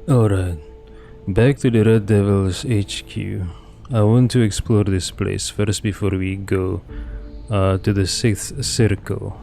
Alright, back to the Red Devils HQ. I want to explore this place first before we go to the sixth circle.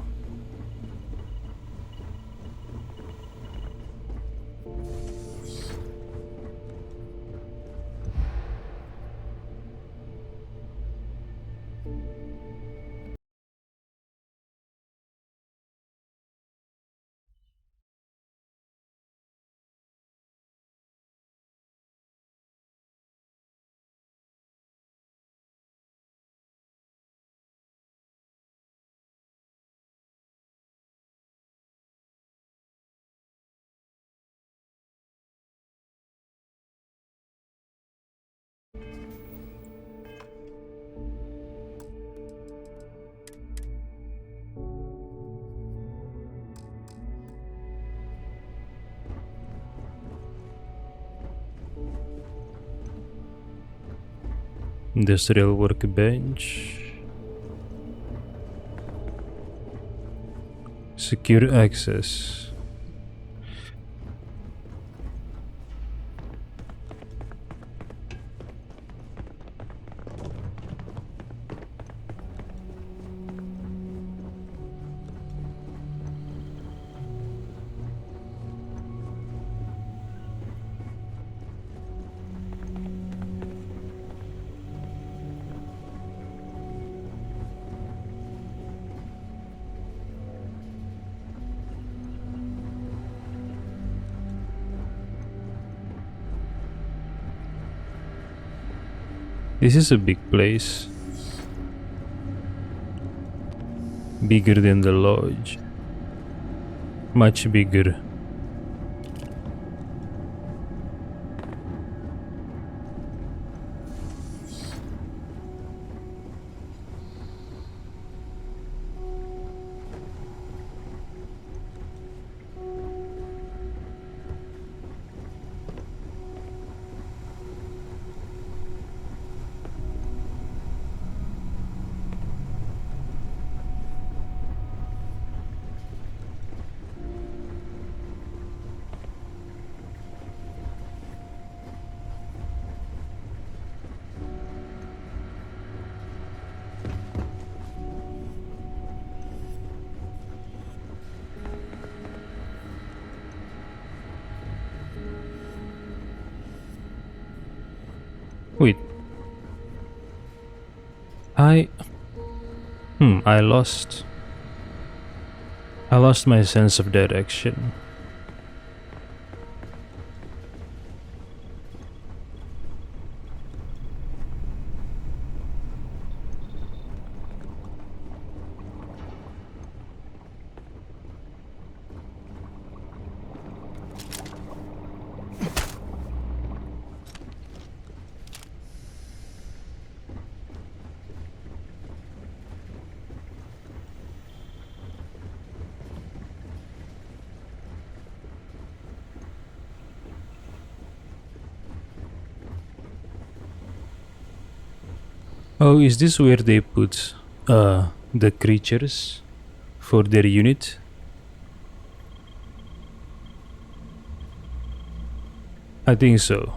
Industrial workbench. Secure access. This is a big place. Bigger than the lodge. Much bigger. Wait. I lost my sense of direction. Oh, is this where they put the creatures for their unit? I think so.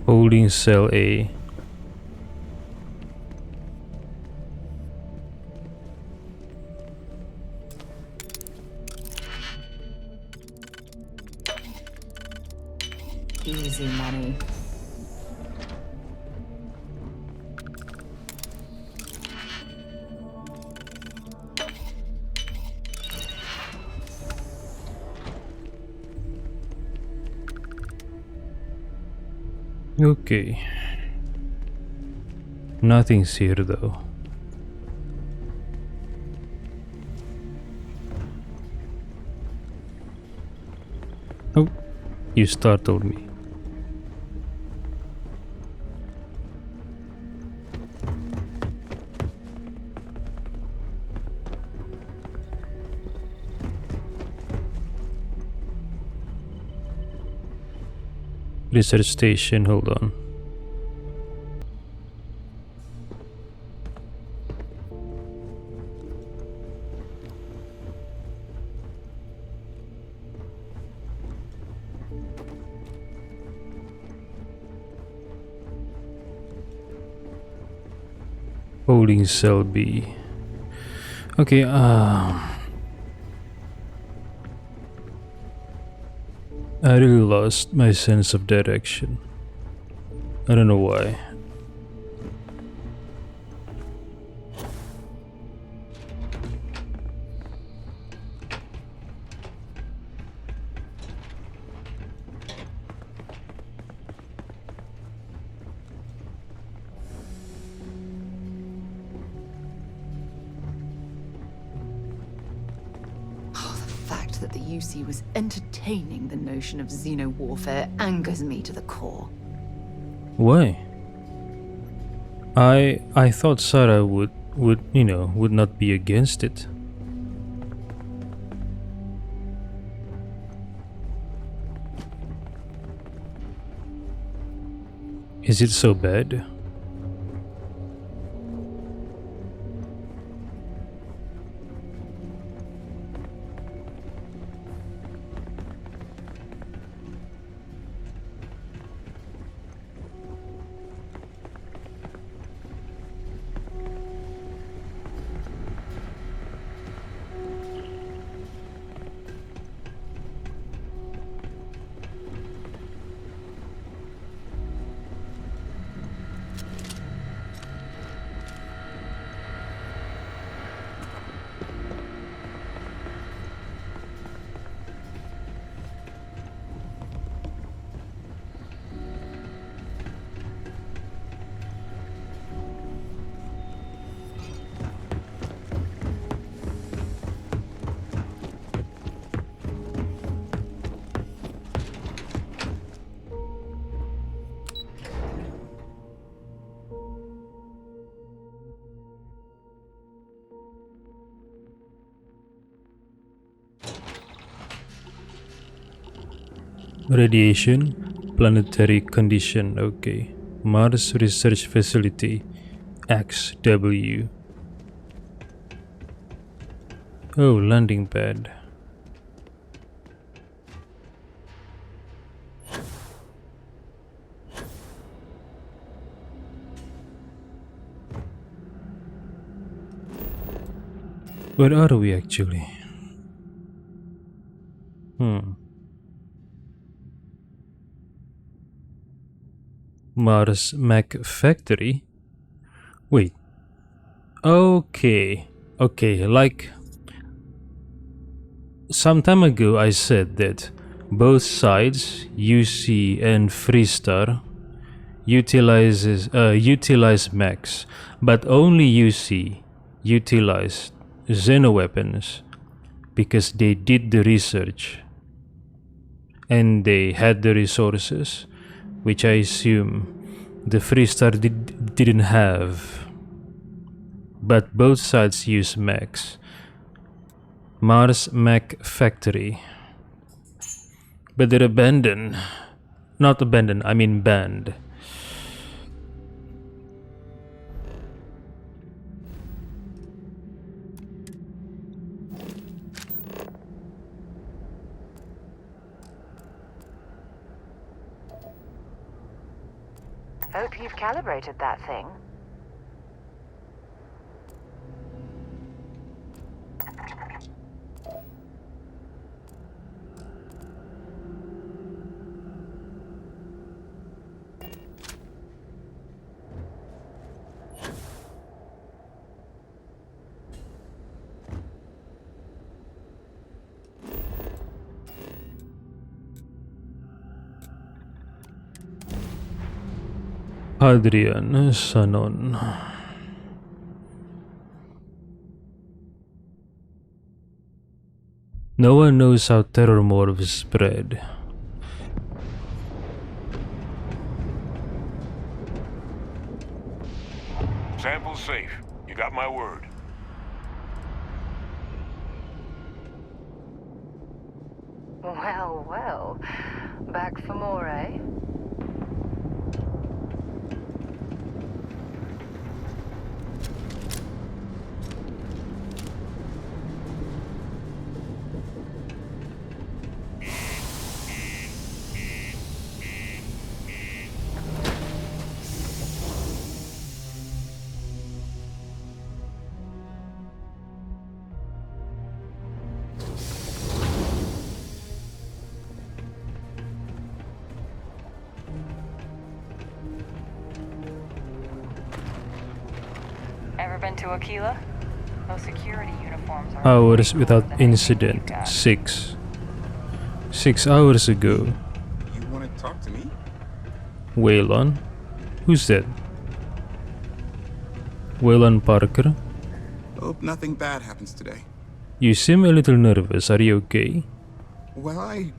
Holding cell A. Easy money. Okay. Nothing's here though. Oh, you startled me. Research station, hold on. Holding cell B. Okay, I really lost my sense of direction. I don't know why. That the UC was entertaining the notion of xeno-warfare angers me to the core. Why? I thought Sarah would not be against it. Is it so bad? Radiation, planetary condition, okay. Mars Research Facility, XW. Oh, landing pad. Where are we actually? Mars Mac Factory? Wait. Okay. Okay, like some time ago I said that both sides, UC and Freestar, utilize mechs, but only UC utilized xenoweapons because they did the research and they had the resources, which I assume the Freestar didn't have. But both sides use mechs. Mars Mech Factory. But they're abandoned. Not abandoned, I mean banned. Hope you've calibrated that thing. Adrian Sanon. No one knows how terror morphs spread. Sample's safe. You got my word. Well, well. Back for more, eh? to Aquila? Those security uniforms are Hours way without cooler than anything incident. we've got. 6 hours ago. You want to talk to me? Waylon? Who's that? Waylon Parker? Hope nothing bad happens today. You seem a little nervous. Are you okay? Well, I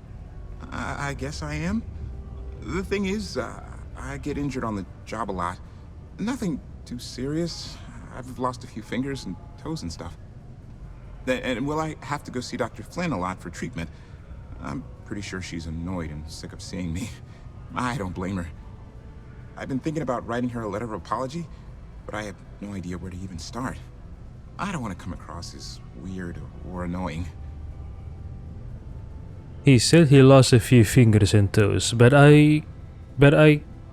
guess I am. The thing is, I get injured on the job a lot. Nothing too serious. I've lost a few fingers and toes and stuff. And well, I have to go see Dr. Flynn a lot for treatment. I'm pretty sure she's annoyed and sick of seeing me. I don't blame her. I've been thinking about writing her a letter of apology, but I have no idea where to even start. I don't want to come across as weird or annoying. He said he lost a few fingers and toes, but I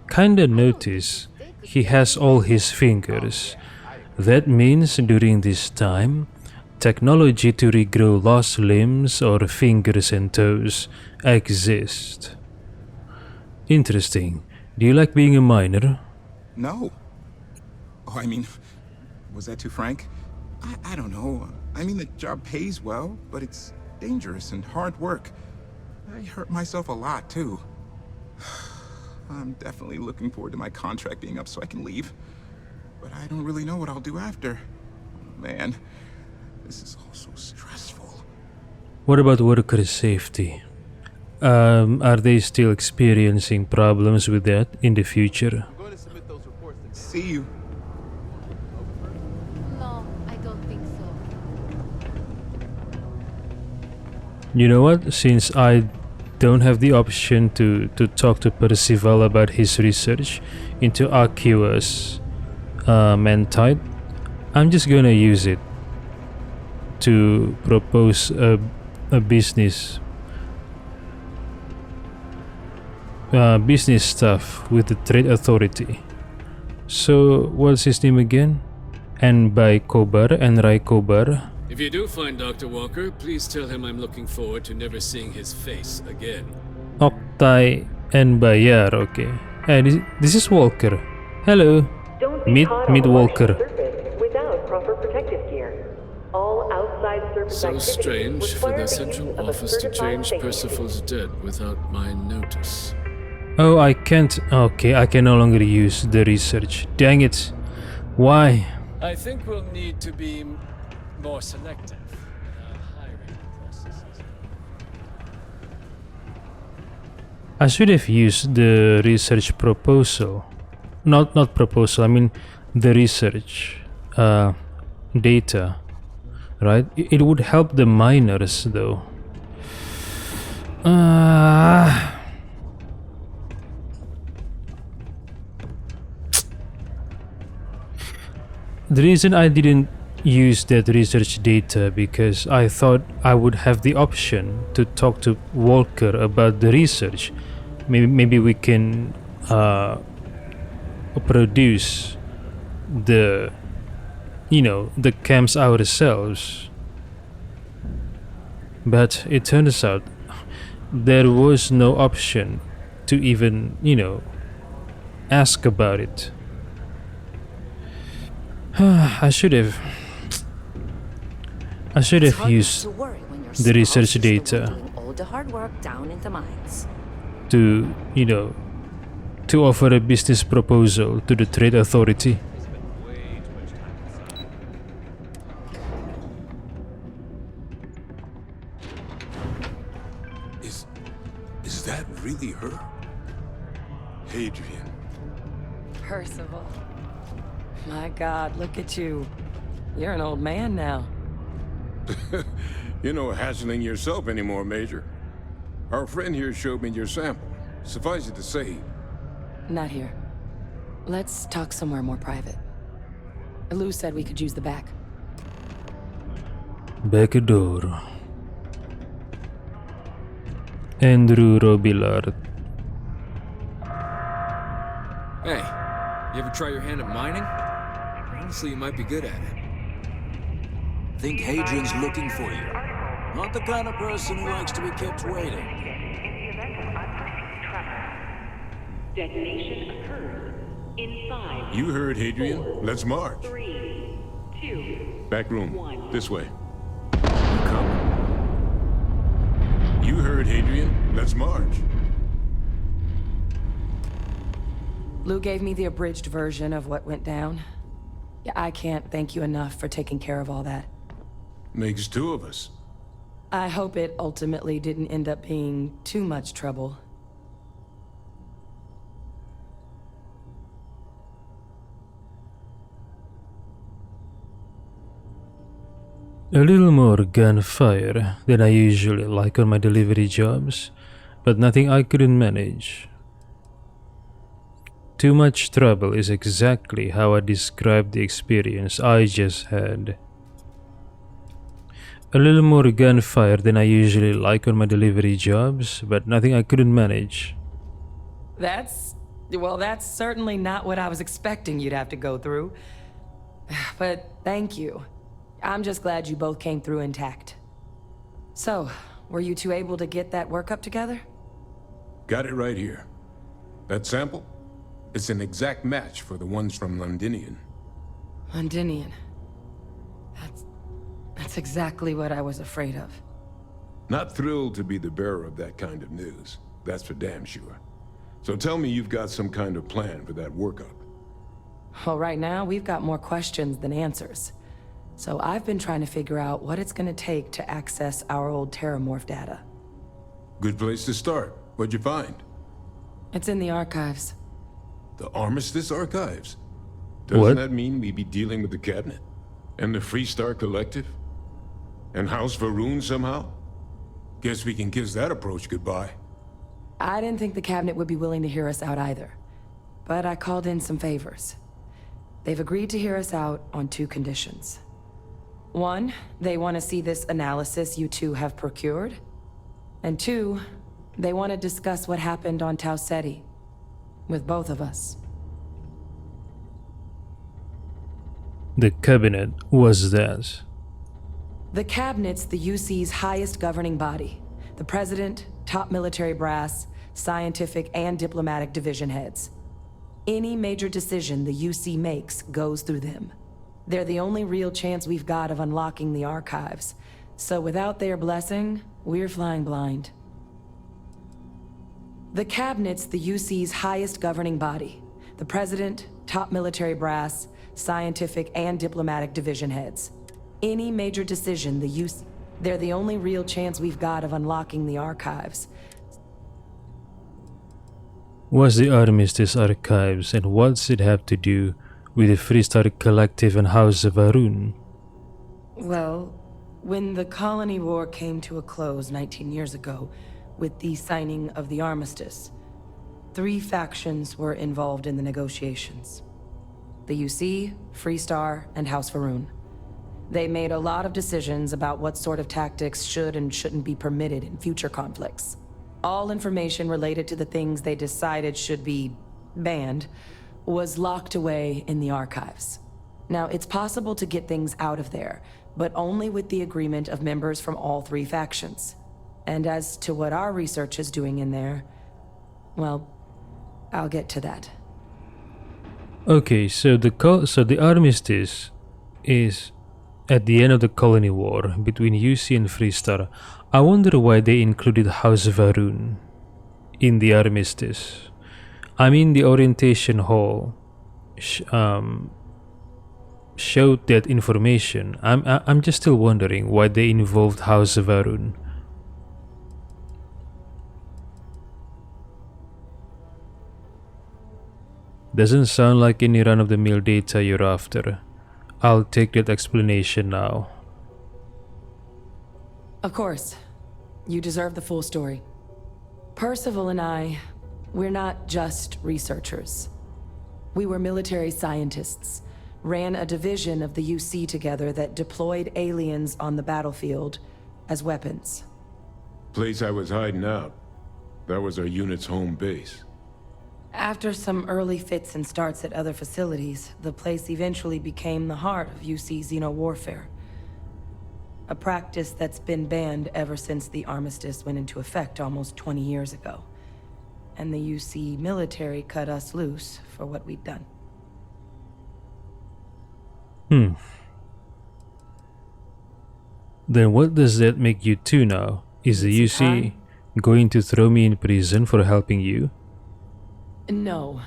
kinda notice he has all his fingers. That means during this time, technology to regrow lost limbs or fingers and toes exist. Interesting. Do you like being a miner? No. Oh, I mean, was that too frank? I don't know. I mean, the job pays well, but it's dangerous and hard work. I hurt myself a lot, too. I'm definitely looking forward to my contract being up so I can leave. But I don't really know what I'll do after. Man, this is all so stressful. What about worker safety? Are they still experiencing problems with that in the future? I'm going to submit those reports to See you. No, I don't think so. You know what? Since I don't have the option to talk to Percival about his research into Aqua's mentite, I'm just gonna use it to propose a business stuff with the trade authority. So what's his name again? Enbai Kobar. If you do find Dr. Walker, please tell him I'm looking forward to never seeing his face again. Oktay Enbayar, okay. Hey, this is Walker. Hello. Don't be Meet caught on the Walker. Martian surface without proper protective gear. All outside surface So activities strange for require the the Central use of a Office to certified change safety Percival's dead without my notice. Oh, I can't. Okay, I can no longer use the research. Dang it. Why? I think we'll need to be more selective in our hiring processes. I should have used the research proposal. Not proposal, I mean the research data. Right? It would help the miners though. The reason I didn't use that research data because I thought I would have the option to talk to Walker about the research. Maybe we can produce the camps ourselves. But it turns out there was no option to even, ask about it. I should have used the research data all the hard work down in the mines. to offer a business proposal to the trade authority. Is that really her? Hadrian. Percival. My God, look at you. You're an old man now. You're no hassling yourself anymore, Major. Our friend here showed me your sample. Suffice it to say, Not here. Let's talk somewhere more private. Lou said we could use the back. Back door. Andrew Robillard. Hey, you ever try your hand at mining? Honestly, you might be good at it. Think Hadrian's looking for you. Not the kind of person who likes to be kept waiting. Detonation occurs in 5. you heard Hadrian. Let's march. 3, Back room. This way. Come. You heard Hadrian. Let's march. Lou gave me the abridged version of what went down. Yeah, I can't thank you enough for taking care of all that. Makes two of us. I hope it ultimately didn't end up being too much trouble. A little more gunfire than I usually like on my delivery jobs, but nothing I couldn't manage. Too much trouble is exactly how I describe the experience I just had. A little more gunfire than I usually like on my delivery jobs, but nothing I couldn't manage. That's certainly not what I was expecting you'd have to go through. But thank you. I'm just glad you both came through intact. So, were you two able to get that workup together? Got it right here. That sample? It's an exact match for the ones from Londinian. Londinian. That's exactly what I was afraid of. Not thrilled to be the bearer of that kind of news. That's for damn sure. So tell me you've got some kind of plan for that workup. Well, right now, we've got more questions than answers. So I've been trying to figure out what it's gonna take to access our old Terramorph data. Good place to start. What'd you find? It's in the archives. The Armistice Archives? Doesn't What? that mean we be dealing with the Cabinet? And the Freestar Collective? And House Varun somehow? Guess we can kiss that approach goodbye. I didn't think the cabinet would be willing to hear us out either. But I called in some favors. They've agreed to hear us out on two conditions. One, they want to see this analysis you two have procured. And two, they want to discuss what happened on Tau Ceti. With both of us. The cabinet was that. The cabinet's the UC's highest governing body. The president, top military brass, scientific and diplomatic division heads. Any major decision the UC makes goes through them. They're the only real chance we've got of unlocking the archives. So without their blessing, we're flying blind. The cabinet's the UC's highest governing body. The president, top military brass, scientific and diplomatic division heads. Any major decision the UC... They're the only real chance we've got of unlocking the archives. What's the Armistice Archives and what's it have to do with the Freestar Collective and House of Varun? Well, when the Colony War came to a close 19 years ago, with the signing of the Armistice, 3 factions were involved in the negotiations. The UC, Freestar, and House Varun. They made a lot of decisions about what sort of tactics should and shouldn't be permitted in future conflicts. All information related to the things they decided should be banned was locked away in the archives. Now, it's possible to get things out of there, but only with the agreement of members from all 3 factions. And as to what our research is doing in there, well, I'll get to that. Okay, so the Armistice is at the end of the Colony War between UC and Freestar. I wonder why they included House of Varun in the Armistice. I mean, the orientation hall showed that information. I'm just still wondering why they involved House of Varun. Doesn't sound like any run-of-the-mill data you're after. I'll take that explanation now. Of course. You deserve the full story. Percival and I, we're not just researchers. We were military scientists, ran a division of the UC together that deployed aliens on the battlefield as weapons. Place I was hiding out. That was our unit's home base. After some early fits and starts at other facilities, the place eventually became the heart of UC xeno-warfare. A practice that's been banned ever since the Armistice went into effect almost 20 years ago. And the UC military cut us loose for what we'd done. Then what does that make you two now? Is the Need some UC time? going to throw me in prison for helping you? No.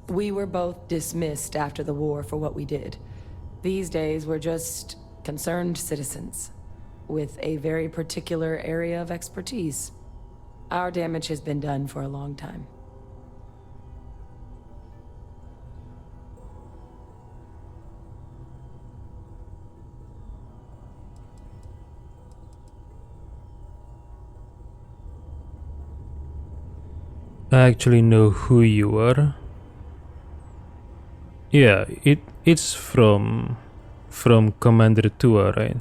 We were both dismissed after the war for what we did. These days, we're just concerned citizens with a very particular area of expertise. Our damage has been done for a long time. I actually know who you are. Yeah, it's from Commander Tua, right?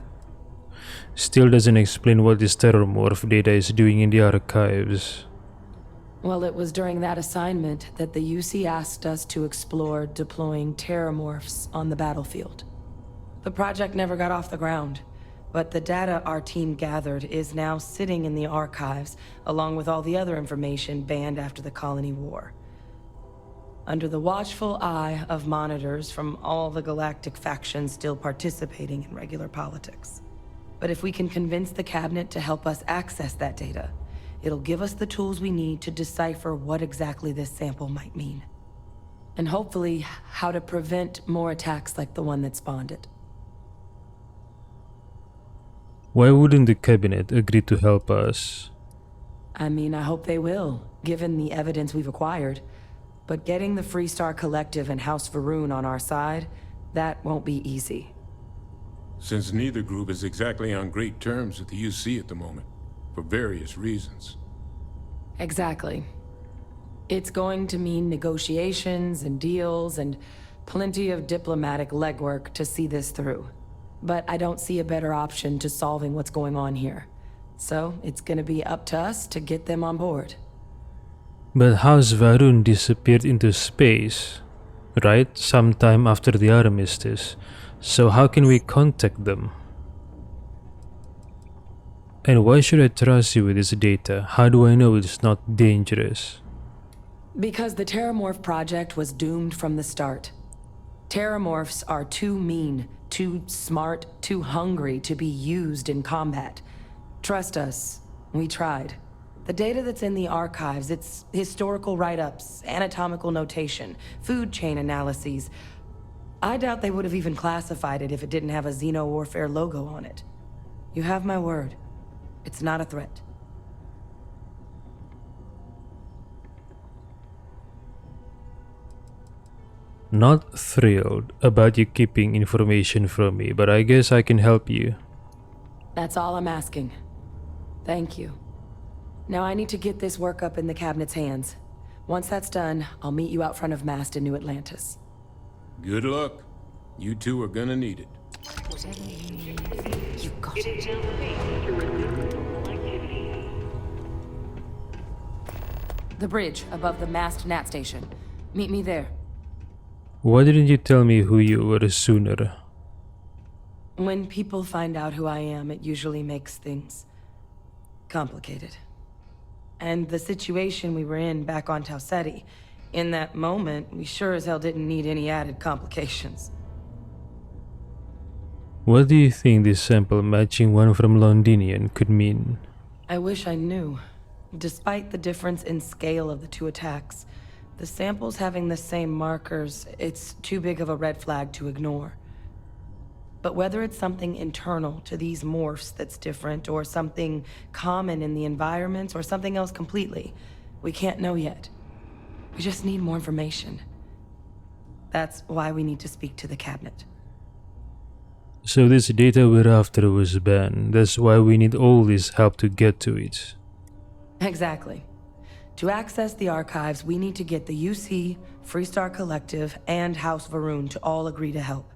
Still doesn't explain what this terrormorph data is doing in the archives. Well, it was during that assignment that the UC asked us to explore deploying terramorphs on the battlefield. The project never got off the ground, but the data our team gathered is now sitting in the archives, along with all the other information banned after the Colony War. Under the watchful eye of monitors from all the galactic factions still participating in regular politics. But if we can convince the cabinet to help us access that data, it'll give us the tools we need to decipher what exactly this sample might mean. And hopefully, how to prevent more attacks like the one that spawned it. Why wouldn't the cabinet agree to help us? I mean, I hope they will, given the evidence we've acquired. But getting the Freestar Collective and House Varun on our side, that won't be easy. Since neither group is exactly on great terms with the UC at the moment, for various reasons. Exactly. It's going to mean negotiations and deals and plenty of diplomatic legwork to see this through. But I don't see a better option to solving what's going on here. So it's gonna be up to us to get them on board. But House Varun disappeared into space, right? Sometime after the armistice. So how can we contact them? And why should I trust you with this data? How do I know it's not dangerous? Because the Terramorph project was doomed from the start. Terramorphs are too mean, too smart, too hungry to be used in combat. Trust us, we tried. The data that's in the archives, it's historical write-ups, anatomical notation, food chain analyses. I doubt they would have even classified it if it didn't have a Xeno-warfare logo on it. You have my word. It's not a threat. Not thrilled about you keeping information from me, but I guess I can help you. That's all I'm asking. Thank you. Now I need to get this work up in the cabinet's hands. Once that's done, I'll meet you out front of Mast in New Atlantis. Good luck. You two are gonna need it. Whatever you need, you got It it. is now safe to resume normal activity. The bridge above the Mast Nat station. Meet me there. Why didn't you tell me who you were sooner? When people find out who I am, it usually makes things complicated. And the situation we were in back on Tau Ceti, in that moment, we sure as hell didn't need any added complications. What do you think this sample matching one from Londinian could mean? I wish I knew. Despite the difference in scale of the two attacks, the samples having the same markers, it's too big of a red flag to ignore. But whether it's something internal to these morphs that's different, or something common in the environments, or something else completely, we can't know yet. We just need more information. That's why we need to speak to the cabinet. So this data we're after was banned. That's why we need all this help to get to it. Exactly. To access the archives, we need to get the UC, Freestar Collective, and House Varun to all agree to help.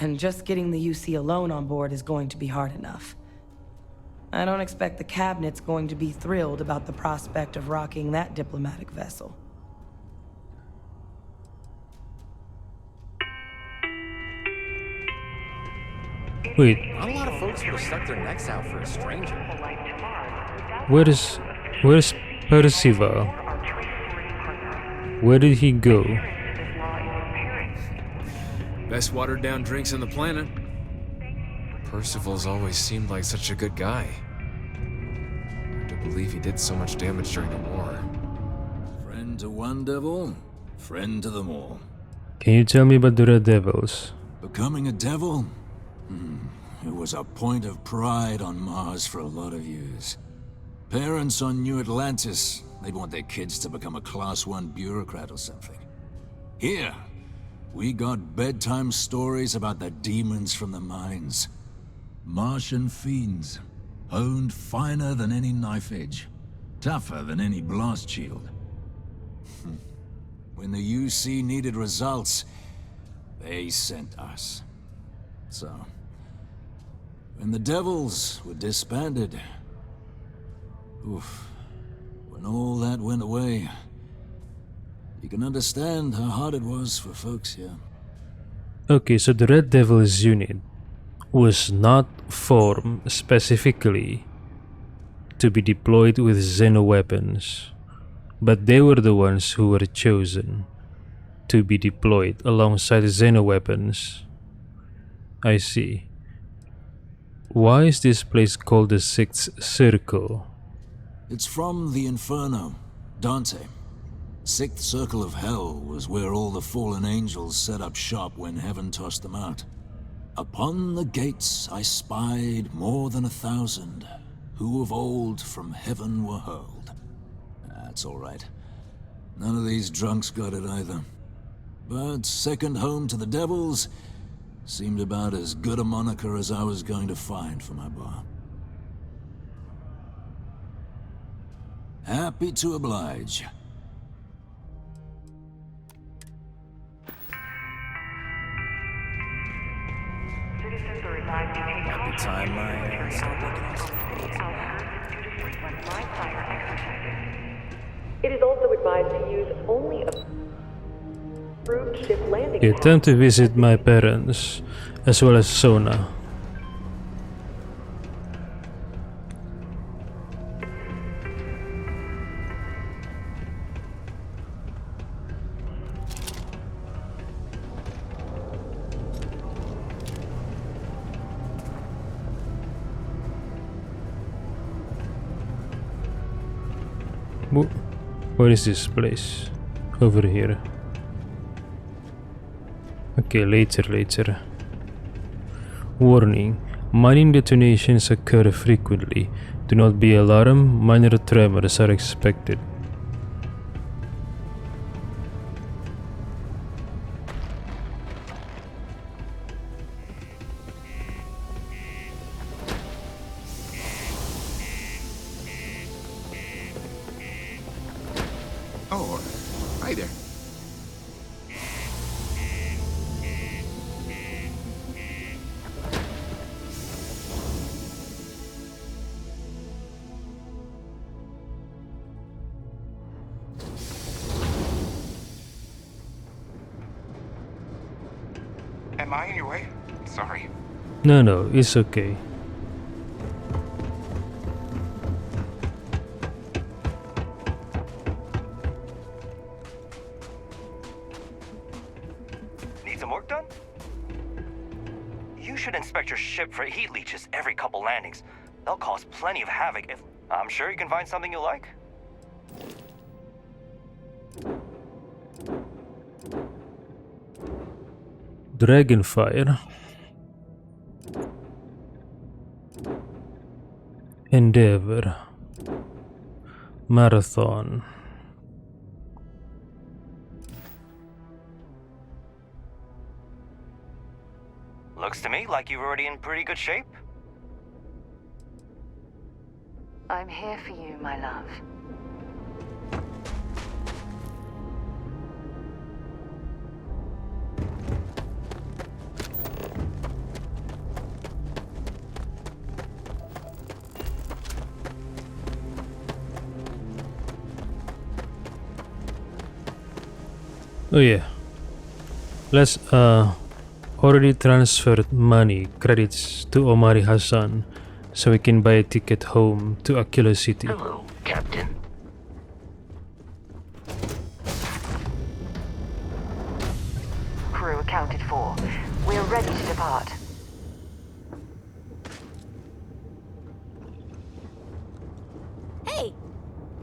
And just getting the UC alone on board is going to be hard enough. I don't expect the cabinet's going to be thrilled about the prospect of rocking that diplomatic vessel. Wait, Not a lot of folks would have stuck their necks out for a stranger. where's Percival? Where did he go? Best watered down drinks on the planet. Percival's always seemed like such a good guy. Hard to believe he did so much damage during the war. Friend to one devil, friend to them all. Can you tell me about the Red Devils? Becoming a devil? It was a point of pride on Mars for a lot of years. Parents on New Atlantis, they'd want their kids to become a Class 1 bureaucrat or something. Here, we got bedtime stories about the demons from the mines. Martian fiends, honed finer than any knife edge, tougher than any blast shield. When the UC needed results, they sent us. So, when the Devils were disbanded, when all that went away, you can understand how hard it was for folks here. Okay, so the Red Devils unit was not formed specifically to be deployed with xenoweapons, but they were the ones who were chosen to be deployed alongside xenoweapons. I see. Why is this place called the Sixth Circle? It's from the Inferno, Dante. Sixth Circle of Hell was where all the fallen angels set up shop when heaven tossed them out. Upon the gates I spied more than 1,000, who of old from heaven were hurled. That's all right. None of these drunks got it either. But second home to the Devils seemed about as good a moniker as I was going to find for my bar. Happy to oblige. Every time I start looking at It is also advised to use only approved ship landing. Okay, time to visit my parents, as well as Sona. Where is this place? Over here. Okay, later. Warning. Mining detonations occur frequently. Do not be alarmed, minor tremors are expected. Oh, hi there. Am I in your way? Sorry. No, it's okay. Need some work done? You should inspect your ship for heat leeches every couple landings. They'll cause plenty of havoc if... I'm sure you can find something you like. Dragonfire. Endeavor. Marathon. Looks to me like you're already in pretty good shape. I'm here for you, my love. Oh yeah. Let's already transferred money credits to Omari Hassan so we can buy a ticket home to Aquila City. Hello, Captain. Crew accounted for. We're ready to depart.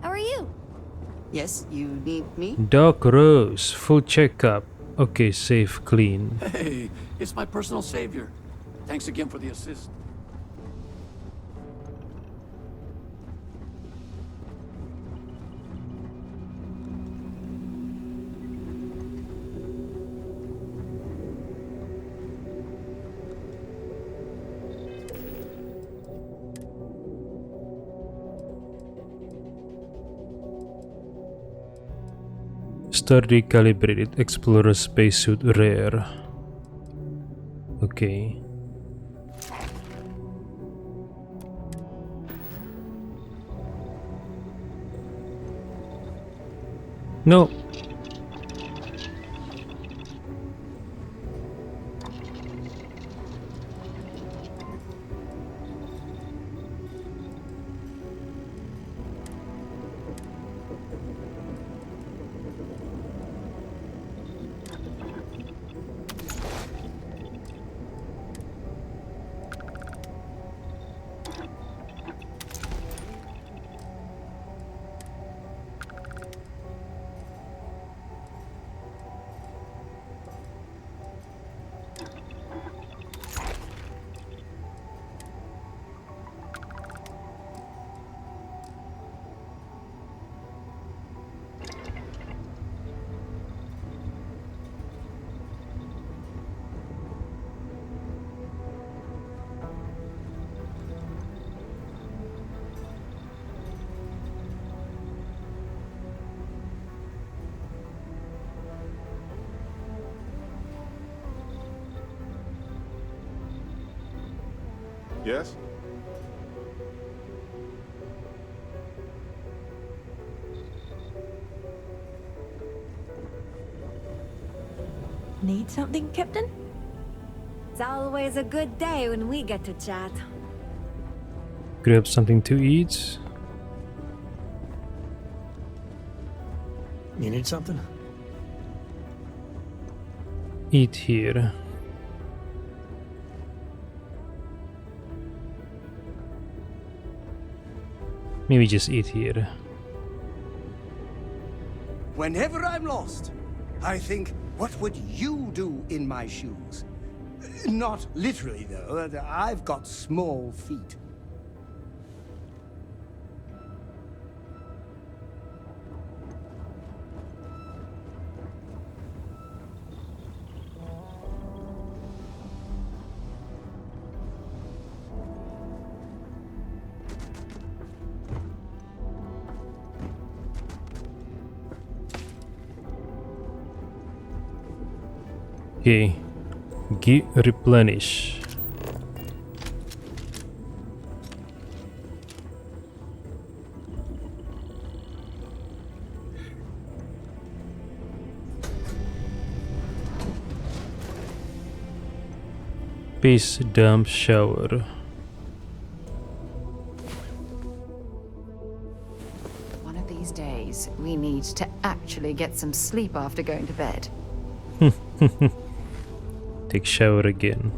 How are you? Yes, you need me? Doc Rose, full checkup. Okay, safe, clean. Hey, it's my personal savior. Thanks again for the assist. Star recalibrated. Explorer spacesuit rare. Okay. No. Yes? Need something, Captain? It's always a good day when we get to chat. Grab something to eat. You need something? Eat here. Maybe just eat here. Whenever I'm lost, I think, what would you do in my shoes? Not literally, though. I've got small feet. Okay. Replenish. Base dump shower. One of these days, we need to actually get some sleep after going to bed. Take shower again.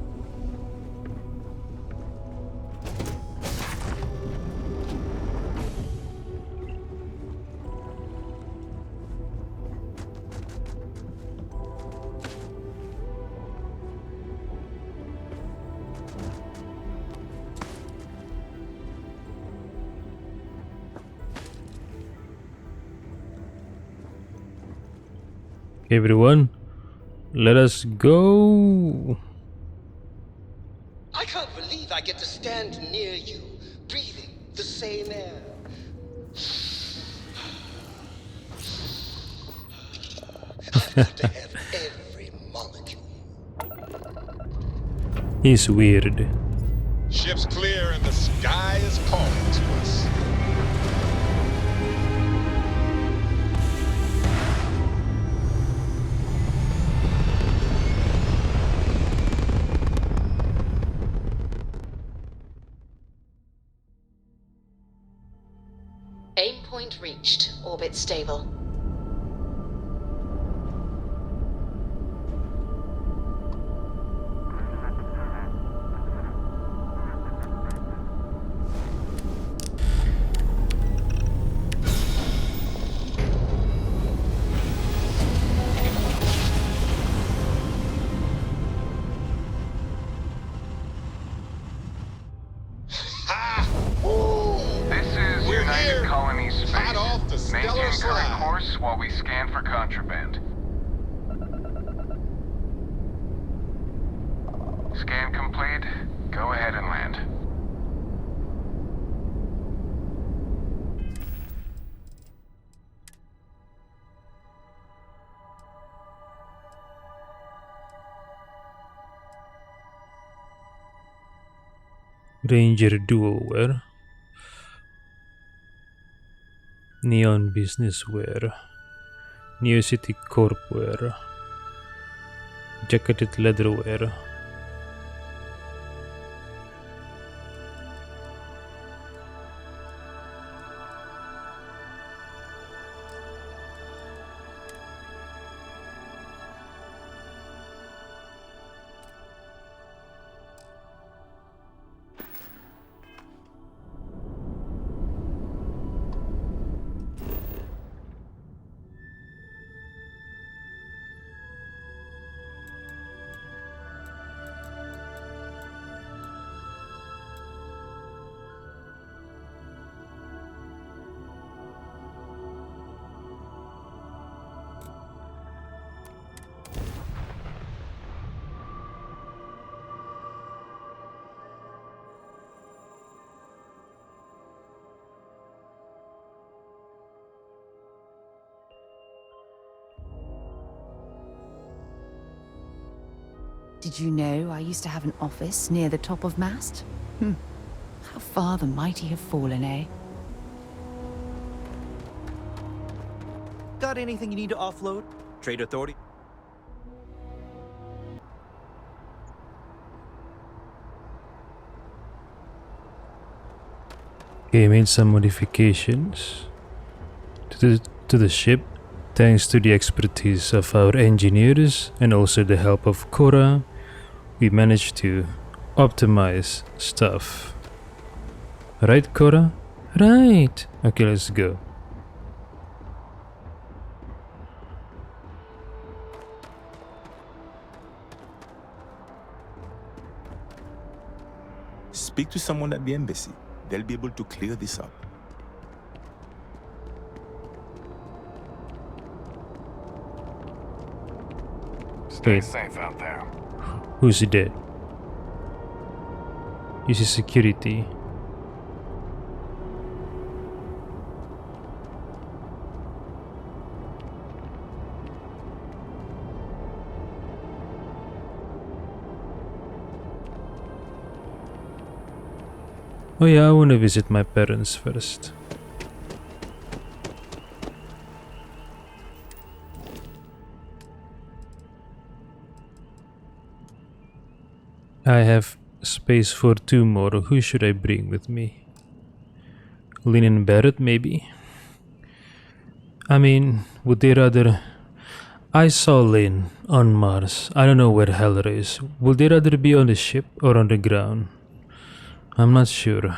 Everyone, let us go. I can't believe I get to stand near you, breathing the same air. I've got to have every molecule. He's weird. Ship's clear and the sky is calling to us. Aim point reached. Orbit stable. to stellar Maintain current slide. course while we scan for contraband. Scan complete. Go ahead and land. Ranger Dual Wear, Neon Business Wear, Neo City Corp Wear, Jacketed Leather Wear. Did you know I used to have an office near the top of mast? How far the mighty have fallen, eh? Got anything you need to offload? Trade Authority? Okay, made some modifications to the ship thanks to the expertise of our engineers and also the help of Cora. We managed to optimize stuff. Right, Cora? Right! Okay, let's go. Speak to someone at the embassy. They'll be able to clear this up. Stay Wait. safe out there. Who's dead? This is security. Oh yeah, I want to visit my parents first. I have space for 2 more. Who should I bring with me? Lynn and Barrett, maybe? I mean, would they rather... I saw Lynn on Mars. I don't know where Heller is. Would they rather be on the ship or on the ground? I'm not sure.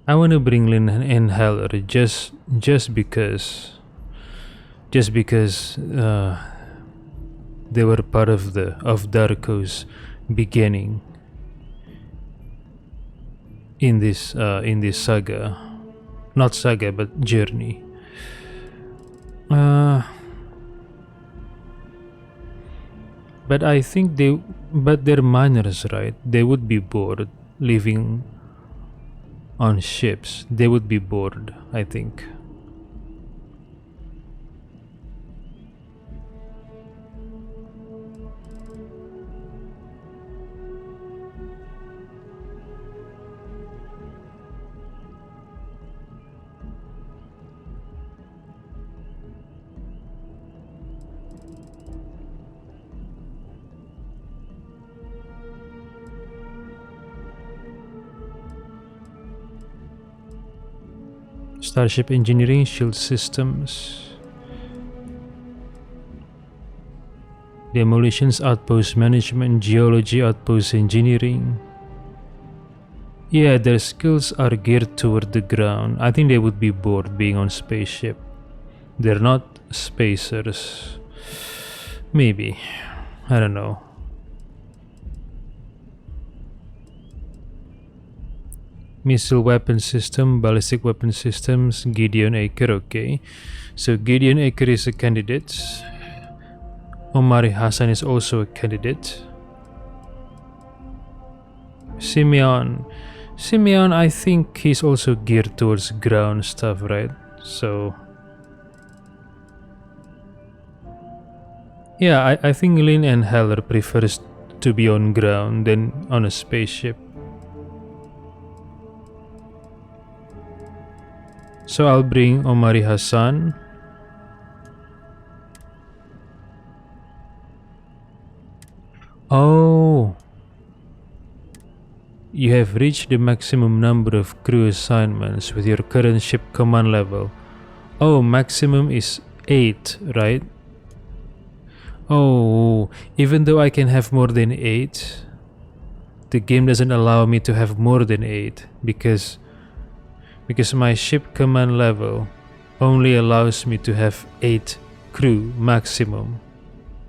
I want to bring Lynn and Heller just because they were part of Darko's beginning in this saga, not saga but journey. But I think they're miners, right? They would be bored living on ships. They would be bored, I think. Starship Engineering, Shield Systems, Demolitions, Outpost Management, Geology, Outpost Engineering. Yeah, their skills are geared toward the ground. I think they would be bored being on spaceship. They're not spacers. Maybe. I don't know. Missile weapon system, ballistic weapon systems, Gideon Acre, okay. So Gideon Acre is a candidate. Omari Hassan is also a candidate. Simeon, I think he's also geared towards ground stuff, right? So yeah, I think Lin and Heller prefers to be on ground than on a spaceship. So I'll bring Omari Hassan. Oh, you have reached the maximum number of crew assignments with your current ship command level. Oh, maximum is 8, right? Oh, even though I can have more than 8, the game doesn't allow me to have more than 8 because my ship command level only allows me to have 8 crew maximum,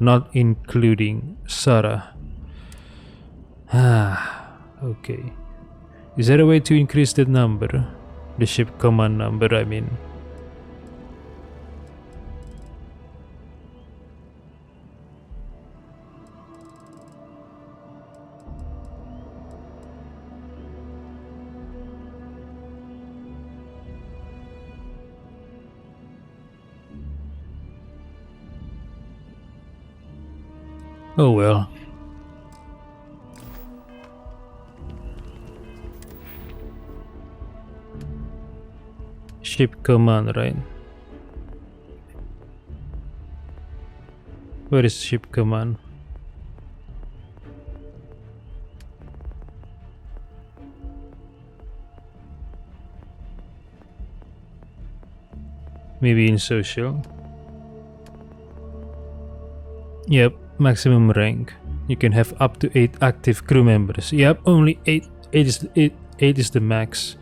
not including Sarah. Okay. Is there a way to increase that number? The ship command number, I mean. Oh well. Ship command, right? Where is ship command? Maybe in social. Yep, maximum rank. You can have up to 8 active crew members. Yep, only 8. 8 is the max.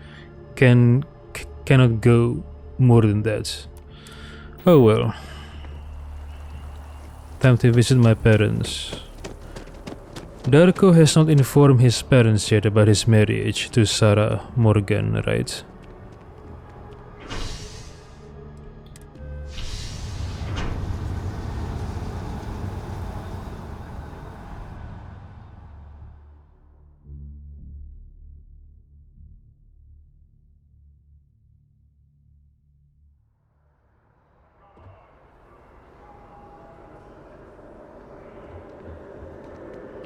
Cannot go more than that. Oh well. Time to visit my parents. Darko has not informed his parents yet about his marriage to Sarah Morgan, right?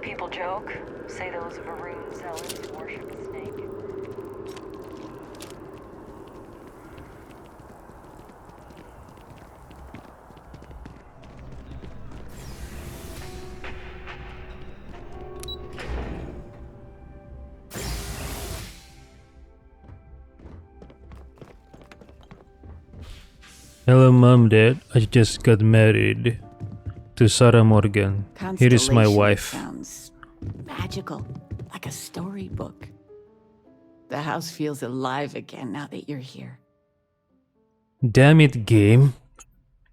People joke, say those Varun sellers worship a snake. Hello mom, dad. I just got married to Sarah Morgan. Here is my wife. Sounds magical, like a storybook. The house feels alive again now that you're here. Damn it, game.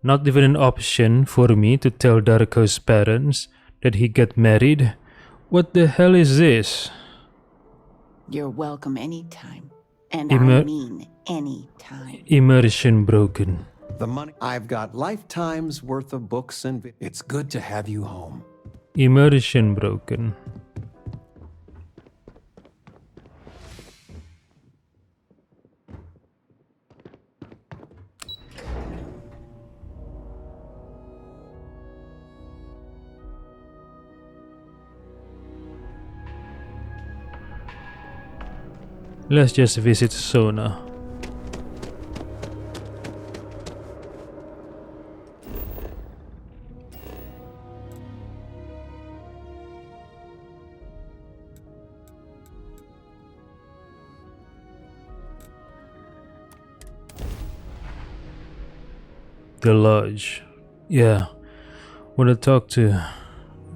Not even an option for me to tell Darko's parents that he got married? What the hell is this? You're welcome anytime. And I mean anytime. Immersion broken. The money. I've got lifetimes worth of books and it's good to have you home. Immersion broken. Let's just visit Sona. The lodge. Yeah. Wanna talk to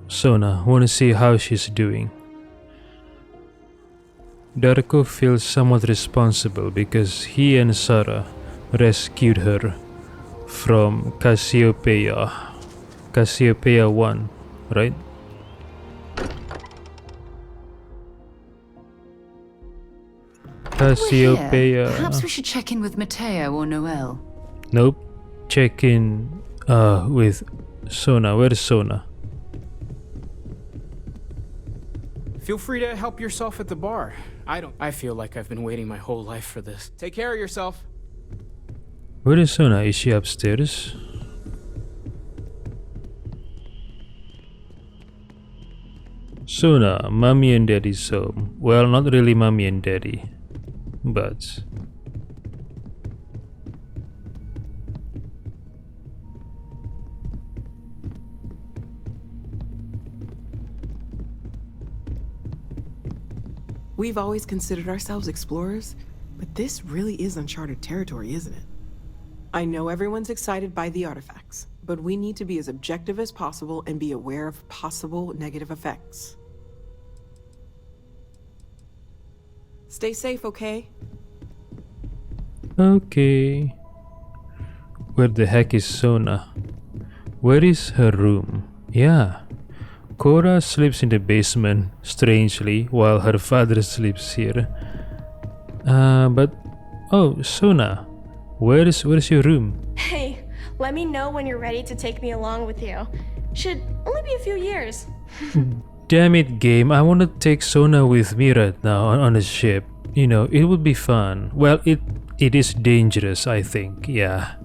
Sona. Wanna see how she's doing. Darko feels somewhat responsible because he and Sarah rescued her from Cassiopeia. Cassiopeia 1, right? We're here. Cassiopeia. Perhaps we should check in with Mateo or Noel. Nope. Check in with Sona. Where's Sona? Feel free to help yourself at the bar. I feel like I've been waiting my whole life for this. Take care of yourself. Where is Sona? Is she upstairs? Sona, mommy and daddy's home. Well, not really mommy and daddy, but... We've always considered ourselves explorers, but this really is uncharted territory, isn't it? I know everyone's excited by the artifacts, but we need to be as objective as possible and be aware of possible negative effects. Stay safe, okay? Okay. Where the heck is Sona? Where is her room? Yeah. Cora sleeps in the basement, strangely, while her father sleeps here. But... Oh, Sona. Where's your room? Hey, let me know when you're ready to take me along with you. Should only be a few years. Damn it, game. I want to take Sona with me right now on a ship. You know, it would be fun. Well, it is dangerous, I think. Yeah.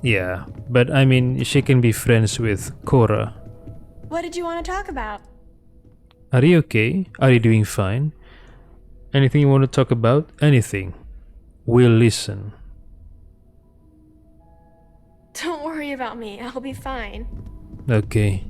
Yeah. But I mean, she can be friends with Cora. What did you want to talk about? Are you okay? Are you doing fine? Anything you want to talk about? Anything. We'll listen. Don't worry about me. I'll be fine. Okay.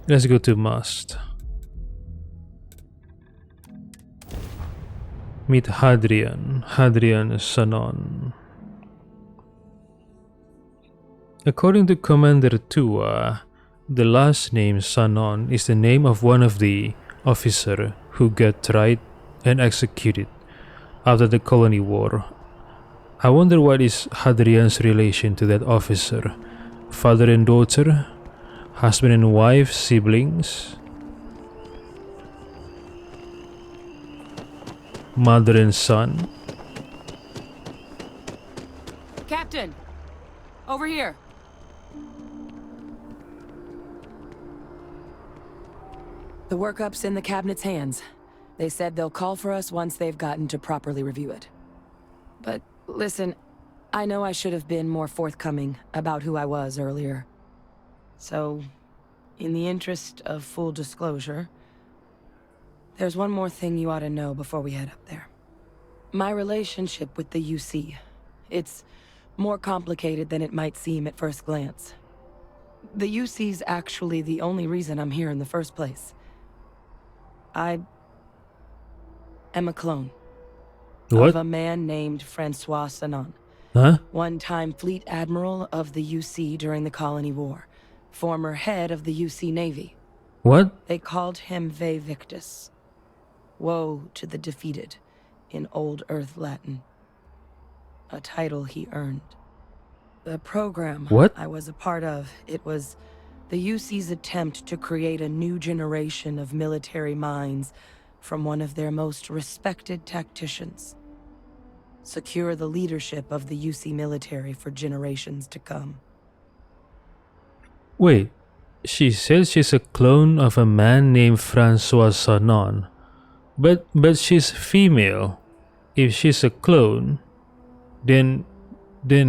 Let's go to Mast. Meet Hadrian Sanon. According to Commander Tua, the last name Sanon is the name of one of the officer who got tried and executed after the colony war. I wonder what is Hadrian's relation to that officer? Father and daughter? Husband and wife? Siblings? Mother and son? Captain! Over here! The workup's in the cabinet's hands. They said they'll call for us once they've gotten to properly review it. But listen, I know I should have been more forthcoming about who I was earlier. So, in the interest of full disclosure, there's one more thing you ought to know before we head up there. My relationship with the UC. It's more complicated than it might seem at first glance. The UC's actually the only reason I'm here in the first place. I am a clone. What? Of a man named Francois Sanon. Huh? One-time fleet admiral of the UC during the Colony War. Former head of the UC Navy. What? They called him Ve Victus. Woe to the defeated, in Old Earth Latin. A title he earned. The program What? I was a part of, it was the UC's attempt to create a new generation of military minds from one of their most respected tacticians. Secure the leadership of the UC military for generations to come. Wait, she says she's a clone of a man named Francois Sanon. But she's female. If she's a clone, then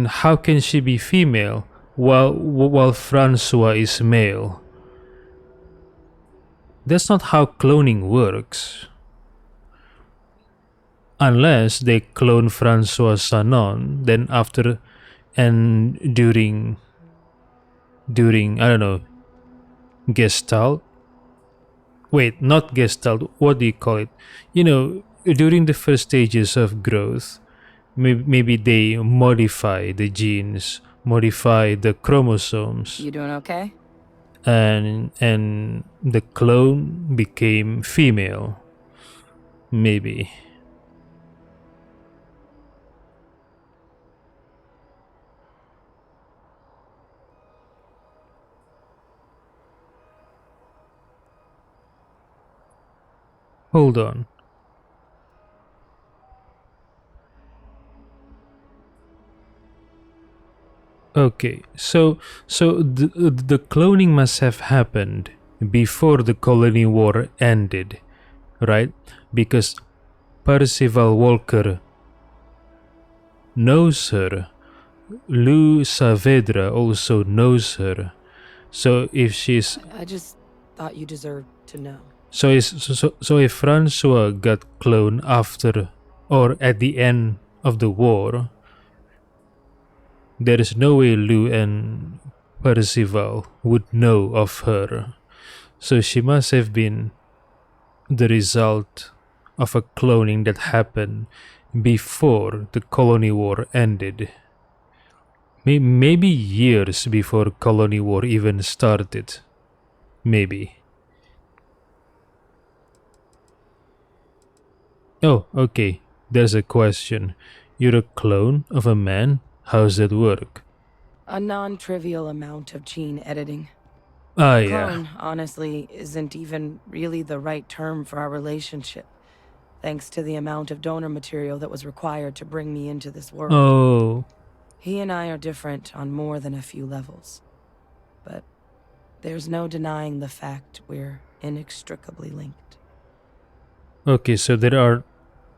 how can she be female while Francois is male? That's not how cloning works. Unless they clone Francois Sanon, then after and during I don't know, Gestalt? Wait, not Gestalt, what do you call it? You know, during the first stages of growth, maybe they modify the genes, modify the chromosomes. You doing okay? And the clone became female. Maybe. Hold on. Okay, so the cloning must have happened before the colony war ended, right? Because Percival Walker knows her. Lou Saavedra also knows her. So if she's I just thought you deserved to know. so if Francois got cloned after or at the end of the war, there is no way Lou and Percival would know of her. So she must have been the result of a cloning that happened before the colony war ended. Maybe years before colony war even started. Maybe. Oh, okay. There's a question. You're a clone of a man? How's that work? A non-trivial amount of gene editing. Ah, yeah. Clone, honestly, isn't even really the right term for our relationship, thanks to the amount of donor material that was required to bring me into this world. Oh. He and I are different on more than a few levels. But there's no denying the fact we're inextricably linked. Okay, so there are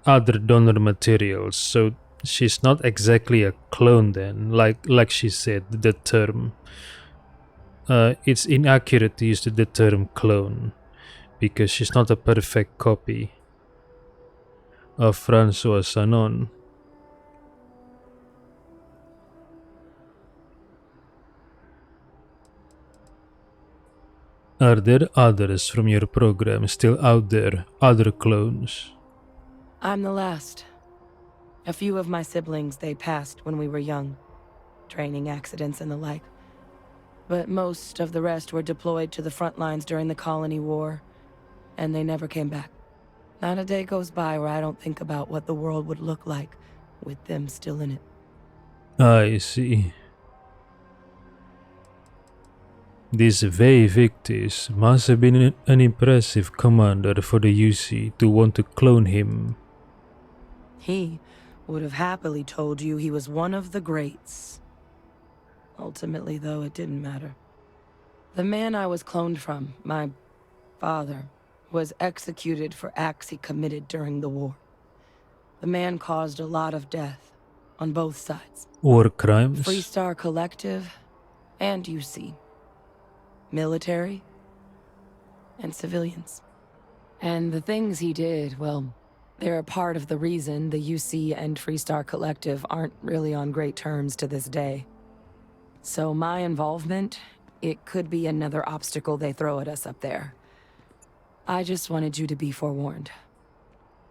other donor materials, so she's not exactly a clone then, like she said, the term. It's inaccurate to use the term clone, because she's not a perfect copy of Francois Sanon. Are there others from your program still out there, other clones? I'm the last. A few of my siblings, they passed when we were young. Training accidents and the like. But most of the rest were deployed to the front lines during the colony war, and they never came back. Not a day goes by where I don't think about what the world would look like with them still in it. I see. This Vey Victis must have been an impressive commander for the UC to want to clone him. He would have happily told you he was one of the greats. Ultimately, though, it didn't matter. The man I was cloned from, my father, was executed for acts he committed during the war. The man caused a lot of death on both sides. War crimes? Freestar Collective and UC. Military and civilians. And the things he did, well, they're a part of the reason the UC and Freestar Collective aren't really on great terms to this day. So my involvement, it could be another obstacle they throw at us up there. I just wanted you to be forewarned.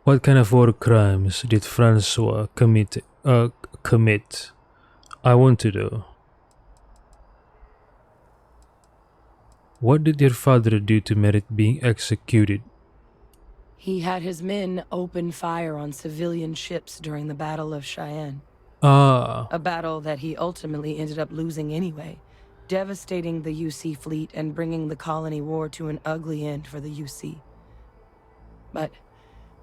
What kind of war crimes did Francois commit? I want to know. What did your father do to merit being executed? He had his men open fire on civilian ships during the Battle of Cheyenne. Ah. A battle that he ultimately ended up losing anyway, devastating the UC fleet and bringing the colony war to an ugly end for the UC. But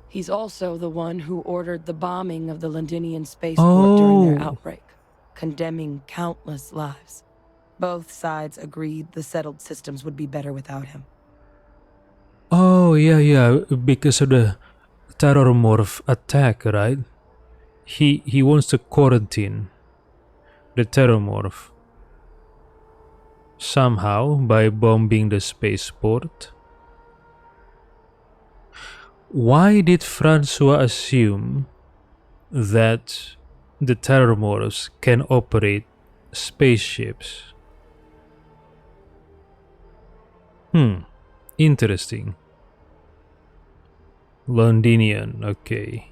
he's also the one who ordered the bombing of the Londinian spaceport during their outbreak, condemning countless lives. Both sides agreed the settled systems would be better without him. Oh, yeah, because of the terror morph attack, right? He wants to quarantine the terror morph somehow by bombing the spaceport. Why did Francois assume that the terror morphs can operate spaceships? Interesting. Londinian, okay.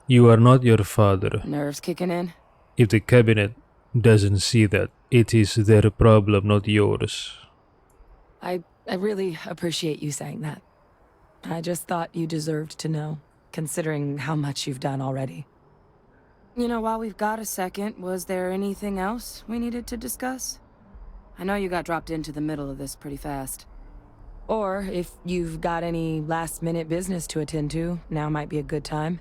You are not your father. Nerves kicking in? If the cabinet doesn't see that, it is their problem, not yours. I really appreciate you saying that. I just thought you deserved to know, considering how much you've done already. You know, while we've got a second, was there anything else we needed to discuss? I know you got dropped into the middle of this pretty fast. Or if you've got any last-minute business to attend to, now might be a good time.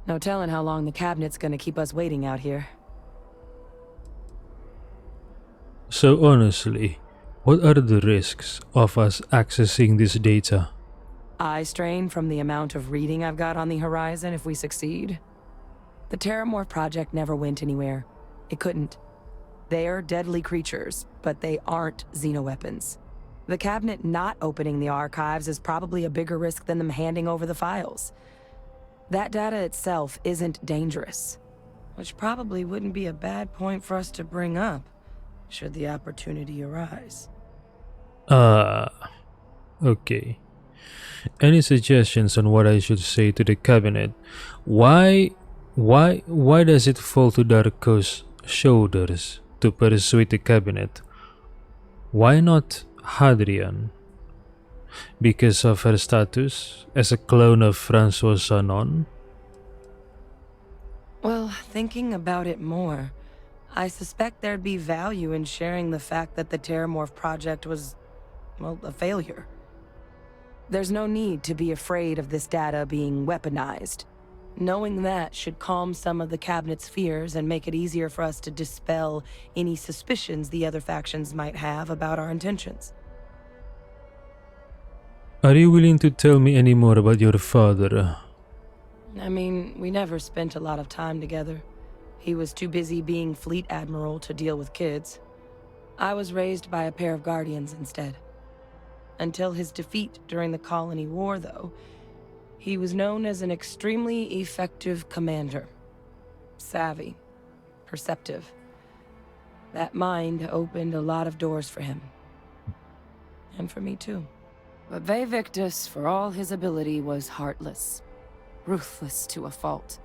No telling how long the cabinet's gonna keep us waiting out here. So honestly, what are the risks of us accessing this data? Eye strain from the amount of reading I've got on the horizon if we succeed. The Terramorph project never went anywhere. It couldn't. They're deadly creatures, but they aren't xenoweapons. The cabinet not opening the archives is probably a bigger risk than them handing over the files. That data itself isn't dangerous, which probably wouldn't be a bad point for us to bring up, should the opportunity arise. Okay. Any suggestions on what I should say to the cabinet? Why does it fall to Darko's shoulders to persuade the cabinet? Why not Hadrian? Because of her status as a clone of Francois Sanon? Well, thinking about it more, I suspect there'd be value in sharing the fact that the Terramorph project was, well, a failure. There's no need to be afraid of this data being weaponized. Knowing that should calm some of the cabinet's fears and make it easier for us to dispel any suspicions the other factions might have about our intentions. Are you willing to tell me any more about your father? I mean, we never spent a lot of time together. He was too busy being Fleet Admiral to deal with kids. I was raised by a pair of guardians instead. Until his defeat during the Colony War, though, he was known as an extremely effective commander. Savvy, perceptive. That mind opened a lot of doors for him. And for me too. But Victus, for all his ability, was heartless. Ruthless to a fault.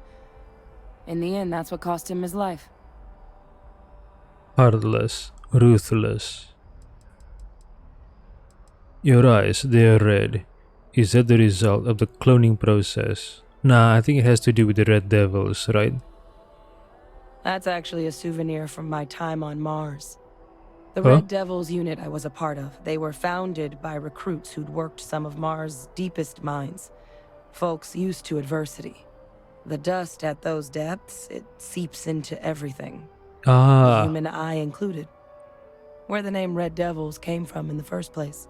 In the end, that's what cost him his life. Heartless, ruthless. Your eyes, they are red. Is that the result of the cloning process? Nah, I think it has to do with the Red Devils, right? That's actually a souvenir from my time on Mars. The Huh? Red Devils unit I was a part of, they were founded by recruits who'd worked some of Mars' deepest mines. Folks used to adversity. The dust at those depths, it seeps into everything. The human eye included. Where the name Red Devils came from in the first place.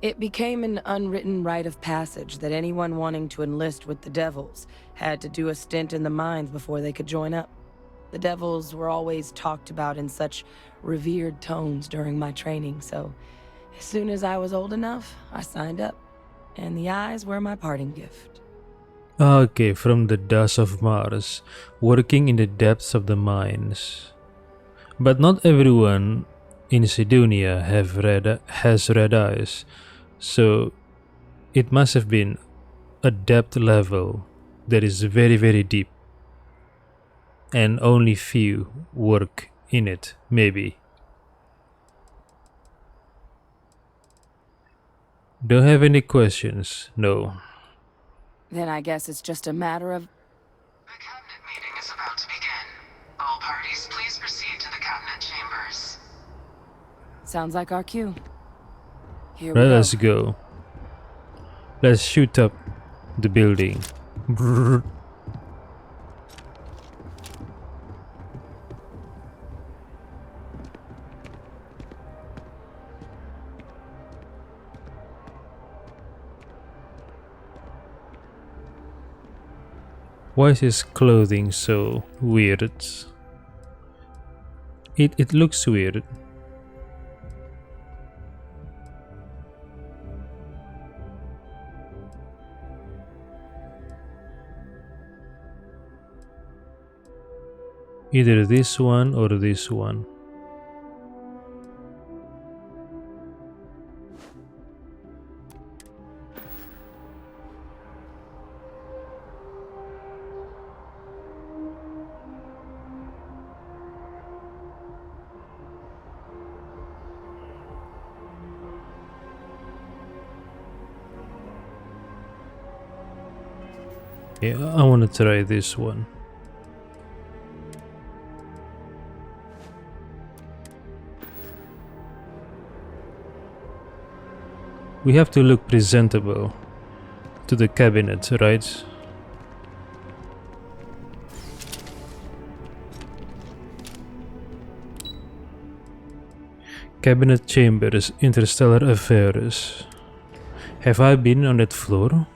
It became an unwritten rite of passage that anyone wanting to enlist with the Devils had to do a stint in the mines before they could join up. The Devils were always talked about in such revered tones during my training, so as soon as I was old enough, I signed up. And the eyes were my parting gift. Okay, from the dust of Mars, working in the depths of the mines. But not everyone in Sidonia has red eyes, so it must have been a depth level that is very, very deep. And only few work in it, maybe. Don't have any questions, no. Then I guess it's just a matter of... The cabinet meeting is about to begin. All parties, please proceed to the cabinet chambers. Sounds like our cue. Here we Right, go. let's go. Let's shoot up the building. Brrr. Why is his clothing so weird? It looks weird. Either this one or this one. Yeah, I want to try this one. We have to look presentable to the cabinet, right? Cabinet chambers, interstellar affairs. Have I been on that floor?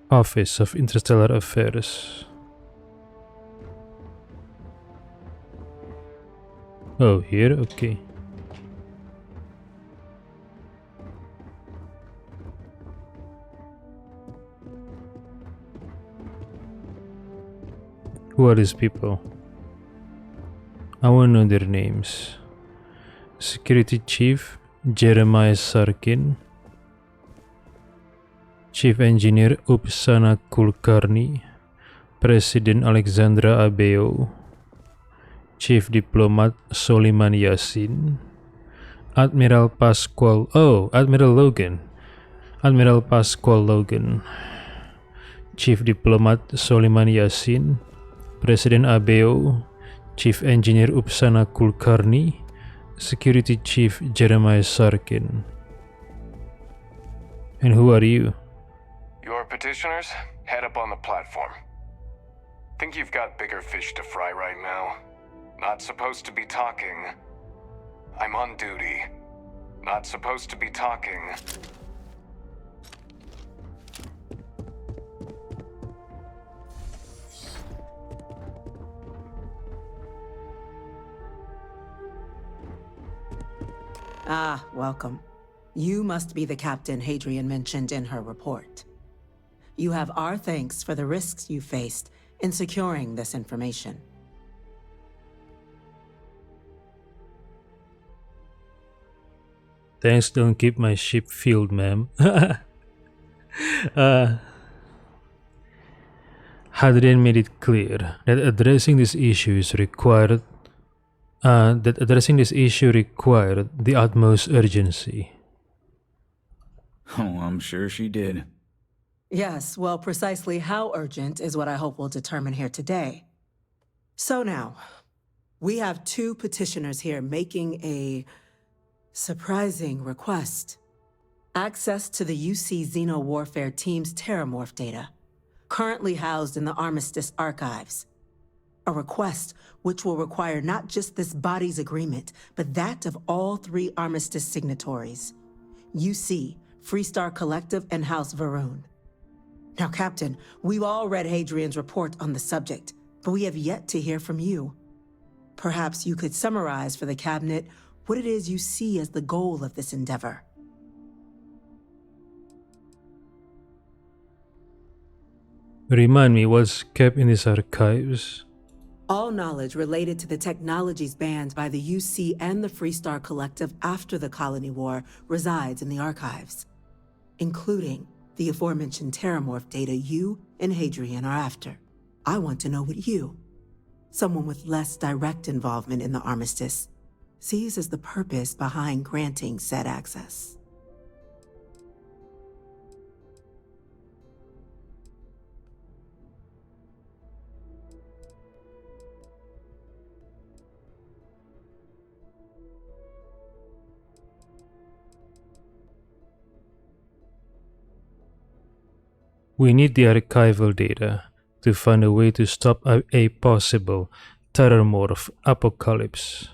Office of Interstellar Affairs. Oh, here? Okay. Who are these people? I want to know their names. Security Chief Jeremiah Sarkin, Chief Engineer Upsana Kulkarni, President Alexandra Abeo, Chief Diplomat Soliman Yassin, Admiral Pasquale Admiral Pasquale Logan, Chief Diplomat Soliman Yassin, President Abeo, Chief Engineer Upsana Kulkarni, Security Chief Jeremiah Sarkin. And who are you? Your petitioners, head up on the platform. Think you've got bigger fish to fry right now? Not supposed to be talking. I'm on duty. Not supposed to be talking. Ah, welcome. You must be the captain Hadrian mentioned in her report. You have our thanks for the risks you faced in securing this information. Thanks don't keep my ship filled, ma'am. Hadrian made it clear that addressing this issue required the utmost urgency. Oh, I'm sure she did. Yes, well, precisely how urgent is what I hope we'll determine here today. So now, we have two petitioners here making a surprising request. Access to the UC Xeno Warfare Team's Terramorph data, currently housed in the Armistice archives. A request which will require not just this body's agreement, but that of all three Armistice signatories. UC, Freestar Collective, and House Varun. Now, Captain, we've all read Hadrian's report on the subject, but we have yet to hear from you. Perhaps you could summarize for the Cabinet what it is you see as the goal of this endeavor. Remind me, what's kept in these archives? All knowledge related to the technologies banned by the UC and the Freestar Collective after the Colony War resides in the archives, including the aforementioned Terramorph data you and Hadrian are after. I want to know what you, someone with less direct involvement in the Armistice, sees as the purpose behind granting said access. We need the archival data to find a way to stop a possible Terramorph apocalypse.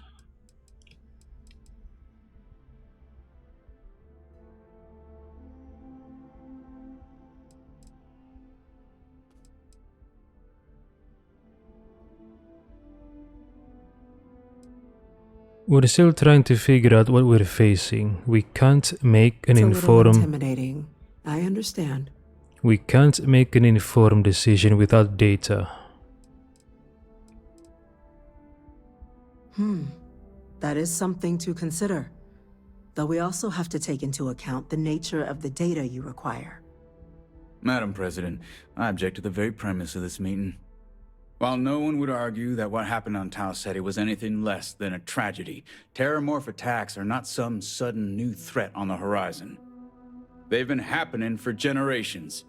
We're still trying to figure out what we're facing. We can't make an informed... intimidating. I understand. We can't make an informed decision without data. That is something to consider. Though we also have to take into account the nature of the data you require. Madam President, I object to the very premise of this meeting. While no one would argue that what happened on Tau Ceti was anything less than a tragedy, Terramorph attacks are not some sudden new threat on the horizon. They've been happening for generations.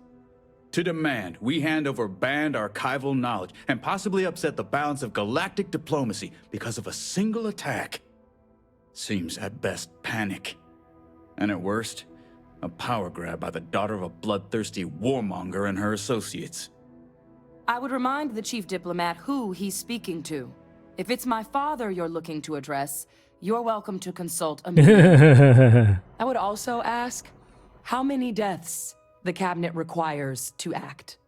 to demand we hand over banned archival knowledge and possibly upset the balance of galactic diplomacy because of a single attack seems at best panic, and at worst, a power grab by the daughter of a bloodthirsty warmonger and her associates. I would remind the Chief Diplomat who he's speaking to. If it's my father you're looking to address, you're welcome to consult immediately. I would also ask how many deaths the cabinet requires to act.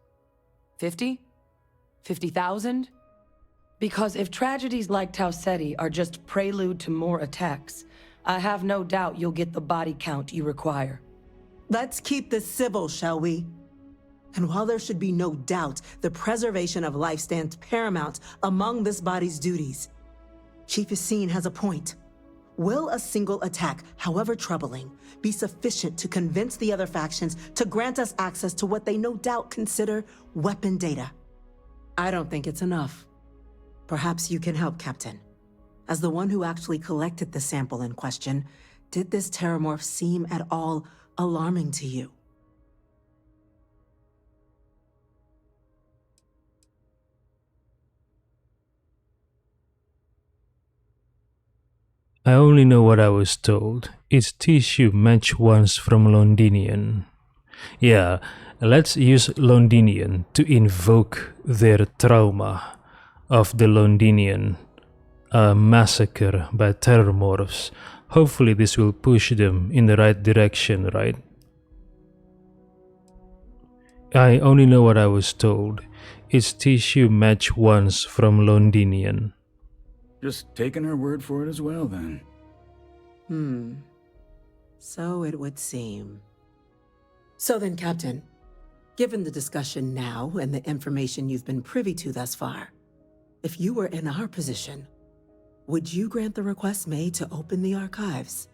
50? 50,000? Because if tragedies like Tau Ceti are just prelude to more attacks, I have no doubt you'll get the body count you require. Let's keep this civil, shall we? And while there should be no doubt the preservation of life stands paramount among this body's duties, Chief Yassine has a point. Will a single attack, however troubling, be sufficient to convince the other factions to grant us access to what they no doubt consider weapon data? I don't think it's enough. Perhaps you can help, Captain. As the one who actually collected the sample in question, did this terramorph seem at all alarming to you? I only know what I was told. It's tissue match once from Londinian. Yeah, let's use Londinian to invoke their trauma of the Londinian massacre by terramorphs. Hopefully this will push them in the right direction, right? I only know what I was told. It's tissue match once from Londinian. Just taking her word for it as well, then. So it would seem. So then, Captain, given the discussion now and the information you've been privy to thus far, if you were in our position, would you grant the request made to open the archives?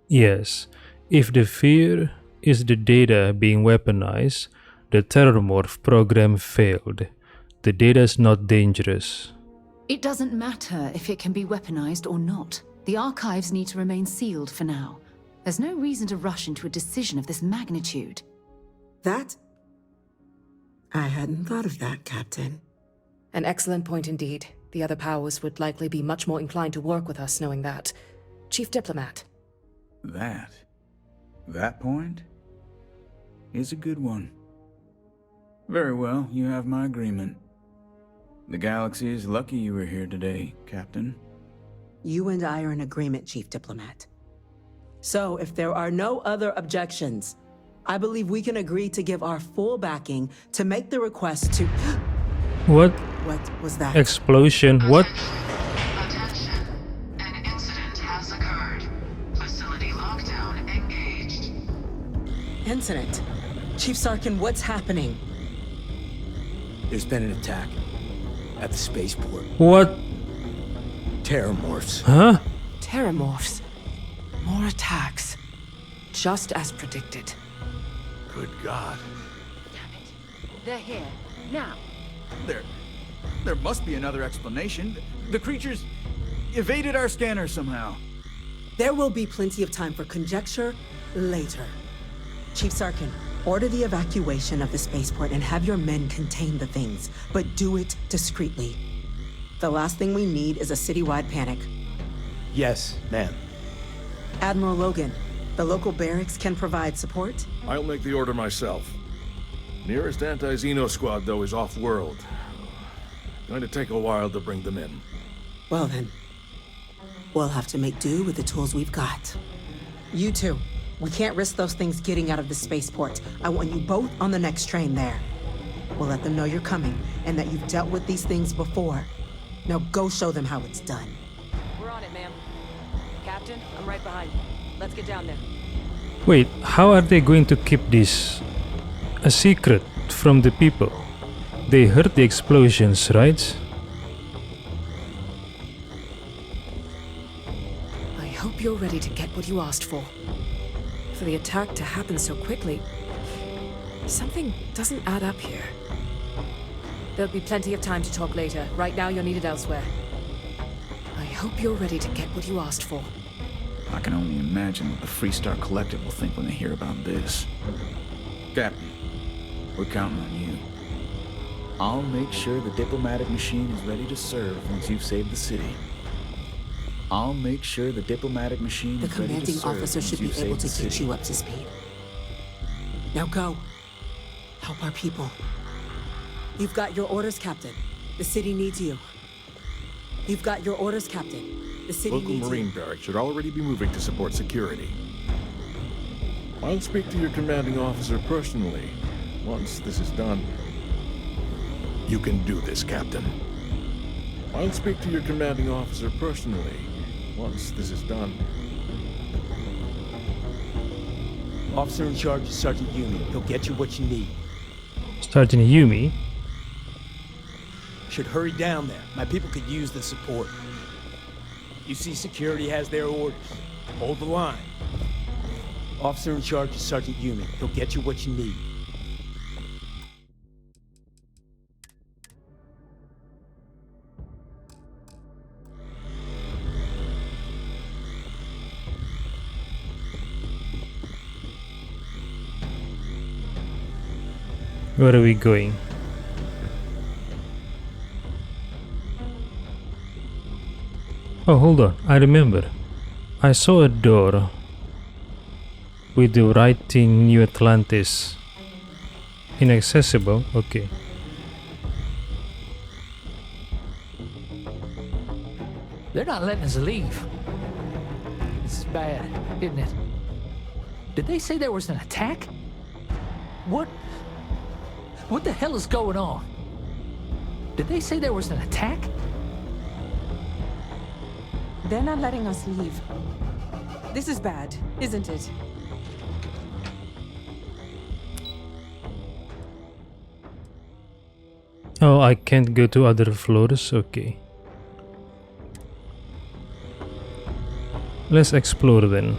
Yes, if the fear is the data being weaponized, the terramorph program failed. The data is not dangerous. It doesn't matter if it can be weaponized or not. The archives need to remain sealed for now. There's no reason to rush into a decision of this magnitude. That? I hadn't thought of that, Captain. An excellent point indeed. The other powers would likely be much more inclined to work with us knowing that. Chief Diplomat. That point is a good one. Very well, you have my agreement. The galaxy is lucky you were here today, Captain. You and I are in agreement, Chief Diplomat. So, if there are no other objections, I believe we can agree to give our full backing to make the request to... What? What was that? Explosion. What? Attention. An incident has occurred. Facility lockdown engaged. Incident? Chief Sarkin, what's happening? There's been an attack at the spaceport. What? Terramorphs. Huh? Terramorphs. More attacks. Just as predicted. Good God. They're here. Now. There must be another explanation. The creatures evaded our scanner somehow. There will be plenty of time for conjecture later. Chief Sarkin, order the evacuation of the spaceport and have your men contain the things, but do it discreetly. The last thing we need is a citywide panic. Yes, ma'am. Admiral Logan, the local barracks can provide support? I'll make the order myself. Nearest anti-Xeno squad, though, is off-world. Going to take a while to bring them in. Well then, we'll have to make do with the tools we've got. You two, we can't risk those things getting out of the spaceport. I want you both on the next train there. We'll let them know you're coming and that you've dealt with these things before. Now go show them how it's done. We're on it, ma'am. Captain, I'm right behind you. Let's get down there. Wait, how are they going to keep this a secret from the people? They heard the explosions, right? I hope you're ready to get what you asked for. For the attack to happen so quickly, something doesn't add up here. There'll be plenty of time to talk later. Right now, you're needed elsewhere. I hope you're ready to get what you asked for. I can only imagine what the Freestar Collective will think when they hear about this. Captain, we're counting on you. I'll make sure the diplomatic machine is ready to serve once you've saved the city. I'll make sure the diplomatic machine The is ready to commanding serve officer once should be you've able saved to the get city. you up to speed. Now go. Help our people. You've got your orders, Captain. The city needs you. You've got your orders, Captain. The city Local needs Marine you. barracks should already be moving to support security. I'll speak to your commanding officer personally once this is done. You can do this, Captain. I'll speak to your commanding officer personally once this is done. Officer in charge is Sergeant Yumi. He'll get you what you need. Sergeant Yumi? Should hurry down there. My people could use the support. You see security has their orders. Hold the line. Officer in charge is Sergeant Yumi. He'll get you what you need. Where are we going? Oh, hold on. I remember. I saw a door with the writing New Atlantis. Inaccessible? Okay. They're not letting us leave. This is bad, isn't it? Did they say there was an attack? What the hell is going on? Did they say there was an attack? They're not letting us leave. This is bad, isn't it? Oh, I can't go to other floors? Okay. Let's explore then,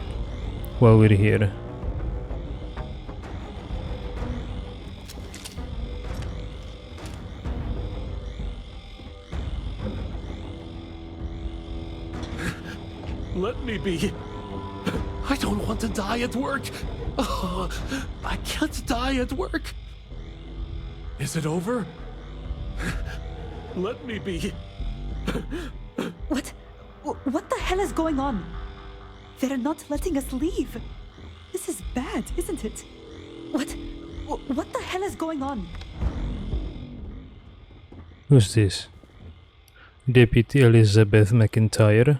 while we're here. Let me be. I don't want to die at work. Oh, I can't die at work. Is it over? Let me be. What the hell is going on? They're not letting us leave. This is bad, isn't it? What the hell is going on? Who's this? Deputy Elizabeth McIntyre?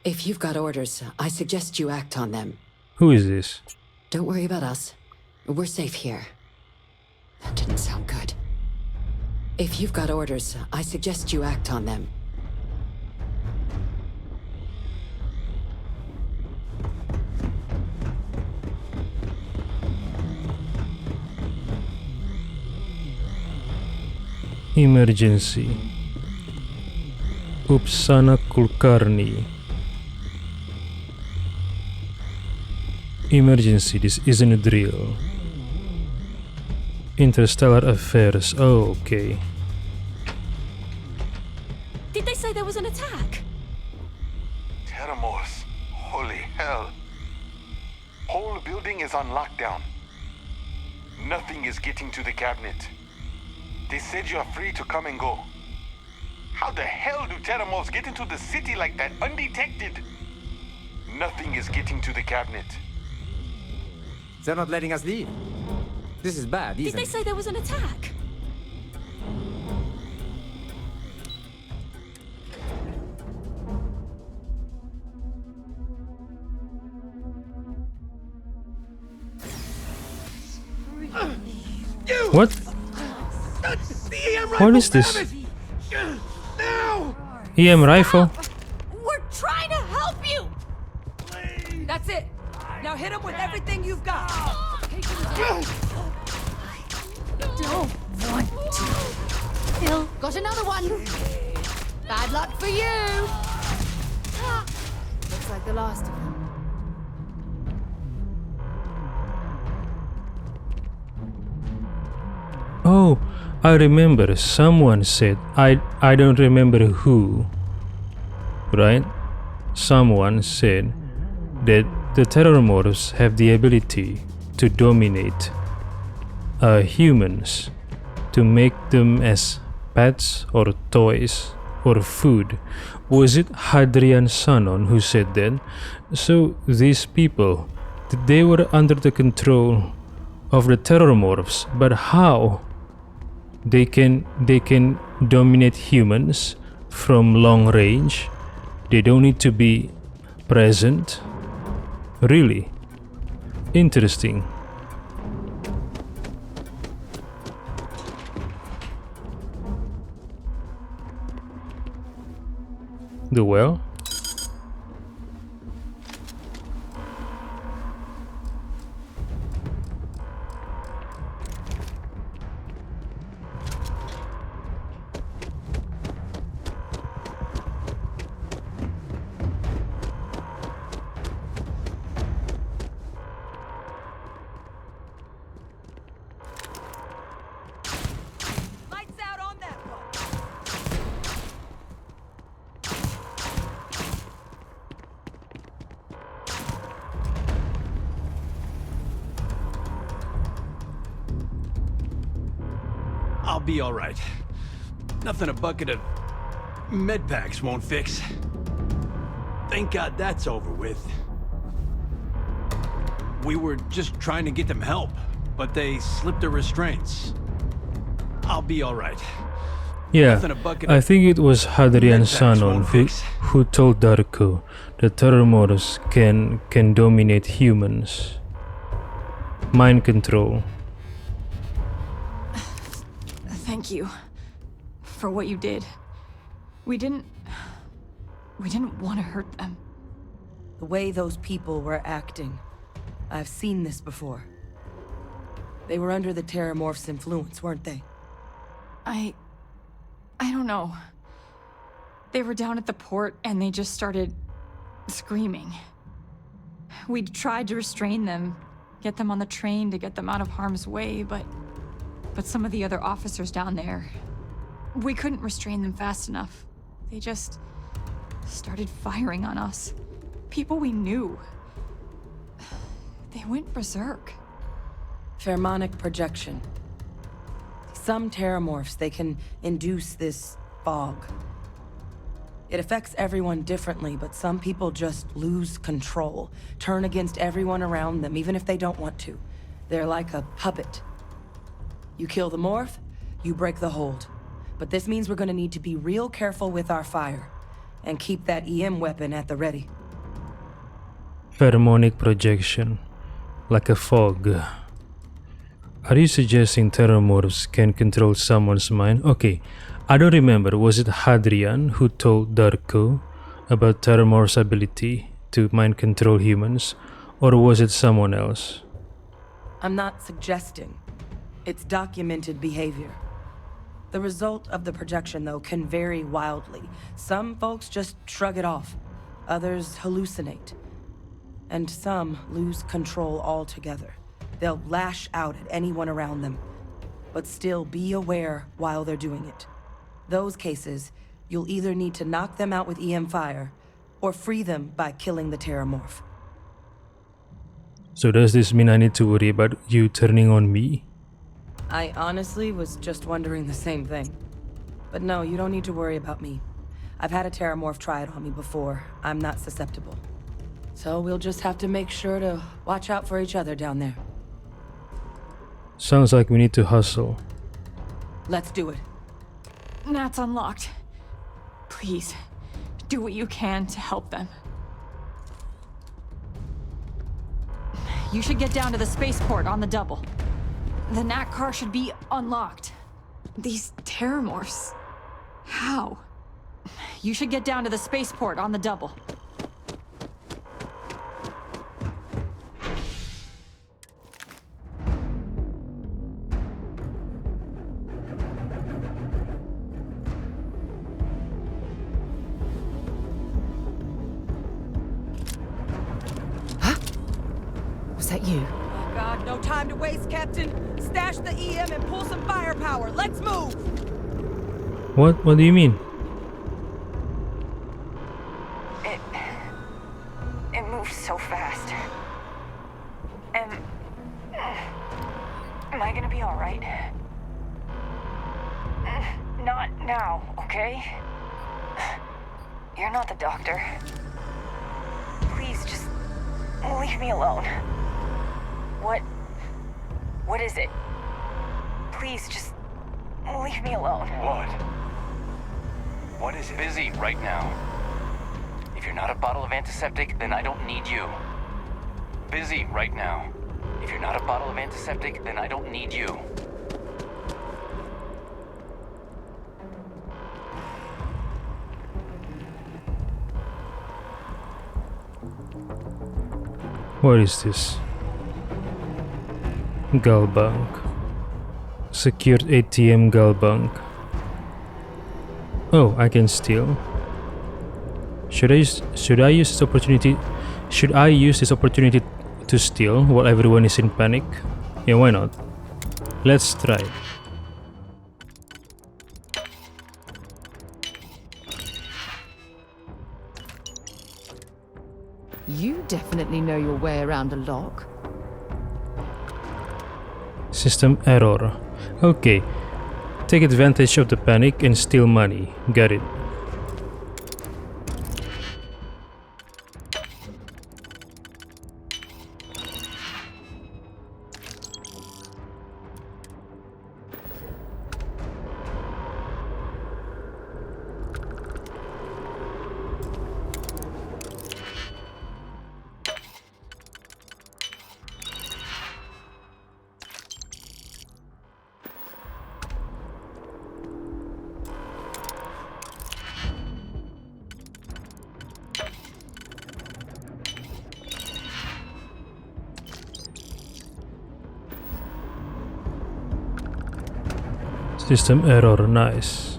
If you've got orders, I suggest you act on them. Who is this? Don't worry about us. We're safe here. That didn't sound good. If you've got orders, I suggest you act on them. Emergency. Upsana Kulkarni. Emergency, this isn't a drill. Interstellar affairs, oh, okay. Did they say there was an attack? Teramos, holy hell. Whole building is on lockdown. Nothing is getting to the cabinet. They said you are free to come and go. How the hell do Teramos get into the city like that undetected? Nothing is getting to the cabinet. They're not letting us leave. This is bad, Did isn't they it? say there was an attack? What? What is this? EM rifle? We're trying to help you! That's it! Now hit him with everything you've got! Don't want to. Phil, got another one. Bad luck for you. Looks like the last of them. Oh, I remember someone said, I don't remember who, right? Someone said that the Terrormorphs have the ability to dominate humans, to make them as pets or toys or food. Was it Hadrian Sanon who said that? So these people, they were under the control of the Terrormorphs, but how they can dominate humans from long range? They don't need to be present. Really interesting. The well? I'll be all right. Nothing a bucket of med packs won't fix. Thank God that's over with. We were just trying to get them help, but they slipped their restraints. I'll be all right. Yeah, I think it was Hadrian Sanon who told Darko that Terrormorphs can dominate humans. Mind control. Thank you for what you did. We didn't want to hurt them. The way those people were acting, I've seen this before. They were under the Terrormorph's influence, weren't they? I don't know. They were down at the port and they just started screaming. We tried to restrain them, get them on the train to get them out of harm's way, but some of the other officers down there, we couldn't restrain them fast enough. They just started firing on us. People we knew. They went berserk. Pheromonic projection. Some Terrormorphs, they can induce this fog. It affects everyone differently, but some people just lose control, turn against everyone around them, even if they don't want to. They're like a puppet. You kill the morph, you break the hold. But this means we're gonna need to be real careful with our fire, and keep that EM weapon at the ready. Pheromonic projection, like a fog. Are you suggesting Terrormorphs can control someone's mind? Okay, I don't remember, was it Hadrian who told Darko about Terrormorph's ability to mind control humans, or was it someone else? I'm not suggesting. It's documented behavior. The result of the projection, though, can vary wildly. Some folks just shrug it off. Others hallucinate. And some lose control altogether. They'll lash out at anyone around them, but still be aware while they're doing it. Those cases, you'll either need to knock them out with EM fire, or free them by killing the Terrormorph. So does this mean I need to worry about you turning on me? I honestly was just wondering the same thing. But no, you don't need to worry about me. I've had a Terrormorph try it on me before. I'm not susceptible. So we'll just have to make sure to watch out for each other down there. Sounds like we need to hustle. Let's do it. Nat's unlocked. Please, do what you can to help them. You should get down to the spaceport on the double. The Nat car should be unlocked. These Terrormorphs. How? You should get down to the spaceport on the double. Was that you? Oh God, No time to waste, Captain. Stash the EM and pull some firepower. Let's move! What? What do you mean? It moves so fast. Am I gonna be alright? Not now, okay? You're not the doctor. Please, just leave me alone. What is it? Please, just leave me alone. What? What is it? Busy right now. If you're not a bottle of antiseptic, then I don't need you. Busy right now. If you're not a bottle of antiseptic, then I don't need you. What is this? Galbank. Secured ATM Galbank. Oh, I can steal. Should I use this opportunity? Should I use this opportunity to steal while everyone is in panic? Yeah, why not? Let's try. You definitely know your way around a lock. System error. Okay. Take advantage of the panic and steal money. Got it. System error, nice.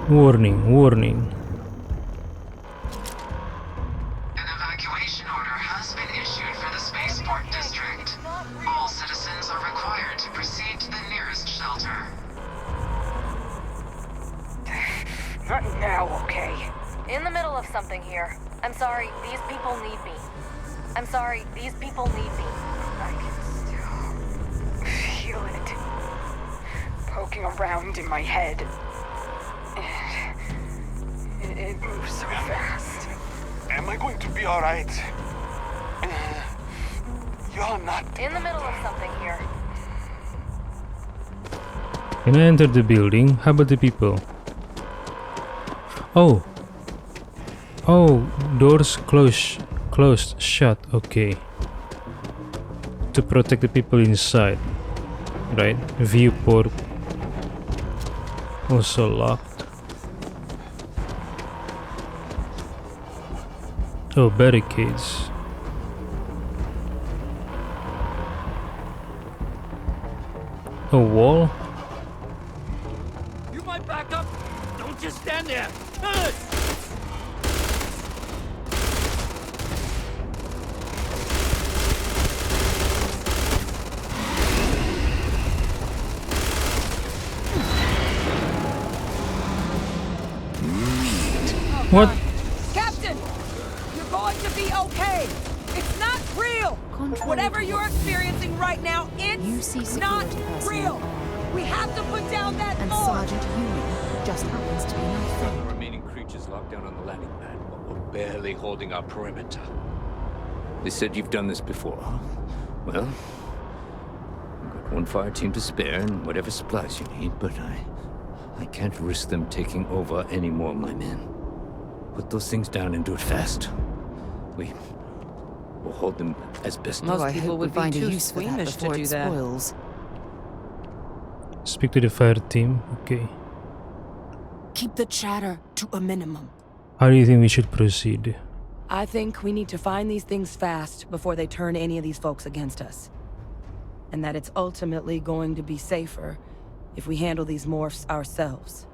Warning, warning. An evacuation order has been issued for the spaceport district. All citizens are required to proceed to the nearest shelter. Not now, okay? In the middle of something here. I'm sorry, these people need me. I'm sorry, these people need me. I can still feel it poking around in my head. It moves so fast. Am I going to be alright? You're not. In the middle of something here. Can I enter the building? How about the people? Oh. Oh, doors closed, shut, okay. To protect the people inside. Right? Viewport. Also locked. Oh, barricades. A wall? You might back up. Don't just stand there. What? Captain! You're going to be okay! It's not real! Whatever you're experiencing right now, it's not real! We have to put down that And board! Sergeant Ewing just happens to be my friend. The remaining creatures locked down on the landing pad, but we're barely holding our perimeter. They said you've done this before. Well, I've got one fire team to spare and whatever supplies you need, but I can't risk them taking over any more of my men. Put those things down and do it fast. We'll hold them as best as Most people would find be a too use for that squeamish to before do it that. spoils. Speak to the fire team. Okay. Keep the chatter to a minimum. How do you think we should proceed? I think we need to find these things fast before they turn any of these folks against us. And that it's ultimately going to be safer if we handle these morphs ourselves.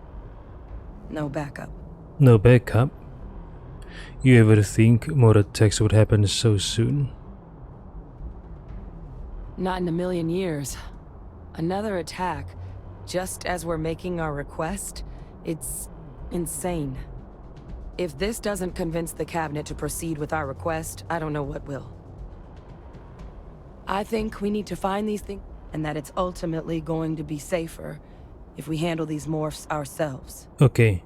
No backup. No backup? You ever think more attacks would happen so soon? Not in a million years. Another attack, just as we're making our request? It's insane. If this doesn't convince the cabinet to proceed with our request, I don't know what will. I think we need to find these things, and that it's ultimately going to be safer if we handle these morphs ourselves. Okay.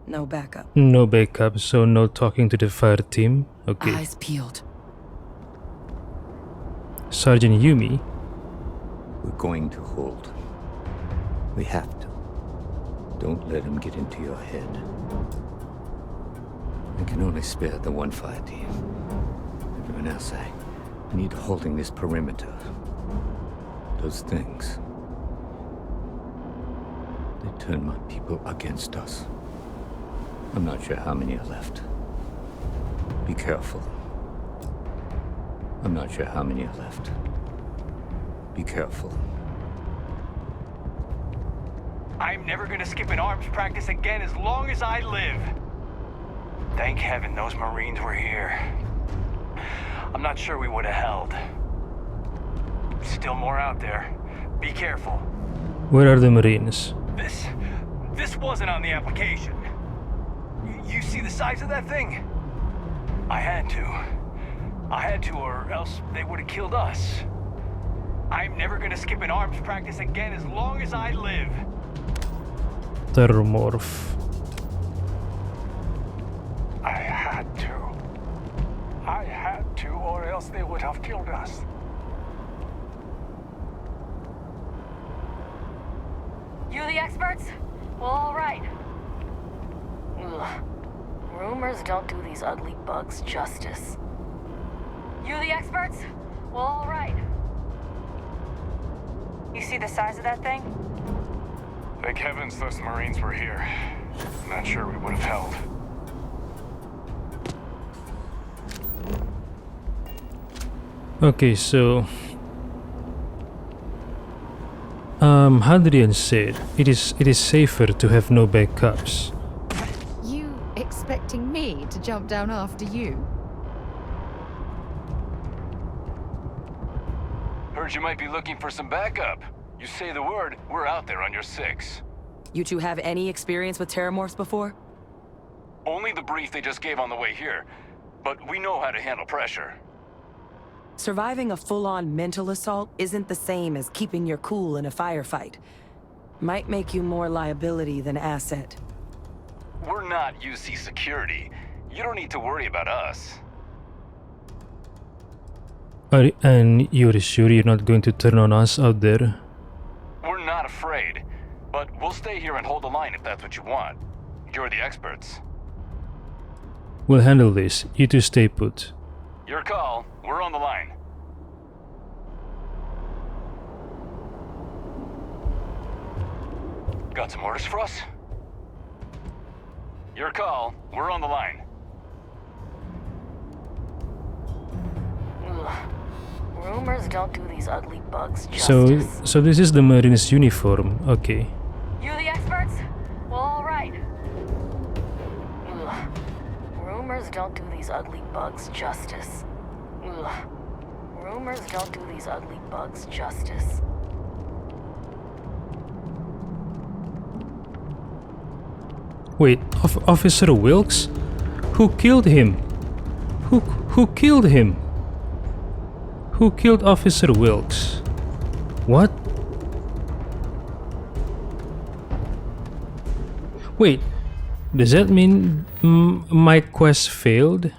No backup. No backup, so no talking to the fire team. Okay. Eyes peeled. Sergeant Yumi. We're going to hold. We have to. Don't let him get into your head. I can only spare the one fire team. Everyone else, I need holding this perimeter. Those things. They turn my people against us. I'm not sure how many are left. Be careful. I'm not sure how many are left. Be careful. I'm never gonna skip an arms practice again as long as I live. Thank heaven those Marines were here. I'm not sure we would have held. Still more out there. Be careful. Where are the Marines? This wasn't on the application. You see the size of that thing? I had to, or else they would have killed us. I'm never gonna skip an arms practice again as long as I live. Thermorph. I had to, or else they would have killed us. You the experts? Well, all right. Ugh. Rumors don't do these ugly bugs justice. You the experts? Well, all right. You see the size of that thing? Thank heavens those Marines were here. I'm not sure we would have held. Okay, so Hadrian said it is safer to have no backups. You expecting me to jump down after you? Heard you might be looking for some backup. You say the word, we're out there on your 6. You two have any experience with terramorphs before? Only the brief they just gave on the way here, but we know how to handle pressure. Surviving a full-on mental assault isn't the same as keeping your cool in a firefight. Might make you more liability than asset. We're not UC security. You don't need to worry about us. And you're sure you're not going to turn on us out there? We're not afraid, but we'll stay here and hold the line if that's what you want. You're the experts. We'll handle this. You two stay put. Your call. We're on the line. Got some orders for us? Your call. We're on the line. Ugh. Rumors don't do these ugly bugs justice. So this is the Marines uniform. Okay. You the experts? Well, all right. Ugh. Rumors don't do these ugly bugs justice. Ugh. Rumors don't do these ugly bugs justice. Wait, Officer Wilkes? Who killed him? Who killed him? Who killed Officer Wilkes? What? Wait, does that mean my quest failed?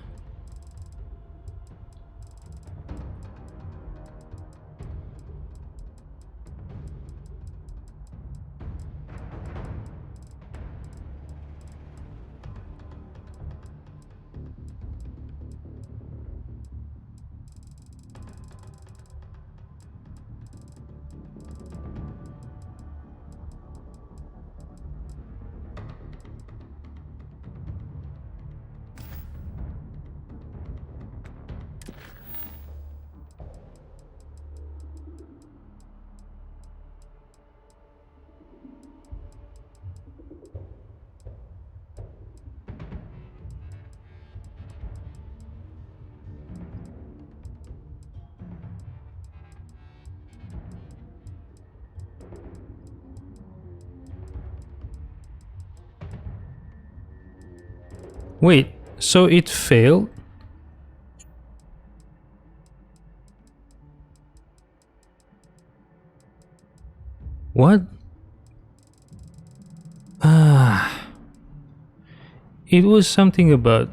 Wait, so it failed? What? Ah. It was something about...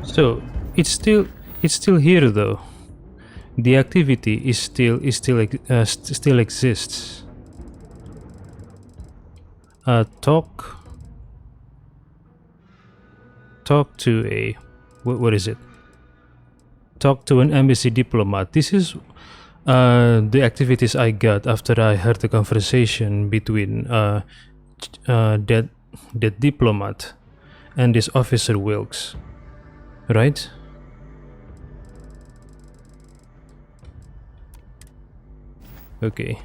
So it's still here though. The activity is still exists. Talk to a what is it? Talk to an embassy diplomat. This is the activities I got after I heard the conversation between that diplomat and this officer Wilkes, right? Okay.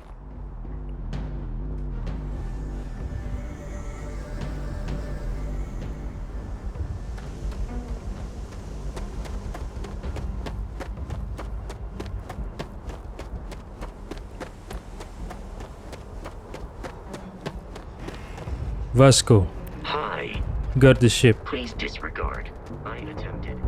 Vasco. Hi. Guard the ship. Please disregard. I attempted.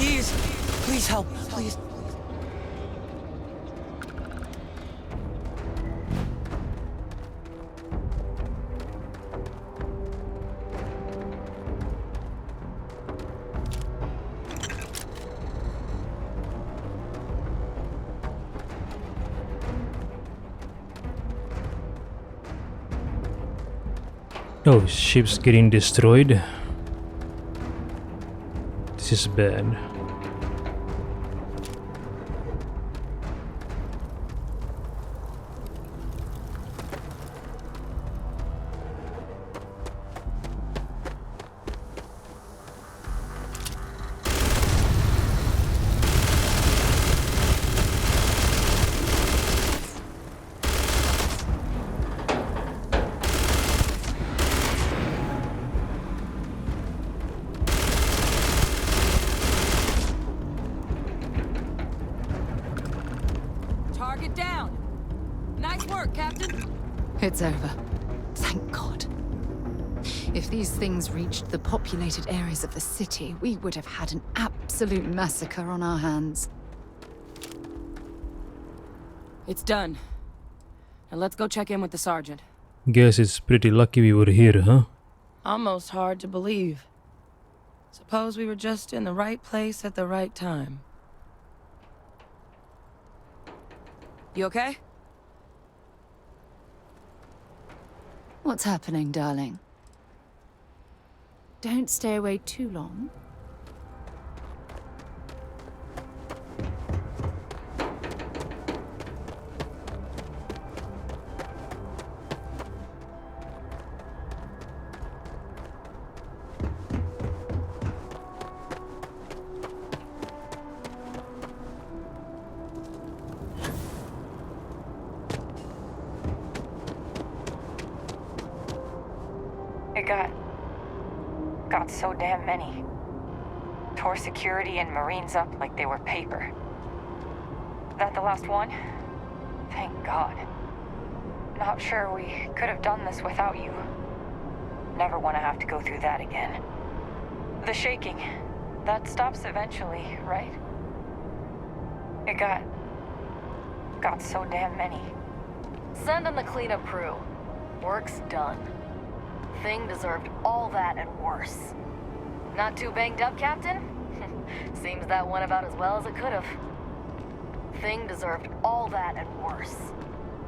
Please. Please help. Please. Oh, ship's getting destroyed. This is bad. Target down. Nice work, Captain. It's over. Thank God. If these things reached the populated areas of the city, we would have had an absolute massacre on our hands. It's done. Now let's go check in with the sergeant. Guess it's pretty lucky we were here, huh? Almost hard to believe. Suppose we were just in the right place at the right time. You okay? What's happening, darling? Don't stay away too long. It got so damn many. Tore security and Marines up like they were paper. That the last one? Thank God. Not sure we could have done this without you. Never want to have to go through that again. The shaking, that stops eventually, right? It got so damn many. Send in the cleanup crew. Work's done. Thing deserved all that and worse. Not too banged up, Captain? Seems that went about as well as it could have. Thing deserved all that and worse.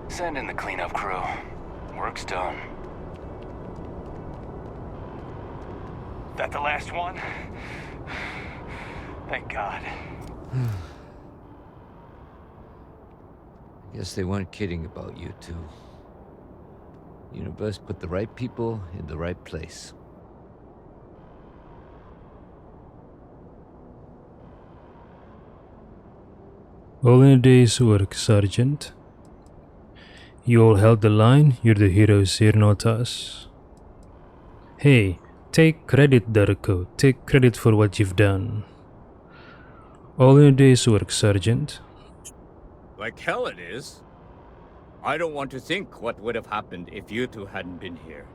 Send in the cleanup crew. Work's done. That the last one? Thank God. Guess they weren't kidding about you two. Universe put the right people in the right place. All in a day's work, Sergeant. You all held the line, you're the heroes here, not us. Hey, take credit, Darko. Take credit for what you've done. All in a day's work, Sergeant. Like hell it is. I don't want to think what would have happened if you two hadn't been here.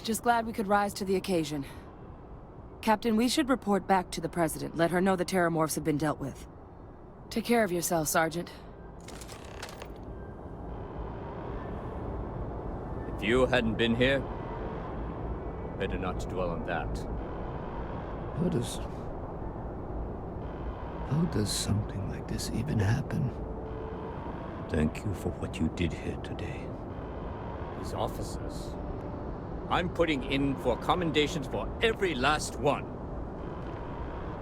Just glad we could rise to the occasion. Captain, we should report back to the President. Let her know the Terramorphs have been dealt with. Take care of yourself, Sergeant. If you hadn't been here, better not dwell on that. How does something like this even happen? Thank you for what you did here today. These officers. I'm putting in for commendations for every last one.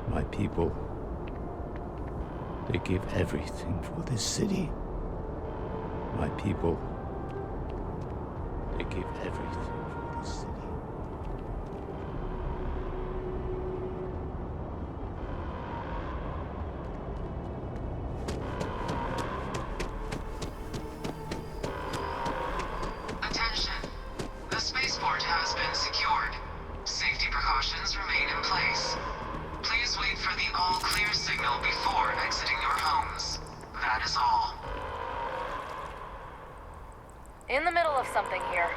My people. They gave everything for this city. My people. They gave everything for this city. Attention. The spaceport has been secured. Safety precautions remain in place. Please wait for the all-clear signal before exiting your homes. That is all. In the middle of something here.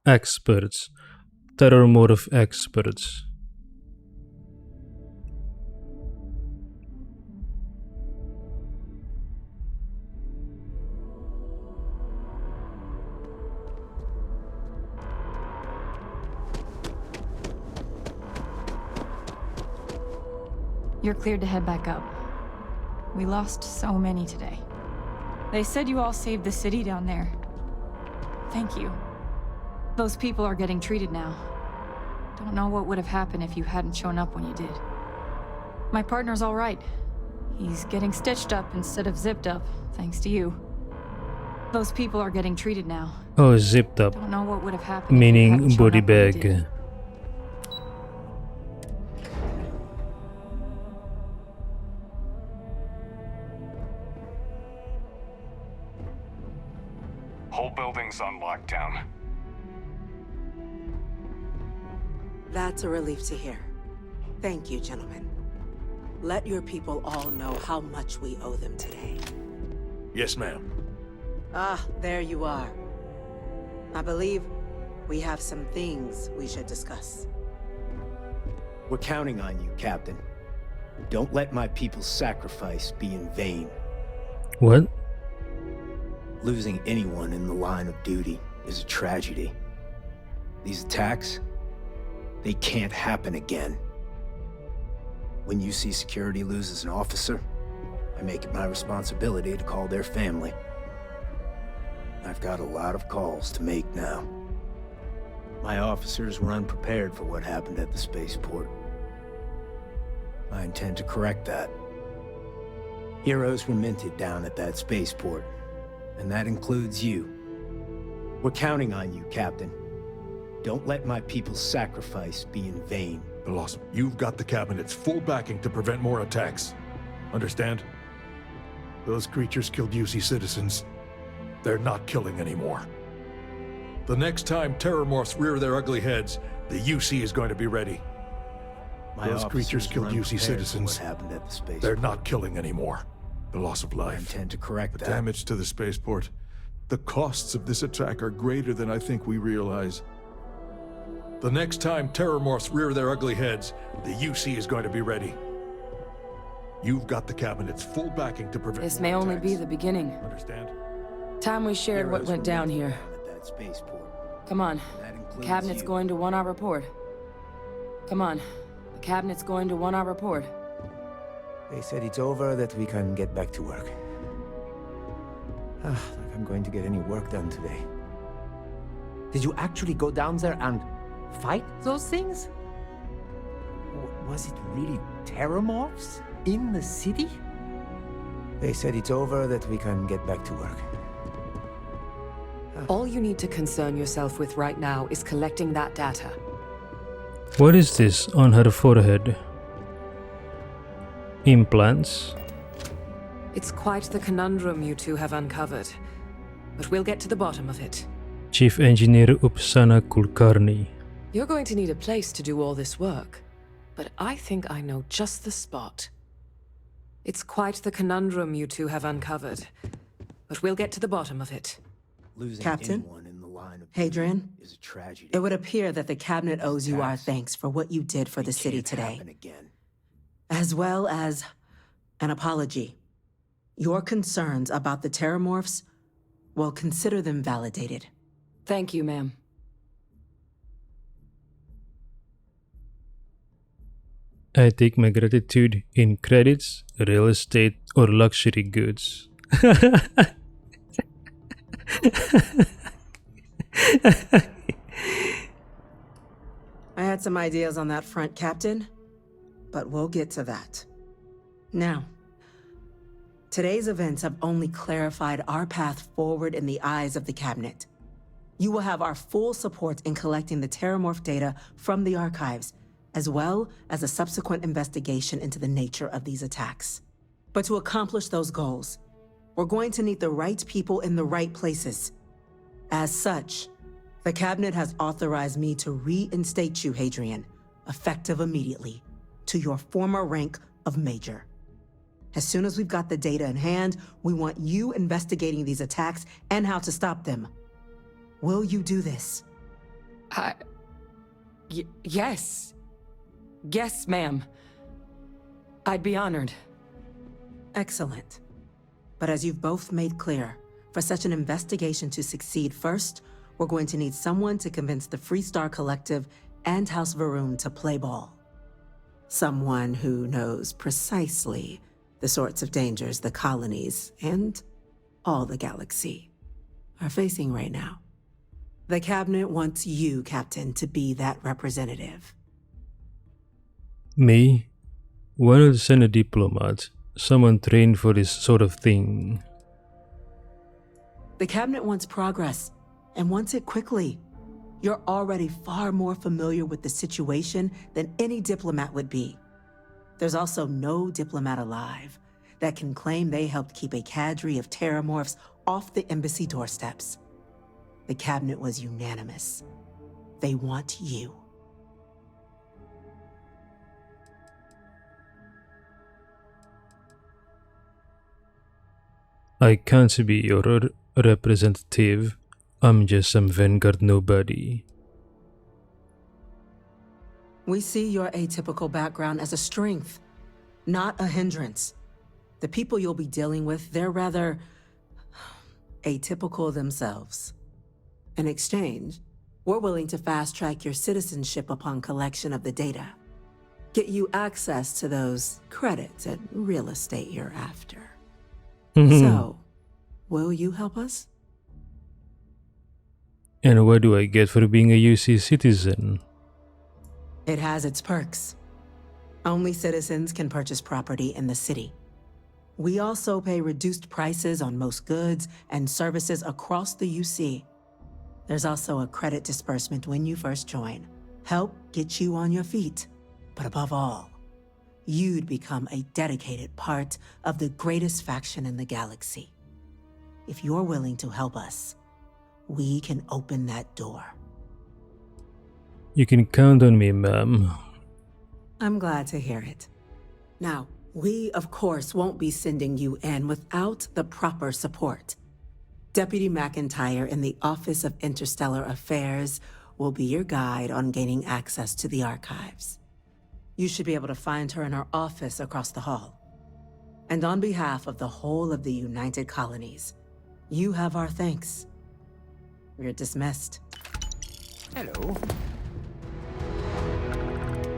Experts. Terramorph experts. You're cleared to head back up. We lost so many today. They said you all saved the city down there. Thank you. Those people are getting treated now. Don't know what would have happened if you hadn't shown up when you did. My partner's all right. He's getting stitched up instead of zipped up, thanks to you. Those people are getting treated now. Oh, zipped up. Don't know what would have happened. Meaning body bag. Whole building's on lockdown. That's a relief to hear. Thank you, gentlemen. Let your people all know how much we owe them today. Yes, ma'am. Ah, there you are. I believe we have some things we should discuss. We're counting on you, Captain. Don't let my people's sacrifice be in vain. What? Losing anyone in the line of duty is a tragedy. These attacks, they can't happen again. When you see security loses an officer, I make it my responsibility to call their family. I've got a lot of calls to make now. My officers were unprepared for what happened at the spaceport. I intend to correct that. Heroes were minted down at that spaceport, and that includes you. We're counting on you, Captain. Don't let my people's sacrifice be in vain. Blossom, you've got the Cabinet's full backing to prevent more attacks. Understand? Those creatures killed UC citizens. They're not killing anymore. The next time Terramorphs rear their ugly heads, the UC is going to be ready. Those creatures killed UC citizens. They're not killing anymore. The loss of life. I intend to correct the that. damage to the spaceport The costs of this attack are greater than I think we realize. The next time terrormorphs rear their ugly heads, the UC is going to be ready. You've got the Cabinet's full backing to prevent This more may only attacks. be the beginning. Understand? Time we shared what Heroes went down remain here. at that spaceport. Come on. That The includes Cabinet's you. going to want our report. Come on. The Cabinet's going to want our report. They said it's over, that we can get back to work. Like I'm going to get any work done today. Did you actually go down there and fight those things? Was it really terrormorphs in the city? They said it's over, that we can get back to work. All you need to concern yourself with right now is collecting that data. What is this on her forehead? Implants? It's quite the conundrum you two have uncovered, but we'll get to the bottom of it. Chief Engineer Upsana Kulkarni. You're going to need a place to do all this work, but I think I know just the spot. It's quite the conundrum you two have uncovered, but we'll get to the bottom of it. Losing Captain? anyone in the line of Hadrian, is a tragedy. it would appear that the Cabinet owes you our thanks for what you did for the city today, Again. as well as an apology. Your concerns about the terrormorphs, well, consider them validated. Thank you, ma'am. I take my gratitude in credits, real estate, or luxury goods. I had some ideas on that front, Captain, but we'll get to that. Now, today's events have only clarified our path forward in the eyes of the Cabinet. You will have our full support in collecting the terrormorph data from the archives, as well as a subsequent investigation into the nature of these attacks. But to accomplish those goals, we're going to need the right people in the right places. As such, the Cabinet has authorized me to reinstate you, Hadrian, effective immediately, to your former rank of Major. As soon as we've got the data in hand, we want you investigating these attacks and how to stop them. Will you do this? Yes. Yes, ma'am. I'd be honored. Excellent. But as you've both made clear, for such an investigation to succeed first, we're going to need someone to convince the Freestar Collective and House Varun to play ball. Someone who knows precisely the sorts of dangers the colonies and all the galaxy are facing right now. The Cabinet wants you, Captain, to be that representative. Me? Why not send a diplomat? Someone trained for this sort of thing. The Cabinet wants progress, and wants it quickly. You're already far more familiar with the situation than any diplomat would be. There's also no diplomat alive that can claim they helped keep a cadre of terrormorphs off the embassy doorsteps. The Cabinet was unanimous. They want you. I can't be your representative. I'm just some Vanguard nobody. We see your atypical background as a strength, not a hindrance. The people you'll be dealing with, they're rather atypical themselves. In exchange, we're willing to fast-track your citizenship upon collection of the data. Get you access to those credits and real estate you're after. So, will you help us? And what do I get for being a UC citizen? It has its perks. Only citizens can purchase property in the city. We also pay reduced prices on most goods and services across the UC. There's also a credit disbursement when you first join. Help get you on your feet. But above all, you'd become a dedicated part of the greatest faction in the galaxy. If you're willing to help us, we can open that door. You can count on me, ma'am. I'm glad to hear it. Now, we, of course, won't be sending you in without the proper support. Deputy McIntyre in the Office of Interstellar Affairs will be your guide on gaining access to the archives. You should be able to find her in her office across the hall. And on behalf of the whole of the United Colonies, you have our thanks. You're dismissed. Hello.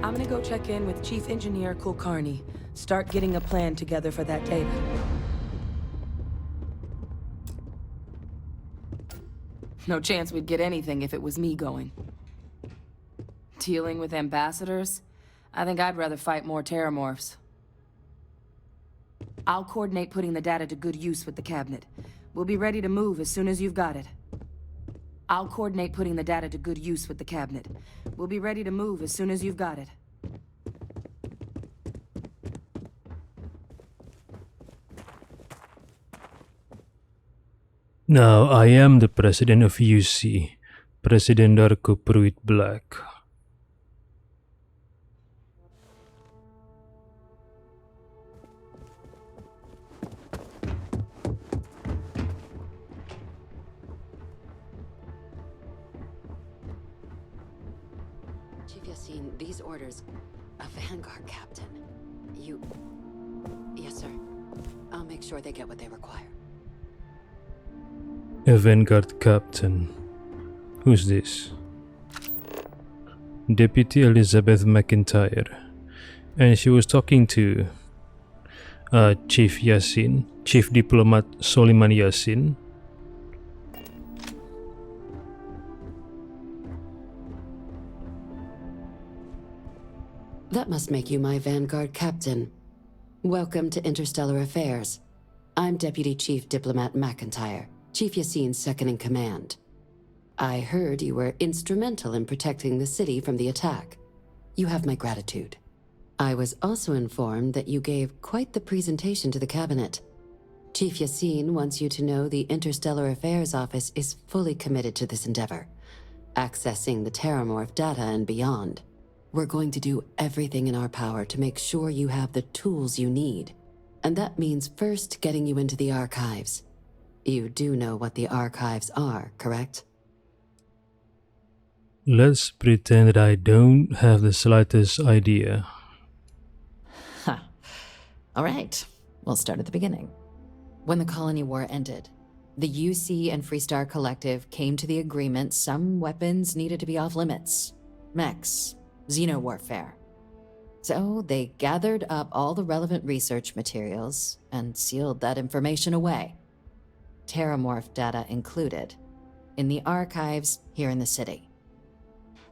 I'm gonna go check in with Chief Engineer Kulkarni. Start getting a plan together for that data. No chance we'd get anything if it was me going. Dealing with ambassadors? I think I'd rather fight more terramorphs. I'll coordinate putting the data to good use with the cabinet. We'll be ready to move as soon as you've got it. I'll coordinate putting the data to good use with the cabinet. We'll be ready to move as soon as you've got it. Now I am the president of UC, President Darko Pruitt Black. Chief Yassine, these orders... A Vanguard captain. You... Yes, sir. I'll make sure they get what they require. A Vanguard captain. Who's this? Deputy Elizabeth McIntyre. And she was talking to Chief Yassine, Chief Diplomat Soliman Yassine. That must make you my Vanguard captain. Welcome to Interstellar Affairs. I'm Deputy Chief Diplomat McIntyre, Chief Yassine's second-in-command. I heard you were instrumental in protecting the city from the attack. You have my gratitude. I was also informed that you gave quite the presentation to the cabinet. Chief Yassine wants you to know the Interstellar Affairs Office is fully committed to this endeavor, accessing the Terramorph data and beyond. We're going to do everything in our power to make sure you have the tools you need. And that means first getting you into the archives. You do know what the archives are, correct? Let's pretend that I don't have the slightest idea. Huh. All right, we'll start at the beginning. When the Colony War ended, the UC and Freestar Collective came to the agreement some weapons needed to be off limits. Mechs, xeno-warfare. So they gathered up all the relevant research materials and sealed that information away. Terramorph data included, in the archives here in the city.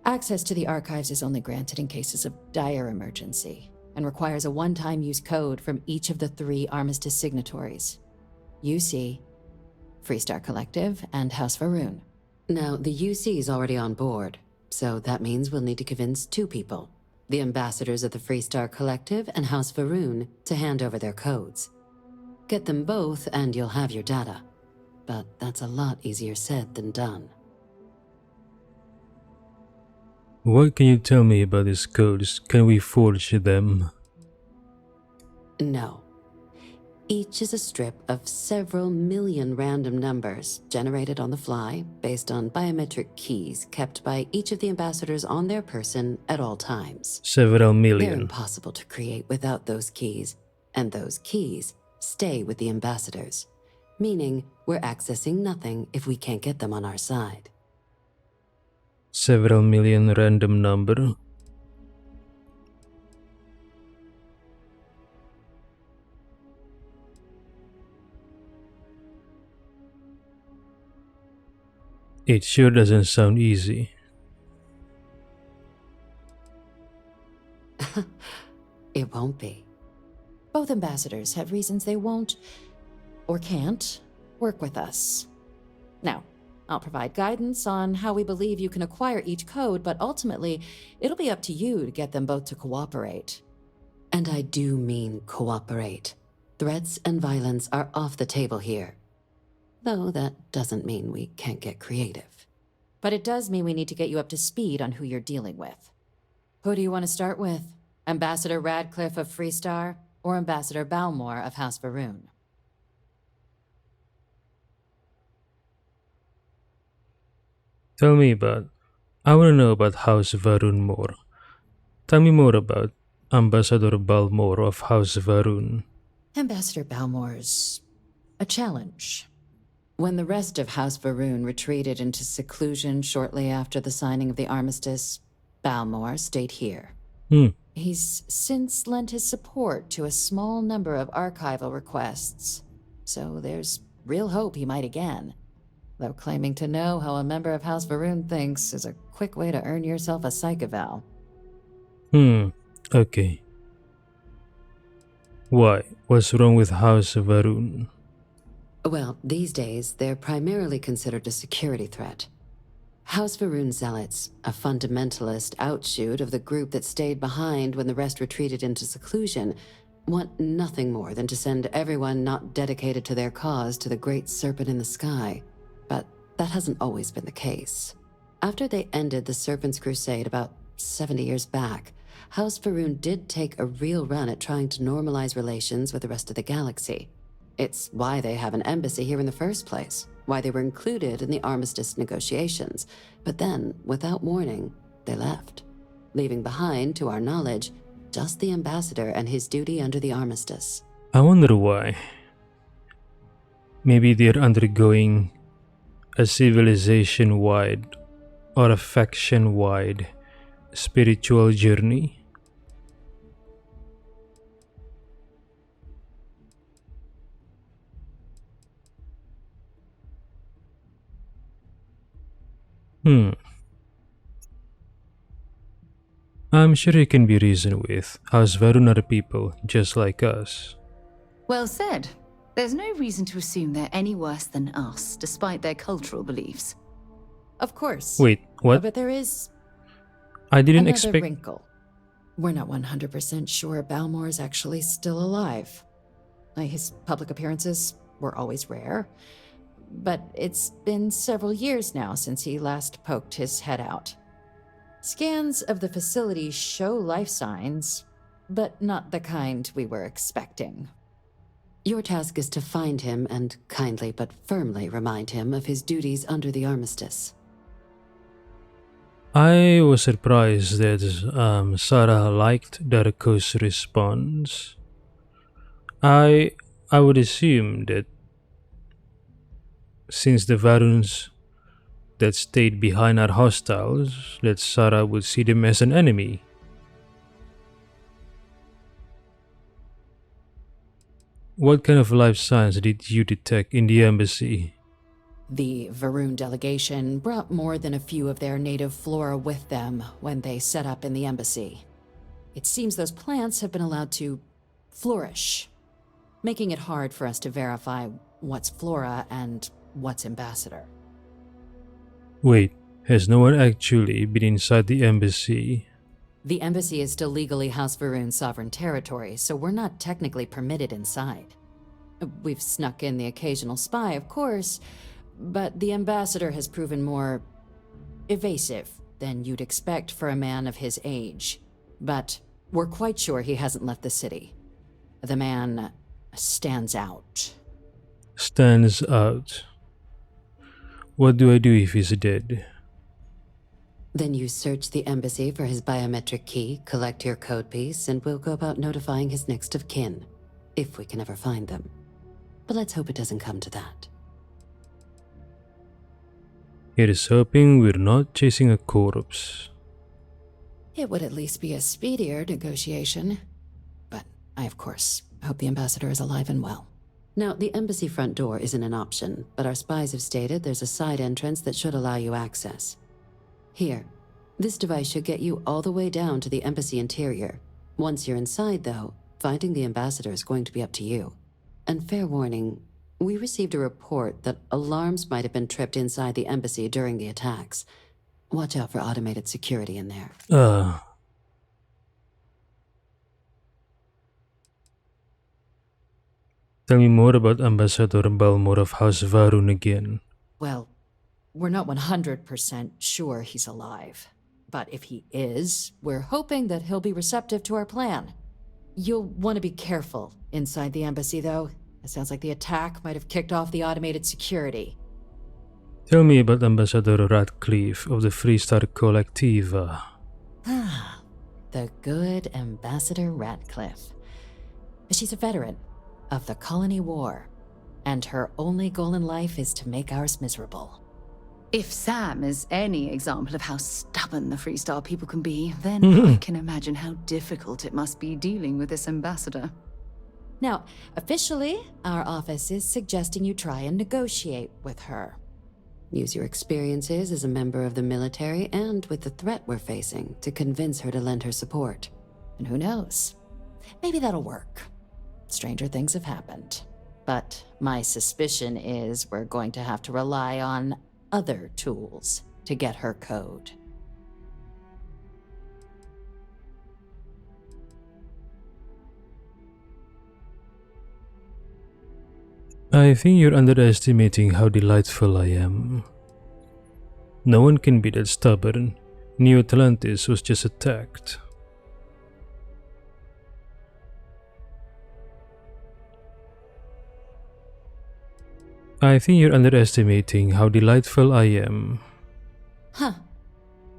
Access to the archives is only granted in cases of dire emergency and requires a one-time use code from each of the 3 Armistice signatories. UC, Freestar Collective, and House Varun. Now, the UC is already on board, so that means we'll need to convince 2 people, the ambassadors of the Freestar Collective and House Varun, to hand over their codes. Get them both and you'll have your data. But that's a lot easier said than done. What can you tell me about these codes? Can we forge them? No. Each is a strip of several million random numbers generated on the fly based on biometric keys kept by each of the ambassadors on their person at all times. Several million. They're impossible to create without those keys, and those keys stay with the ambassadors, meaning we're accessing nothing if we can't get them on our side. Several million random number. It sure doesn't sound easy. It won't be. Both ambassadors have reasons they won't, or can't, work with us. Now, I'll provide guidance on how we believe you can acquire each code, but ultimately, it'll be up to you to get them both to cooperate. And I do mean cooperate. Threats and violence are off the table here. Though that doesn't mean we can't get creative. But it does mean we need to get you up to speed on who you're dealing with. Who do you want to start with? Ambassador Radcliffe of Freestar, or Ambassador Balmore of House Varun? Tell me about. I want to know about House Varun more. Tell me more about Ambassador Balmore of House Varun. Ambassador Balmore's a challenge. When the rest of House Varun retreated into seclusion shortly after the signing of the armistice, Balmore stayed here. He's since lent his support to a small number of archival requests, so there's real hope he might again. Though claiming to know how a member of House Varun thinks is a quick way to earn yourself a psych eval. Okay. Why? What's wrong with House Varun? Well, these days, they're primarily considered a security threat. House Varun Zealots, a fundamentalist outshoot of the group that stayed behind when the rest retreated into seclusion, want nothing more than to send everyone not dedicated to their cause to the great serpent in the sky. But that hasn't always been the case. After they ended the Serpent's Crusade about 70 years back, House Varun did take a real run at trying to normalize relations with the rest of the galaxy. It's why they have an embassy here in the first place, why they were included in the armistice negotiations. But then, without warning, they left, leaving behind, to our knowledge, just the ambassador and his duty under the armistice. I wonder why. Maybe they're undergoing a civilization-wide or a faction-wide spiritual journey. I'm sure it can be reasoned with. House Varun are people just like us. Well said. There's no reason to assume they're any worse than us, despite their cultural beliefs. Of course. Wait, what? But there is I didn't another expect. wrinkle. We're not 100% sure Balmore is actually still alive. His public appearances were always rare, but it's been several years now since he last poked his head out. Scans of the facility show life signs, but not the kind we were expecting. Your task is to find him and kindly but firmly remind him of his duties under the armistice. I was surprised that Sarah liked Darko's response. I would assume that since the Varuns that stayed behind are hostiles, that Sarah would see them as an enemy. What kind of life signs did you detect in the embassy? The Varun delegation brought more than a few of their native flora with them when they set up in the embassy. It seems those plants have been allowed to flourish, making it hard for us to verify what's flora and what's ambassador. Wait, has no one actually been inside the embassy? The embassy is still legally House Varun's sovereign territory, so we're not technically permitted inside. We've snuck in the occasional spy, of course, but the ambassador has proven more evasive than you'd expect for a man of his age. But we're quite sure he hasn't left the city. The man stands out. Stands out. What do I do if he's dead? Then you search the embassy for his biometric key, collect your code piece, and we'll go about notifying his next of kin, if we can ever find them. But let's hope it doesn't come to that. Here's hoping we're not chasing a corpse. It would at least be a speedier negotiation. But I, of course, hope the ambassador is alive and well. Now, the embassy front door isn't an option, but our spies have stated there's a side entrance that should allow you access. Here, this device should get you all the way down to the embassy interior. Once you're inside, though, finding the ambassador is going to be up to you. And fair warning, we received a report that alarms might have been tripped inside the embassy during the attacks. Watch out for automated security in there. Tell me more about Ambassador Balmore of House Varun again. Well, we're not 100% sure he's alive. But if he is, we're hoping that he'll be receptive to our plan. You'll want to be careful inside the embassy, though. It sounds like the attack might have kicked off the automated security. Tell me about Ambassador Radcliffe of the Freestar Collectiva. The good Ambassador Radcliffe. She's a veteran of the Colony War, and her only goal in life is to make ours miserable. If Sam is any example of how stubborn the Freestar people can be, then I can imagine how difficult it must be dealing with this ambassador. Now, officially, our office is suggesting you try and negotiate with her. Use your experiences as a member of the military and with the threat we're facing to convince her to lend her support. And who knows? Maybe that'll work. Stranger things have happened. But my suspicion is we're going to have to rely on other tools to get her code. I think you're underestimating how delightful I am. No one can be that stubborn. New Atlantis was just attacked. I think you're underestimating how delightful I am. Huh.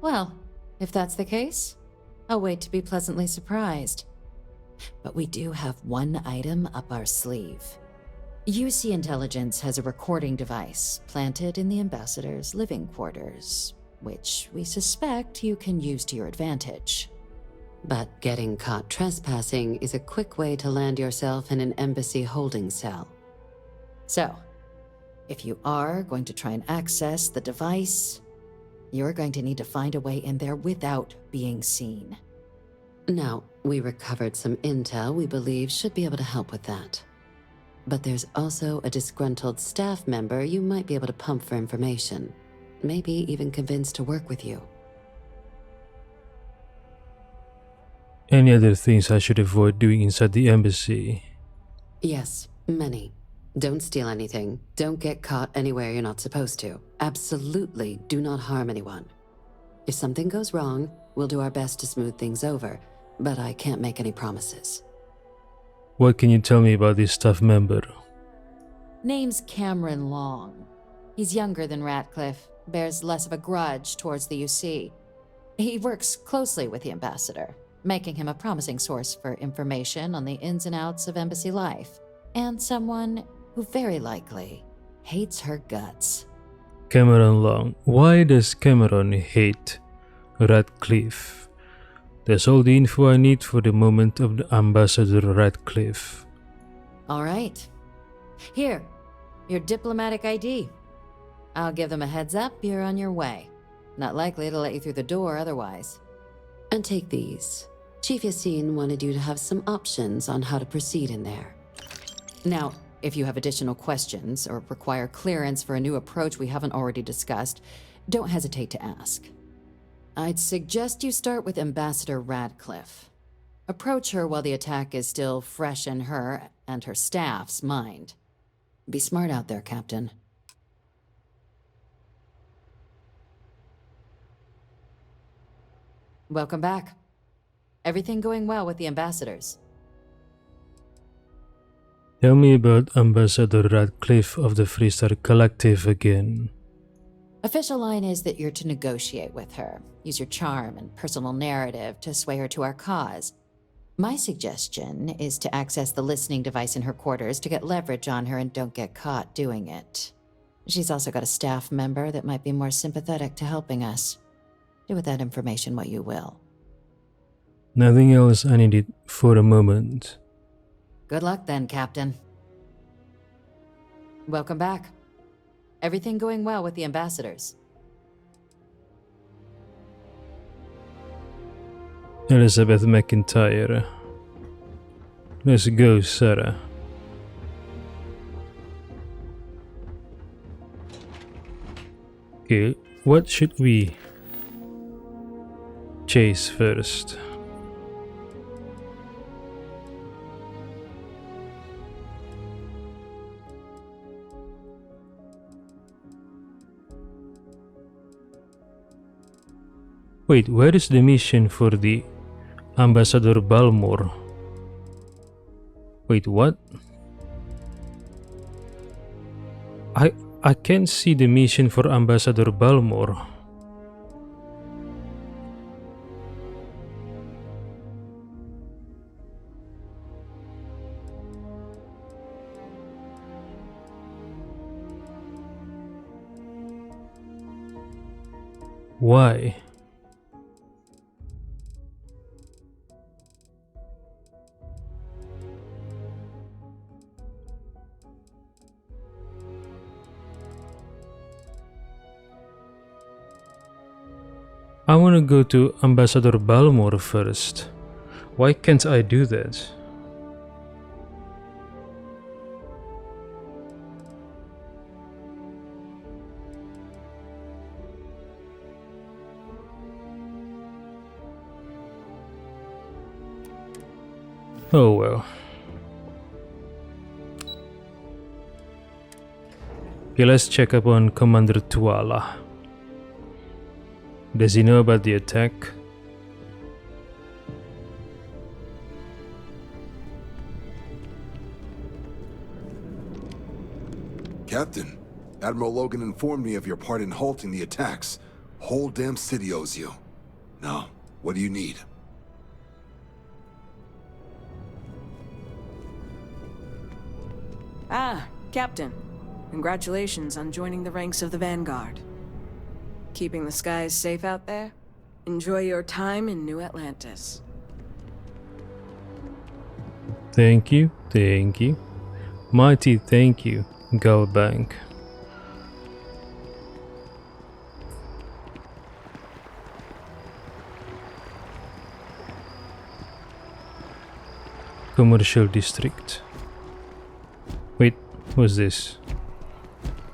Well, if that's the case, I'll wait to be pleasantly surprised. But we do have one item up our sleeve. UC Intelligence has a recording device planted in the ambassador's living quarters, which we suspect you can use to your advantage. But getting caught trespassing is a quick way to land yourself in an embassy holding cell. So, if you are going to try and access the device, you're going to need to find a way in there without being seen. Now, we recovered some intel we believe should be able to help with that. But there's also a disgruntled staff member you might be able to pump for information. Maybe even convince to work with you. Any other things I should avoid doing inside the embassy? Yes, many. Don't steal anything. Don't get caught anywhere you're not supposed to. Absolutely do not harm anyone. If something goes wrong, we'll do our best to smooth things over, but I can't make any promises. What can you tell me about this staff member? Name's Cameron Long. He's younger than Ratcliffe, bears less of a grudge towards the UC. He works closely with the ambassador, making him a promising source for information on the ins and outs of embassy life, and someone who very likely hates her guts. Cameron Long. Why does Cameron hate Radcliffe? That's all the info I need for the moment of the Ambassador Radcliffe. All right. Here, your diplomatic ID. I'll give them a heads up you're on your way. Not likely to let you through the door otherwise. And take these. Chief Yassine wanted you to have some options on how to proceed in there. Now, if you have additional questions or require clearance for a new approach we haven't already discussed, don't hesitate to ask. I'd suggest you start with Ambassador Radcliffe. Approach her while the attack is still fresh in her and her staff's mind. Be smart out there, Captain. Welcome back. Everything going well with the ambassadors? Tell me about Ambassador Radcliffe of the Freestar Collective again. Official line is that you're to negotiate with her. Use your charm and personal narrative to sway her to our cause. My suggestion is to access the listening device in her quarters to get leverage on her and don't get caught doing it. She's also got a staff member that might be more sympathetic to helping us. Do with that information what you will. Nothing else I needed for a moment. Good luck then, Captain. Welcome back. Everything going well with the ambassadors? Elizabeth McIntyre. Let's go, Sarah. Okay, what should we chase first? Wait, where is the mission for the Ambassador Balmore? Wait, what? I can't see the mission for Ambassador Balmore. Why? I want to go to Ambassador Balmore first. Why can't I do that? Oh well. Okay, let's check up on Commander Tuala. Does he know about the attack? Captain, Admiral Logan informed me of your part in halting the attacks. Whole damn city owes you. Now, what do you need? Ah, Captain. Congratulations on joining the ranks of the Vanguard. Keeping the skies safe out there? Enjoy your time in New Atlantis. Thank you, thank you. Mighty thank you, Galbank. Commercial district. Wait, what's this?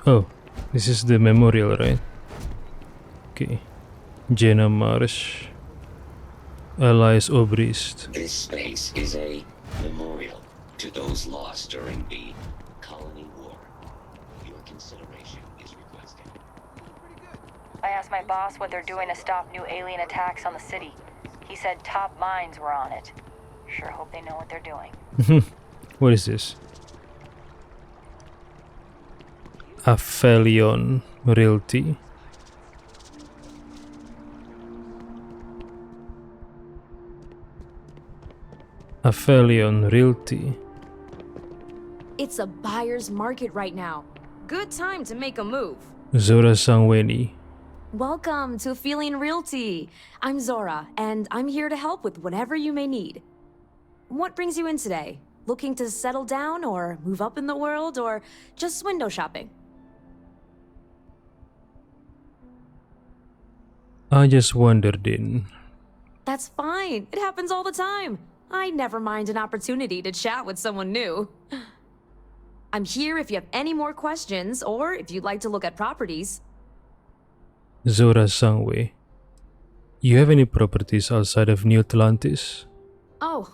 Oh, this is the memorial, right? Okay. Jenna Marsh. Elias Obrist. This space is a memorial to those lost during the Colony War. Your consideration is requested. I asked my boss what they're doing to stop new alien attacks on the city. He said top minds were on it. Sure hope they know what they're doing. What is this? Aphelion Realty. Aphelion Realty. It's a buyer's market right now. Good time to make a move. Zora Sangweni. Welcome to Aphelion Realty. I'm Zora, and I'm here to help with whatever you may need. What brings you in today? Looking to settle down or move up in the world or just window shopping? I just wandered in. That's fine. It happens all the time. I never mind an opportunity to chat with someone new. I'm here if you have any more questions or if you'd like to look at properties. Zora Sangwe. You have any properties outside of New Atlantis? Oh,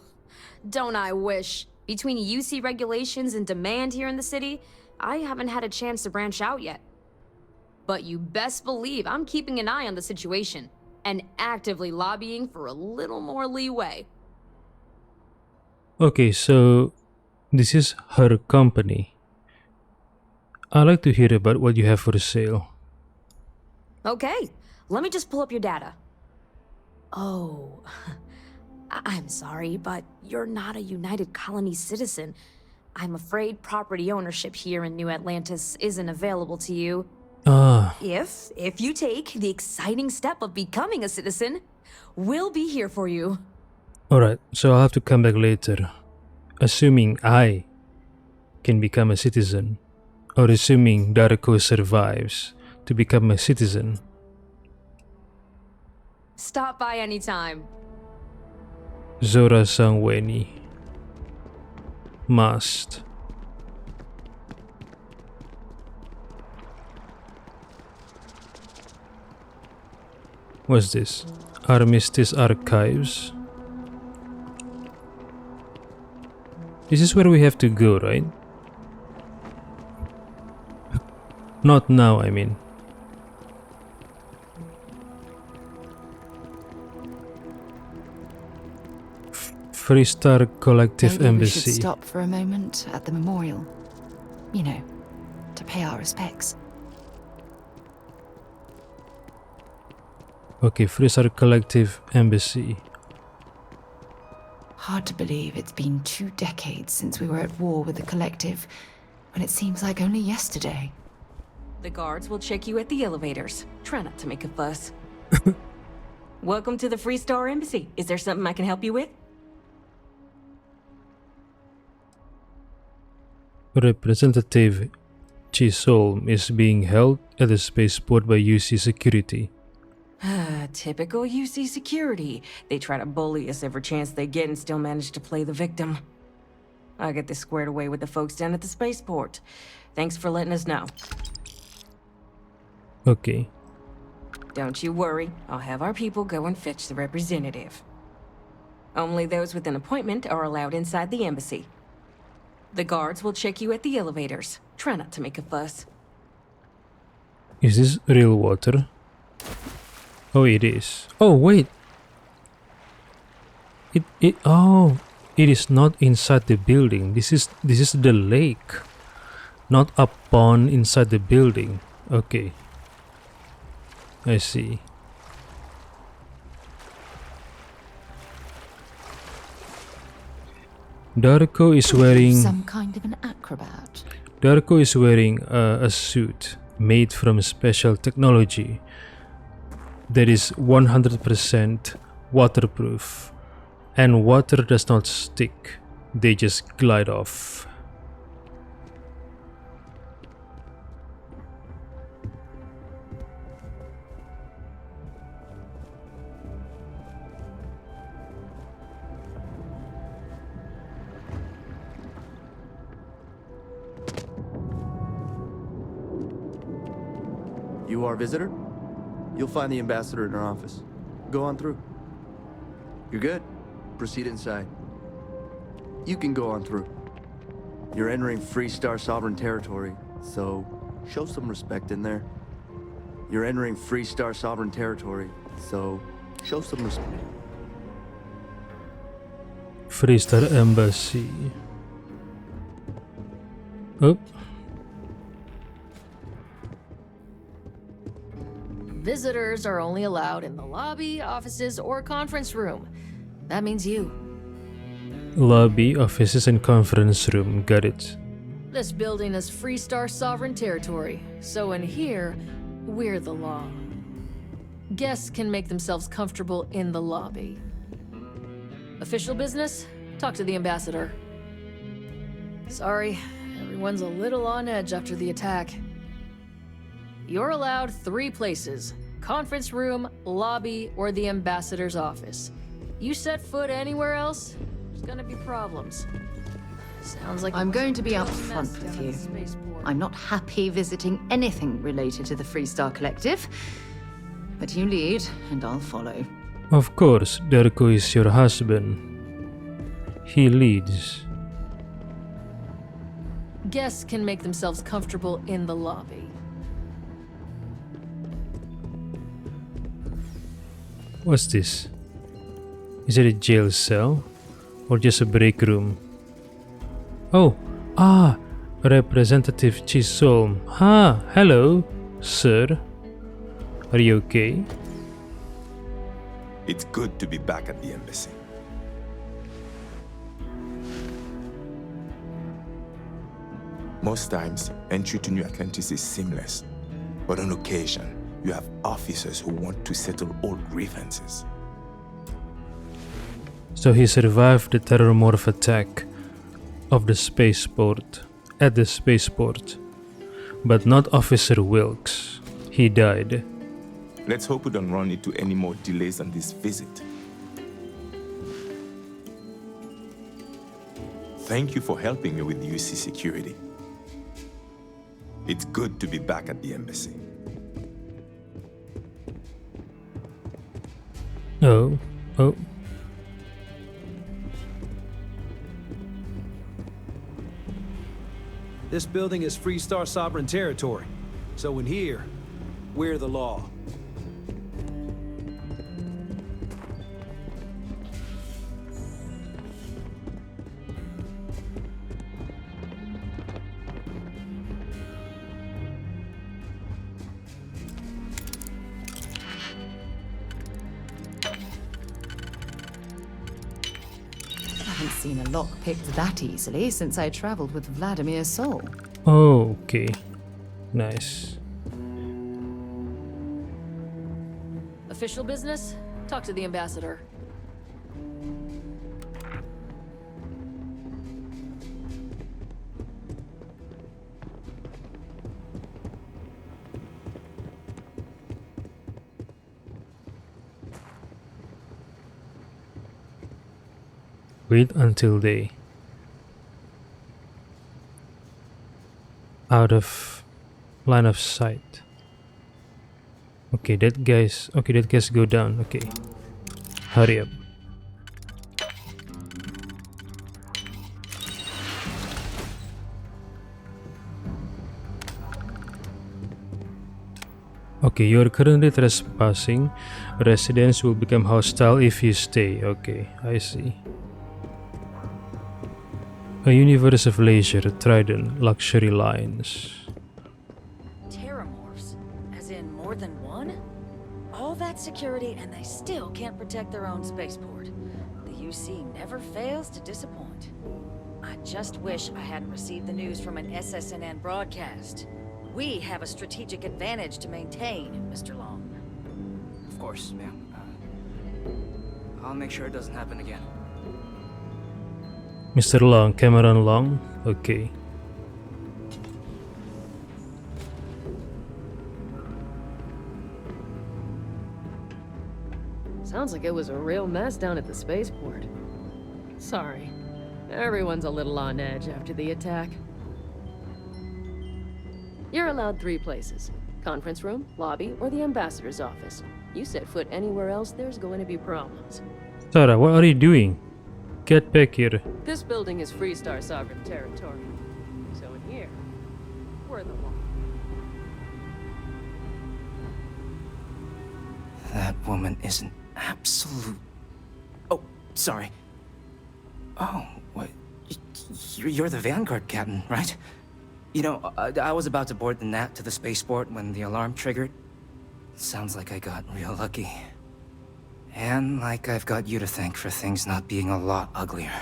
don't I wish. Between UC regulations and demand here in the city, I haven't had a chance to branch out yet. But you best believe I'm keeping an eye on the situation and actively lobbying for a little more leeway. Okay, so this is her company. I'd like to hear about what you have for sale. Okay, let me just pull up your data. Oh, I'm sorry, but you're not a United Colony citizen. I'm afraid property ownership here in New Atlantis isn't available to you. If you take the exciting step of becoming a citizen, we'll be here for you. Alright, so I'll have to come back later. Assuming I can become a citizen, or assuming Darko survives to become a citizen. Stop by anytime. Zora Sangweni. Must. What's this? Armistice Archives. This is where we have to go, right? Not now, I mean. Freestar Collective Maybe Embassy. we should stop for a moment at the memorial. You know, to pay our respects. Okay, Freestar Collective Embassy. Hard to believe it's been 2 decades since we were at war with the Collective, when it seems like only yesterday. The guards will check you at the elevators. Try not to make a fuss. Welcome to the Freestar Embassy. Is there something I can help you with? Representative Chisholm is being held at the spaceport by UC security. Typical UC security. They try to bully us every chance they get and still manage to play the victim. I'll get this squared away with the folks down at the spaceport. Thanks for letting us know. Okay. Don't you worry. I'll have our people go and fetch the representative. Only those with an appointment are allowed inside the embassy. The guards will check you at the elevators. Try not to make a fuss. Is this real water? Oh, it is. Oh, wait. It is not inside the building. This is the lake, not a pond inside the building. Okay. I see. Darko is wearing some kind of an acrobat. Darko is wearing a suit made from special technology that is 100% waterproof, and water does not stick, they just glide off. You are a visitor? You'll find the ambassador in her office. Go on through. You're good. Proceed inside. You can go on through. You're entering Freestar sovereign territory, so show some respect in there. You're entering Freestar sovereign territory, so show some respect. Freestar Embassy. Oh. Visitors are only allowed in the lobby, offices, or conference room. That means you. Lobby, offices, and conference room. Got it. This building is Freestar sovereign territory, so in here, we're the law. Guests can make themselves comfortable in the lobby. Official business? Talk to the ambassador. Sorry, everyone's a little on edge after the attack. You're allowed 3 places: conference room, lobby, or the ambassador's office. You set foot anywhere else, there's gonna be problems. Sounds like I'm going to be upfront with you. I'm not happy visiting anything related to the Freestar Collective. But you lead, and I'll follow. Of course, Darko is your husband. He leads. Guests can make themselves comfortable in the lobby. What's this? Is it a jail cell? Or just a break room? Oh, Representative Chisholm. Hello, sir. Are you okay? It's good to be back at the embassy. Most times, entry to New Atlantis is seamless. But on occasion, you have officers who want to settle old grievances. So he survived the terrormorph attack of the spaceport, at the spaceport. But not Officer Wilkes. He died. Let's hope we don't run into any more delays on this visit. Thank you for helping me with UC security. It's good to be back at the embassy. Oh. This building is Freestar sovereign territory. So in here, we're the law. seen a lock picked that easily since I traveled with Vladimir's soul. Oh, okay. Nice. Official business? Talk to the ambassador. Wait until they out of line of sight. Okay, that guy's go down. Okay, hurry up. Okay, you are currently trespassing. Residents will become hostile if you stay. Okay, I see. A universe of leisure, Trident, luxury lines. Terramorphs? As in more than one? All that security and they still can't protect their own spaceport. The UC never fails to disappoint. I just wish I hadn't received the news from an SSNN broadcast. We have a strategic advantage to maintain, Mr. Long. Of course, ma'am. I'll make sure it doesn't happen again. Mr. Long, Cameron Long? Okay. Sounds like it was a real mess down at the spaceport. Sorry. Everyone's a little on edge after the attack. You're allowed 3 places. Conference room, lobby, or the ambassador's office. You set foot anywhere else, there's going to be problems. Sarah, what are you doing? Get back here. This building is Freestar sovereign territory. So in here, we're the law. That woman is an absolute... Oh, sorry. Oh, what? You're the Vanguard captain, right? You know, I was about to board the Nat to the spaceport when the alarm triggered. Sounds like I got real lucky. And like I've got you to thank for things not being a lot uglier.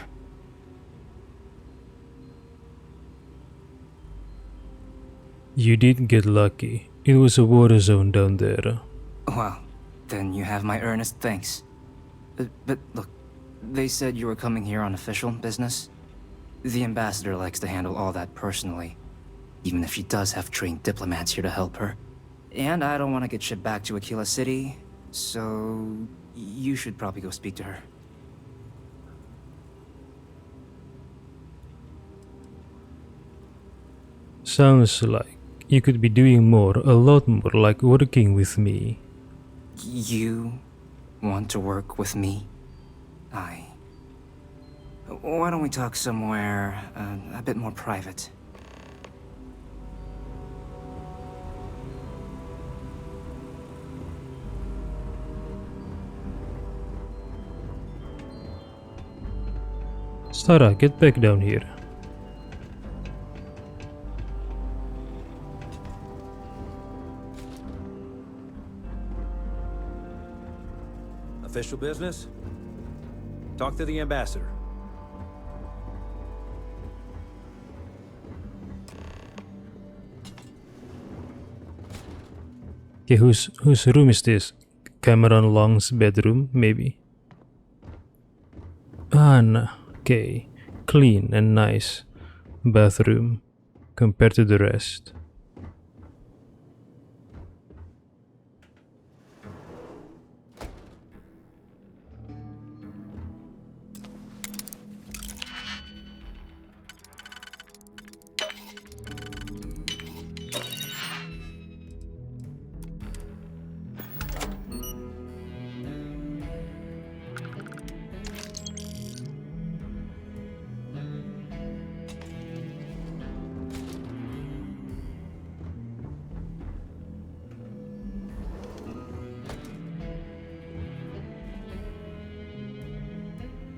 You did get lucky. It was a war zone down there. Well, then you have my earnest thanks. But look, they said you were coming here on official business. The ambassador likes to handle all that personally, even if she does have trained diplomats here to help her. And I don't want to get shipped back to Aquila City, so you should probably go speak to her. Sounds like you could be doing more, a lot more, like working with me. You want to work with me? Why don't we talk somewhere a bit more private? Sarah, get back down here. Official business? Talk to the ambassador. Okay, whose room is this? Cameron Long's bedroom, maybe? Ah, no. Okay, clean and nice bathroom compared to the rest.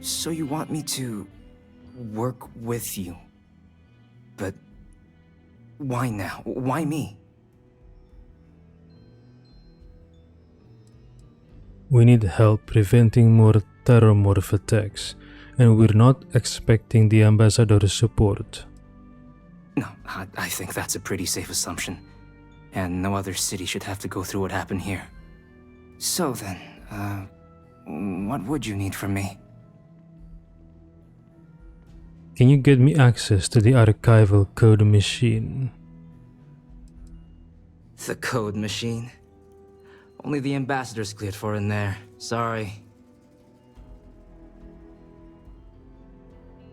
So you want me to work with you? But why now? Why me? We need help preventing more terramorph attacks, and we're not expecting the ambassador's support. No, I think that's a pretty safe assumption. And no other city should have to go through what happened here. So then, what would you need from me? Can you get me access to the archival code machine? The code machine? Only the ambassador's cleared for in there. Sorry.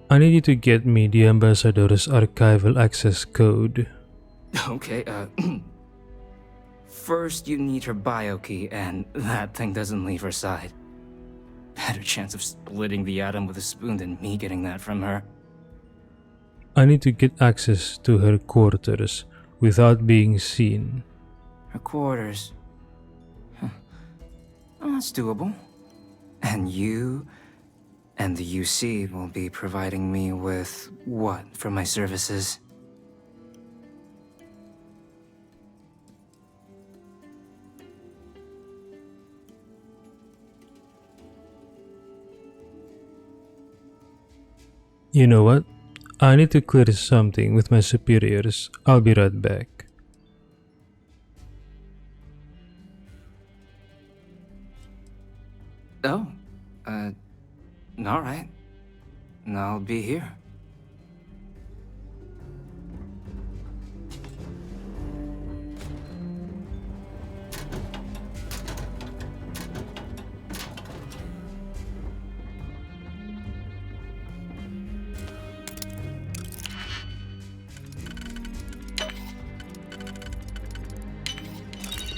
I need you to get me the ambassador's archival access code. Okay, first you need her bio key, and that thing doesn't leave her side. Better chance of splitting the atom with a spoon than me getting that from her. I need to get access to her quarters without being seen. Her quarters? Huh. Oh, that's doable. And you and the UC will be providing me with what for my services? You know what? I need to clear something with my superiors. I'll be right back. Oh, alright. I'll be here.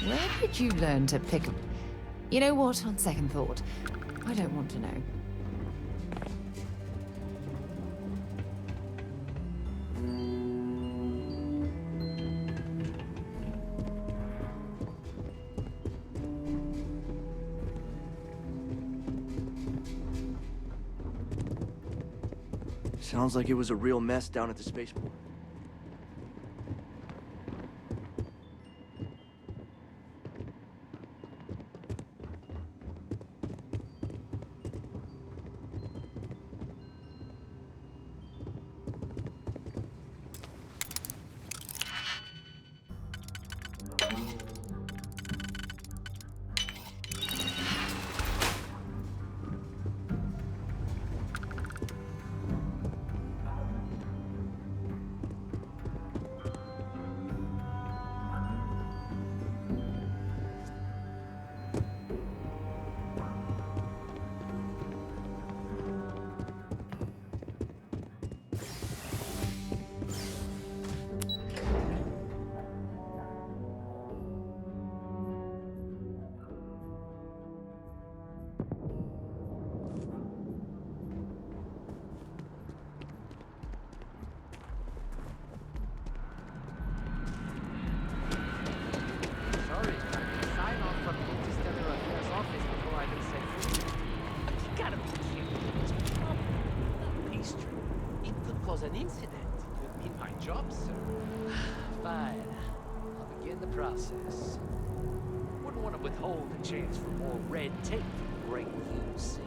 Where did you learn to pick a... You know what, on second thought, I don't want to know. Sounds like it was a real mess down at the spaceport. An incident. Could mean my job, sir. Fine. I'll begin the process. Wouldn't want to withhold a chance for more red tape from the great UC.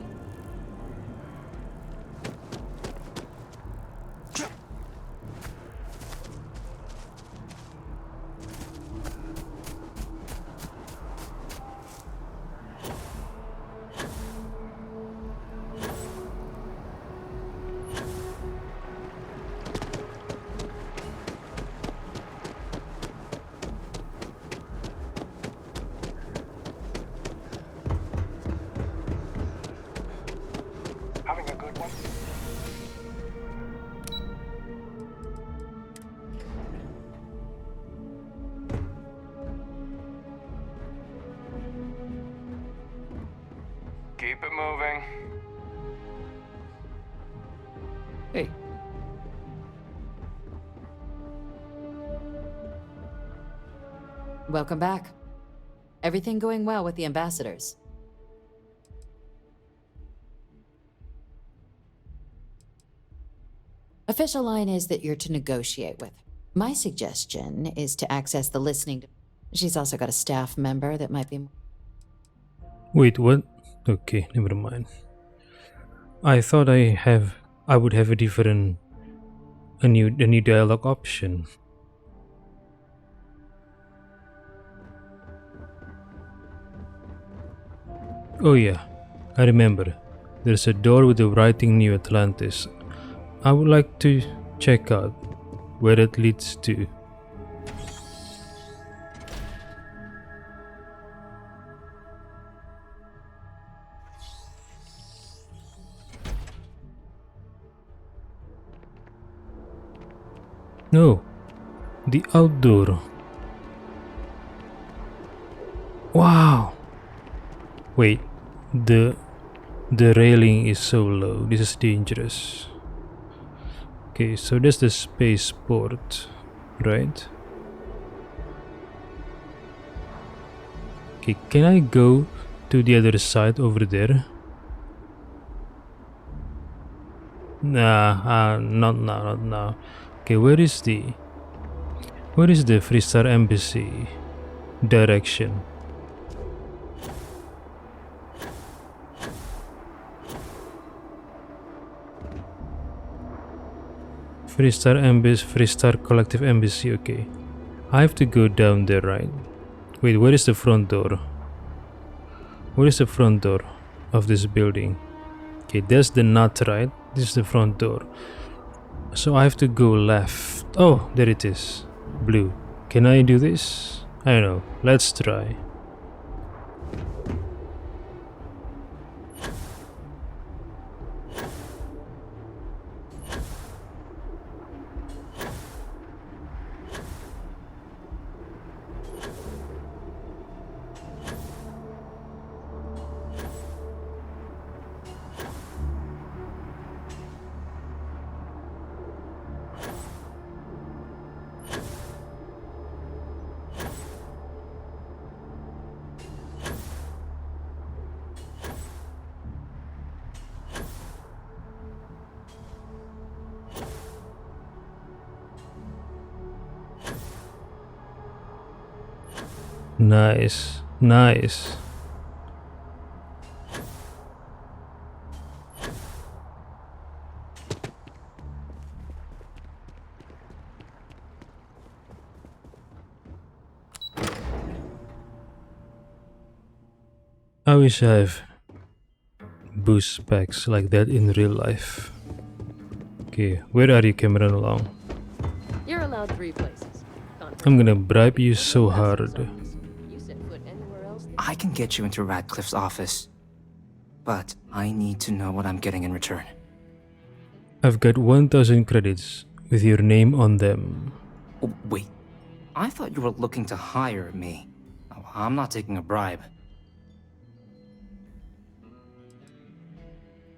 Keep it moving. Hey. Welcome back. Everything going well with the ambassadors? Official line is that you're to negotiate with. My suggestion is to access the listening. She's also got a staff member that might be... Wait, what? Okay, never mind. I thought I would have a new dialogue option. Oh yeah, I remember. There's a door with the writing New Atlantis. I would like to check out where it leads to. No, the outdoor. Wow. Wait, the railing is so low. This is dangerous. Okay, so that's the spaceport, right? Okay, can I go to the other side over there? Nah, not now, not now. Okay, where is the Freestar Embassy direction? Freestar Collective Embassy, okay. I have to go down there, right? Wait, where is the front door? Where is the front door of this building? Okay, that's the nut, right? This is the front door. So I have to go left. Oh, there it is. Blue. Can I do this? I don't know. Let's try. Nice, nice. I wish I have boost packs like that in real life. Okay, where are you, Cameron Long? You're allowed 3 places. I'm gonna bribe you so hard. I can get you into Radcliffe's office, but I need to know what I'm getting in return. I've got 1,000 credits with your name on them. Oh, wait, I thought you were looking to hire me. Oh, I'm not taking a bribe.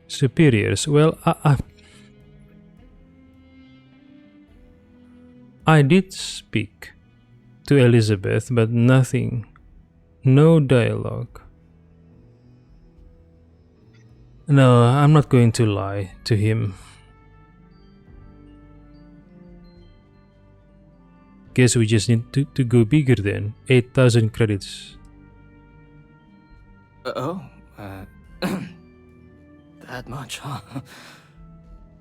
Superiors. Well, I did speak to Elizabeth, but nothing. No dialogue. No, I'm not going to lie to him. Guess we just need to go bigger then. 8,000 credits. That much, huh?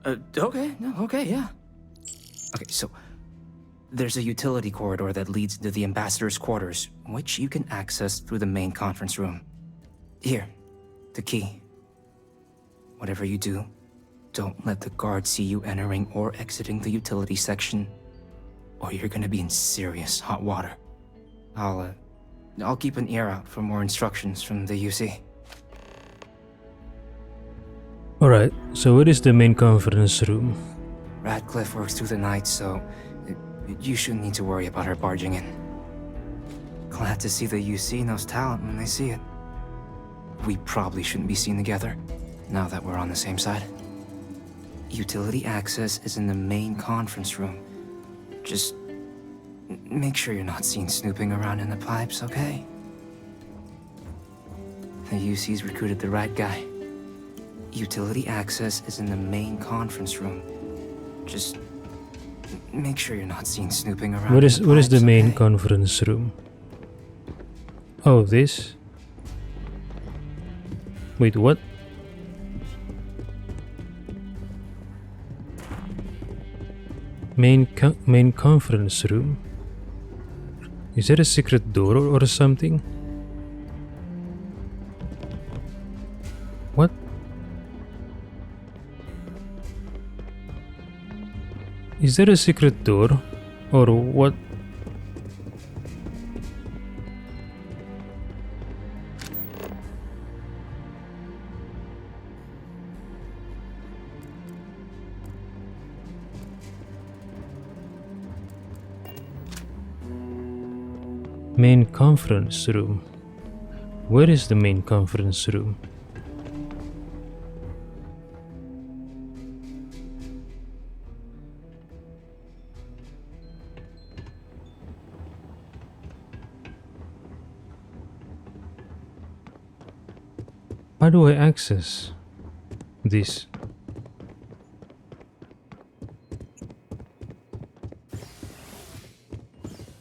Okay, no, okay, yeah. Okay, so there's a utility corridor that leads to the ambassador's quarters, which you can access through the main conference room. Here, the key. Whatever you do, don't let the guards see you entering or exiting the utility section, or you're gonna be in serious hot water. I'll keep an ear out for more instructions from the UC. Alright, so where is the main conference room? Radcliffe works through the night, so you shouldn't need to worry about her barging in. Glad to see the UC knows talent when they see it. We probably shouldn't be seen together, now that we're on the same side. Utility access is in the main conference room. Just make sure you're not seen snooping around in the pipes, okay? The UC's recruited the right guy. Utility access is in the main conference room. Just make sure you're not seen snooping around. What is the main conference room? Oh, this? Wait, what? Main conference room. Is there a secret door or something? What? Is there a secret door or what? Main conference room. Where is the main conference room? How do I access this?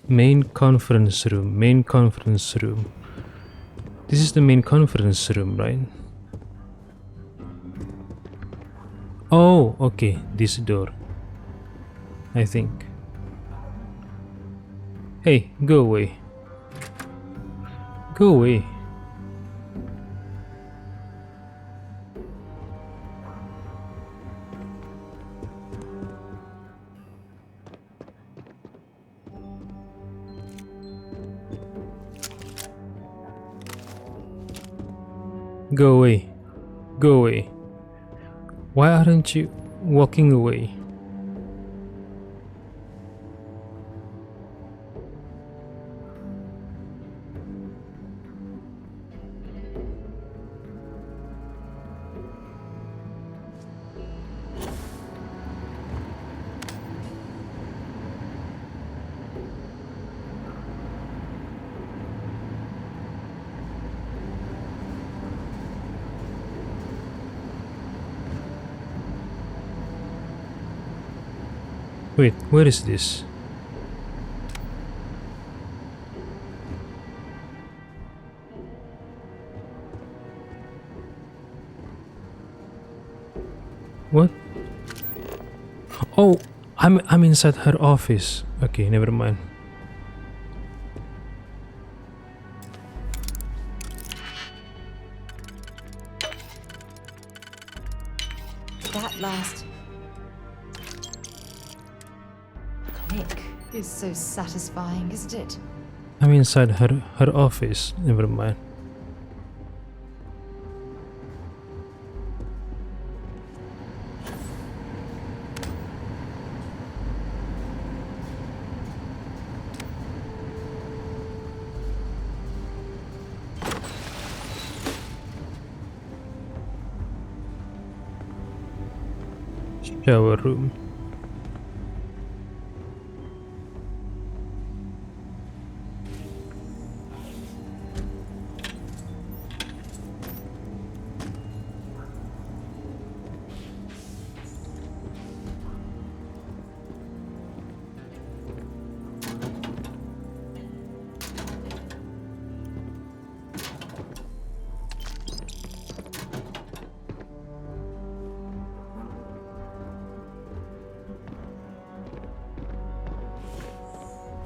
Main conference room. Main conference room. This is the main conference room, right? Oh, okay. This door. I think. Hey, go away. Go away. Go away. Go away. Why aren't you walking away? Wait, where is this? What? Oh, I'm inside her office. Okay, never mind. That last click is so satisfying, isn't it? I'm inside her office. Never mind. Shower room.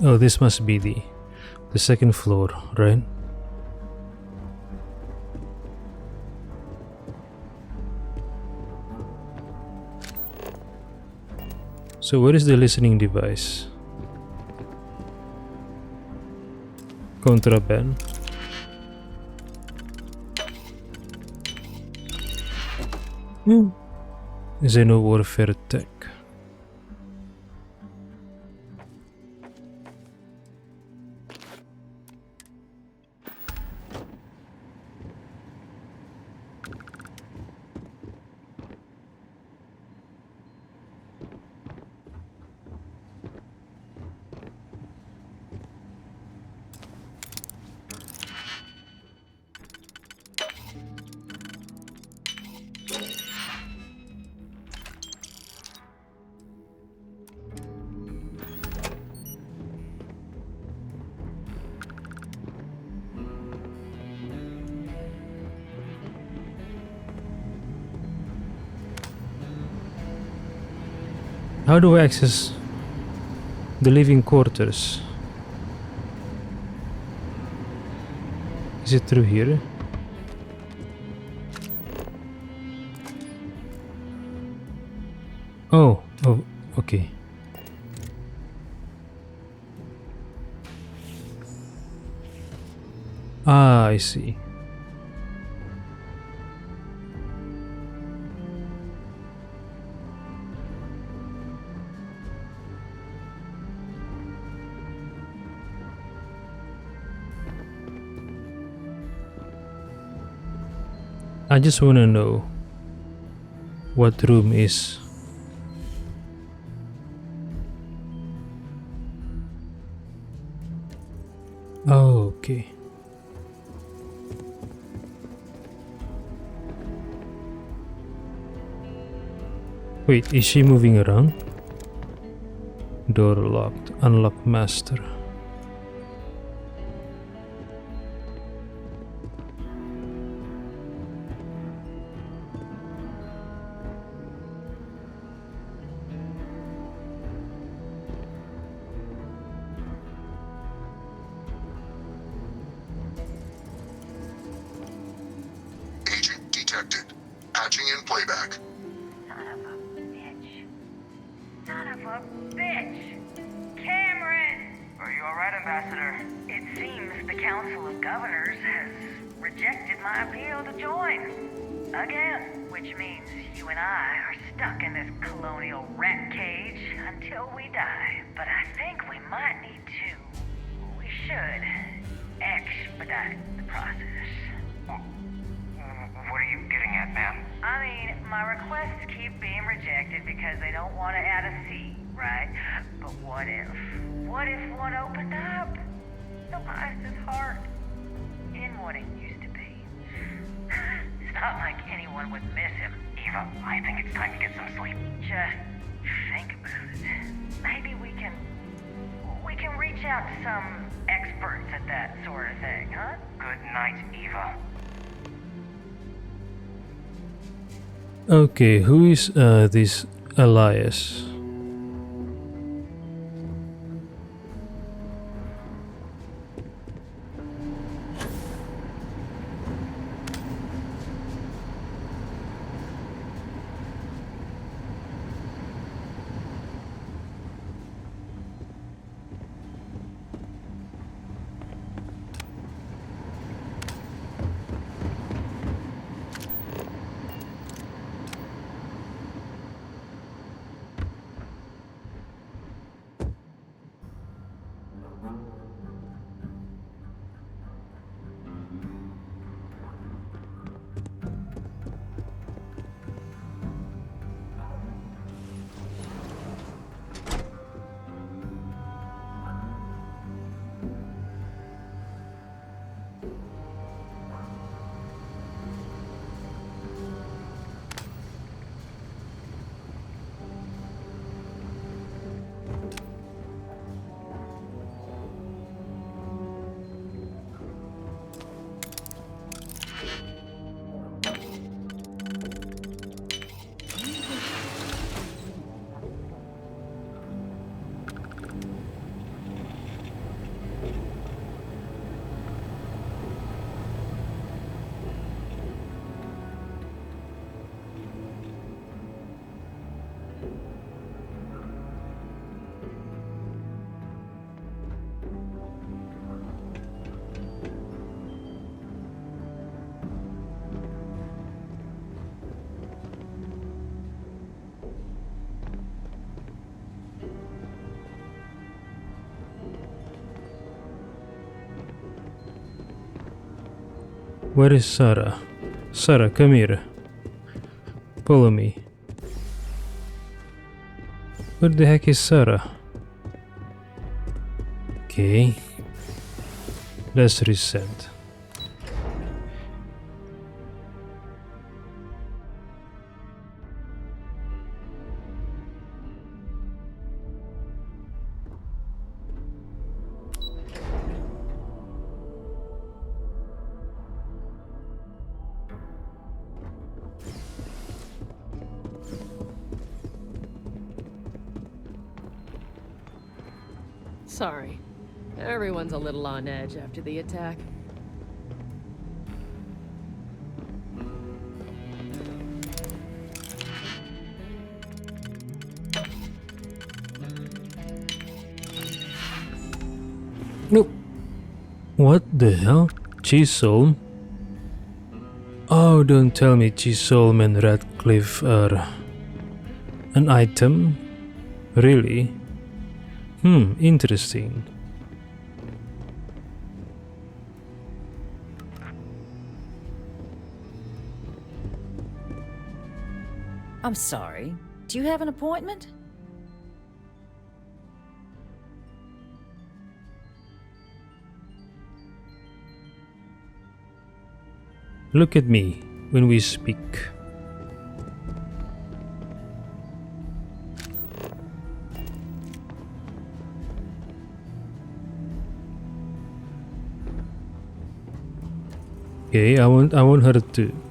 Oh, this must be the second floor, right? So where is the listening device? Contraband. Xeno warfare tech. How do I access The living quarters. Is it through here? Oh, okay. Ah, I see. I just want to know what room is. Oh, okay. Wait, is she moving around? Door locked. Unlock master. Agent detected. Patching in playback. Son of a bitch! Cameron! Are you alright, Ambassador? It seems the Council of Governors has rejected my appeal to join. Again, which means you and I are stuck in this colonial rat cage until we die. But I think we might need to. We should expedite the process. What are you getting at, ma'am? I mean, my requests keep being rejected because they don't want to add a seat, right? But what if? What if one opened up? So Ice's heart in what it used to be. It's not like anyone would miss him. Eva, I think it's time to get some sleep. Just think about it. Maybe we can reach out to some experts at that sort of thing, huh? Good night, Eva. Okay, who is this Elias? Where is Sarah? Sarah, come here. Follow me. Where the heck is Sarah? Okay. Let's reset. Sorry. Everyone's a little on edge after the attack. Nope. What the hell? Chisholm? Oh, don't tell me Chisholm and Radcliffe are an item? Really? Interesting. I'm sorry. Do you have an appointment? Look at me when we speak. Okay, I want her to.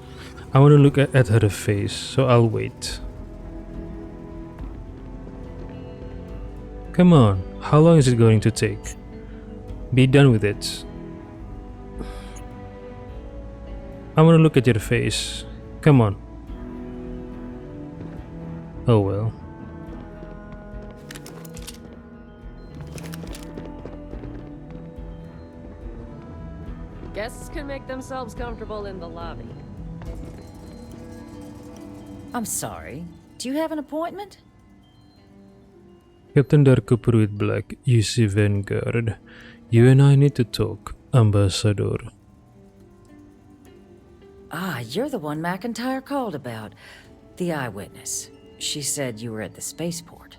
I want to look at her face, so I'll wait. Come on, how long is it going to take? Be done with it. I want to look at your face. Come on. Oh well. Guests can make themselves comfortable in the lobby. I'm sorry. Do you have an appointment? Captain Darkopruit Black, UC Vanguard. You and I need to talk, Ambassador. Ah, you're the one McIntyre called about. The eyewitness. She said you were at the spaceport.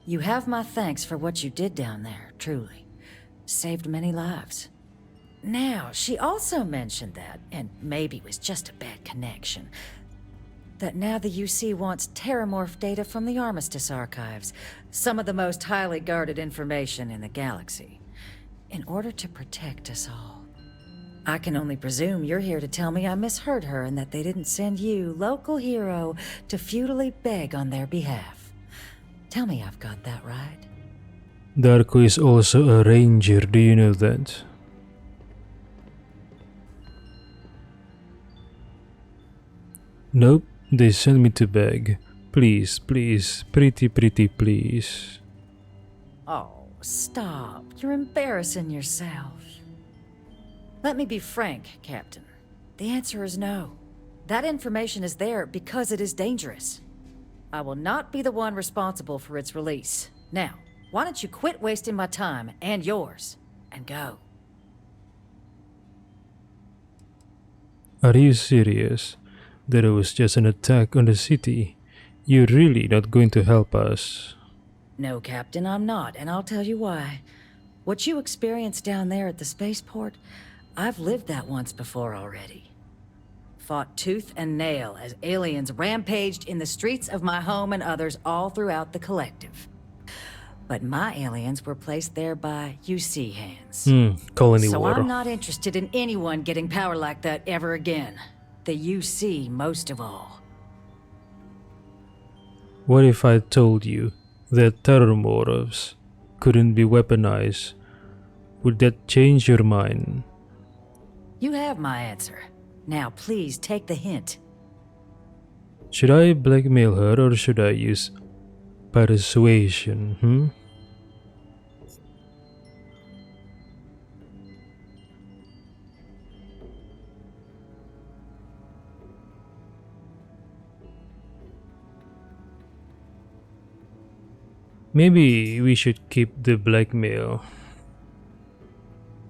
You have my thanks for what you did down there, truly. Saved many lives. Now, she also mentioned that, and maybe it was just a bad connection, that now the UC wants terramorph data from the Armistice archives, some of the most highly guarded information in the galaxy, in order to protect us all. I can only presume you're here to tell me I misheard her and that they didn't send you, local hero, to futilely beg on their behalf. Tell me I've got that right. Darko is also a ranger, do you know that? Nope, they sent me to beg. Please, please, pretty please. Oh, stop. You're embarrassing yourself. Let me be frank, Captain. The answer is no. That information is there because it is dangerous. I will not be the one responsible for its release. Now, why don't you quit wasting my time and yours, and go? Are you serious? That it was just an attack on the city? You're really not going to help us? No, Captain, I'm not, and I'll tell you why. What you experienced down there at the spaceport, I've lived that once before already. Fought tooth and nail as aliens rampaged in the streets of my home and others all throughout the collective. But my aliens were placed there by UC hands. Colony so war. I'm not interested in anyone getting power like that ever again. The UC most of all. What if I told you that terramorphs couldn't be weaponized? Would that change your mind? You have my answer. Now please take the hint. Should I blackmail her or should I use persuasion, Maybe we should keep the blackmail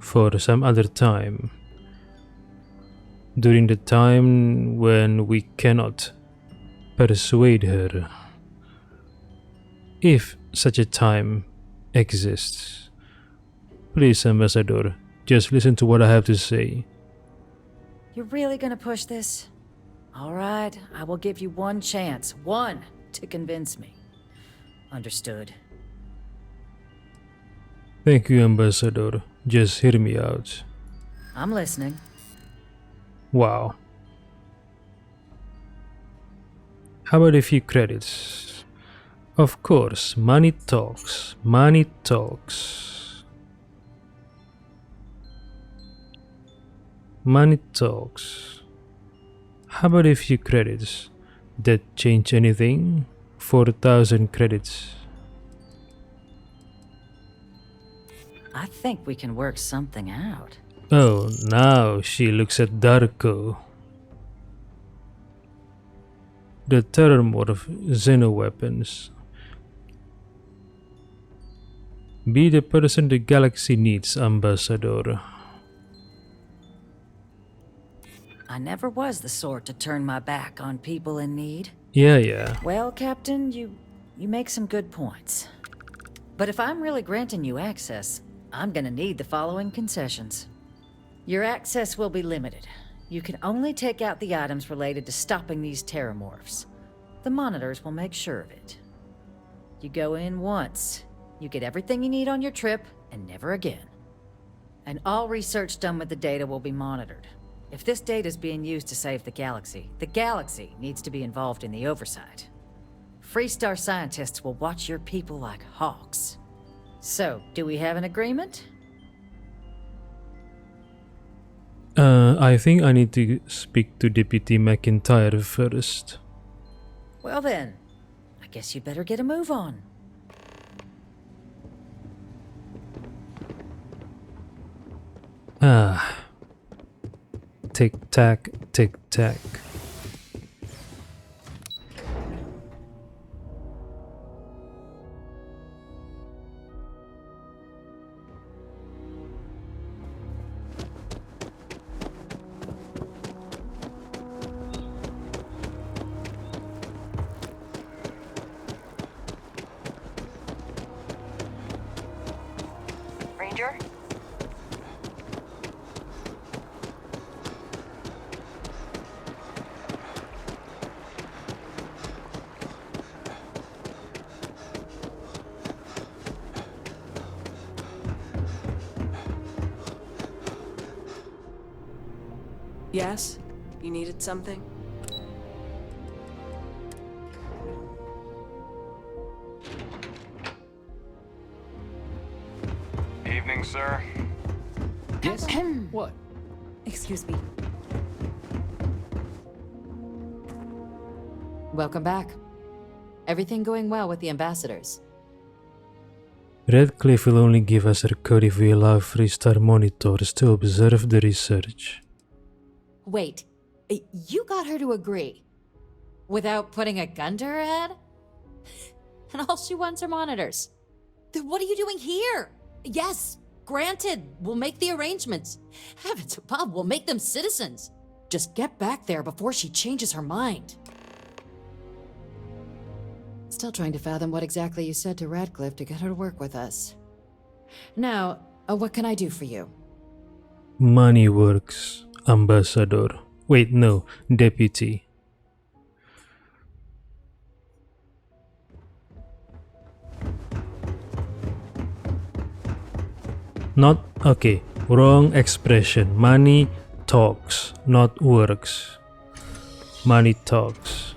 for some other time. During the time when we cannot persuade her. If such a time exists. Please, Ambassador, just listen to what I have to say. You're really gonna push this? All right, I will give you one chance. One to convince me. Understood. Thank you, Ambassador. Just hear me out. I'm listening. Wow. How about a few credits? Of course, money talks. Money talks. Money talks. How about a few credits? That change anything? 4,000 credits. I think we can work something out. Oh, now she looks at Darko. The terrormorph xenoweapons. Be the person the galaxy needs, Ambassador. I never was the sort to turn my back on people in need. Yeah. Well, Captain, you make some good points. But if I'm really granting you access, I'm gonna need the following concessions. Your access will be limited. You can only take out the items related to stopping these terrormorphs. The monitors will make sure of it. You go in once, you get everything you need on your trip, and never again. And all research done with the data will be monitored. If this data is being used to save the galaxy needs to be involved in the oversight. Freestar scientists will watch your people like hawks. So, do we have an agreement? I think I need to speak to Deputy McIntyre first. Well then, I guess you'd better get a move on. Tick-tack, tick-tack. Ranger? Yes? You needed something? Evening, sir. Yes? What? Excuse me. Welcome back. Everything going well with the ambassadors? Redcliffe will only give us a code if we allow Freestar monitors to observe the research. Wait, you got her to agree? Without putting a gun to her head? And all she wants are monitors. Then what are you doing here? Yes, granted, we'll make the arrangements. Heavens above, we'll make them citizens. Just get back there before she changes her mind. Still trying to fathom what exactly you said to Radcliffe to get her to work with us. Now, what can I do for you? Money works, Ambassador. Wait, no, Deputy. Not, okay, wrong expression. Money talks, not works. Money talks.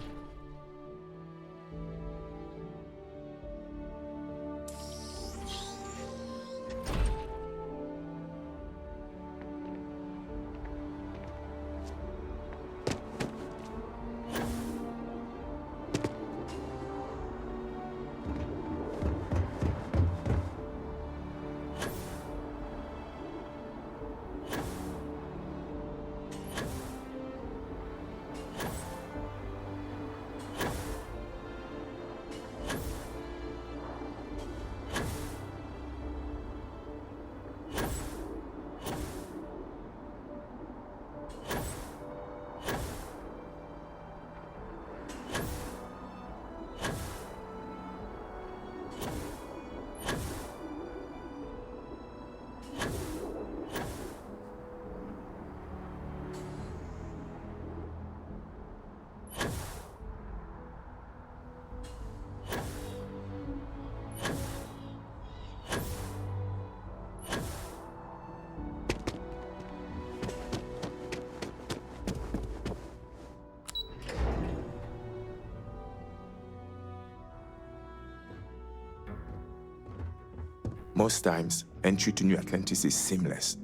Most times, entry to New Atlantis is seamless.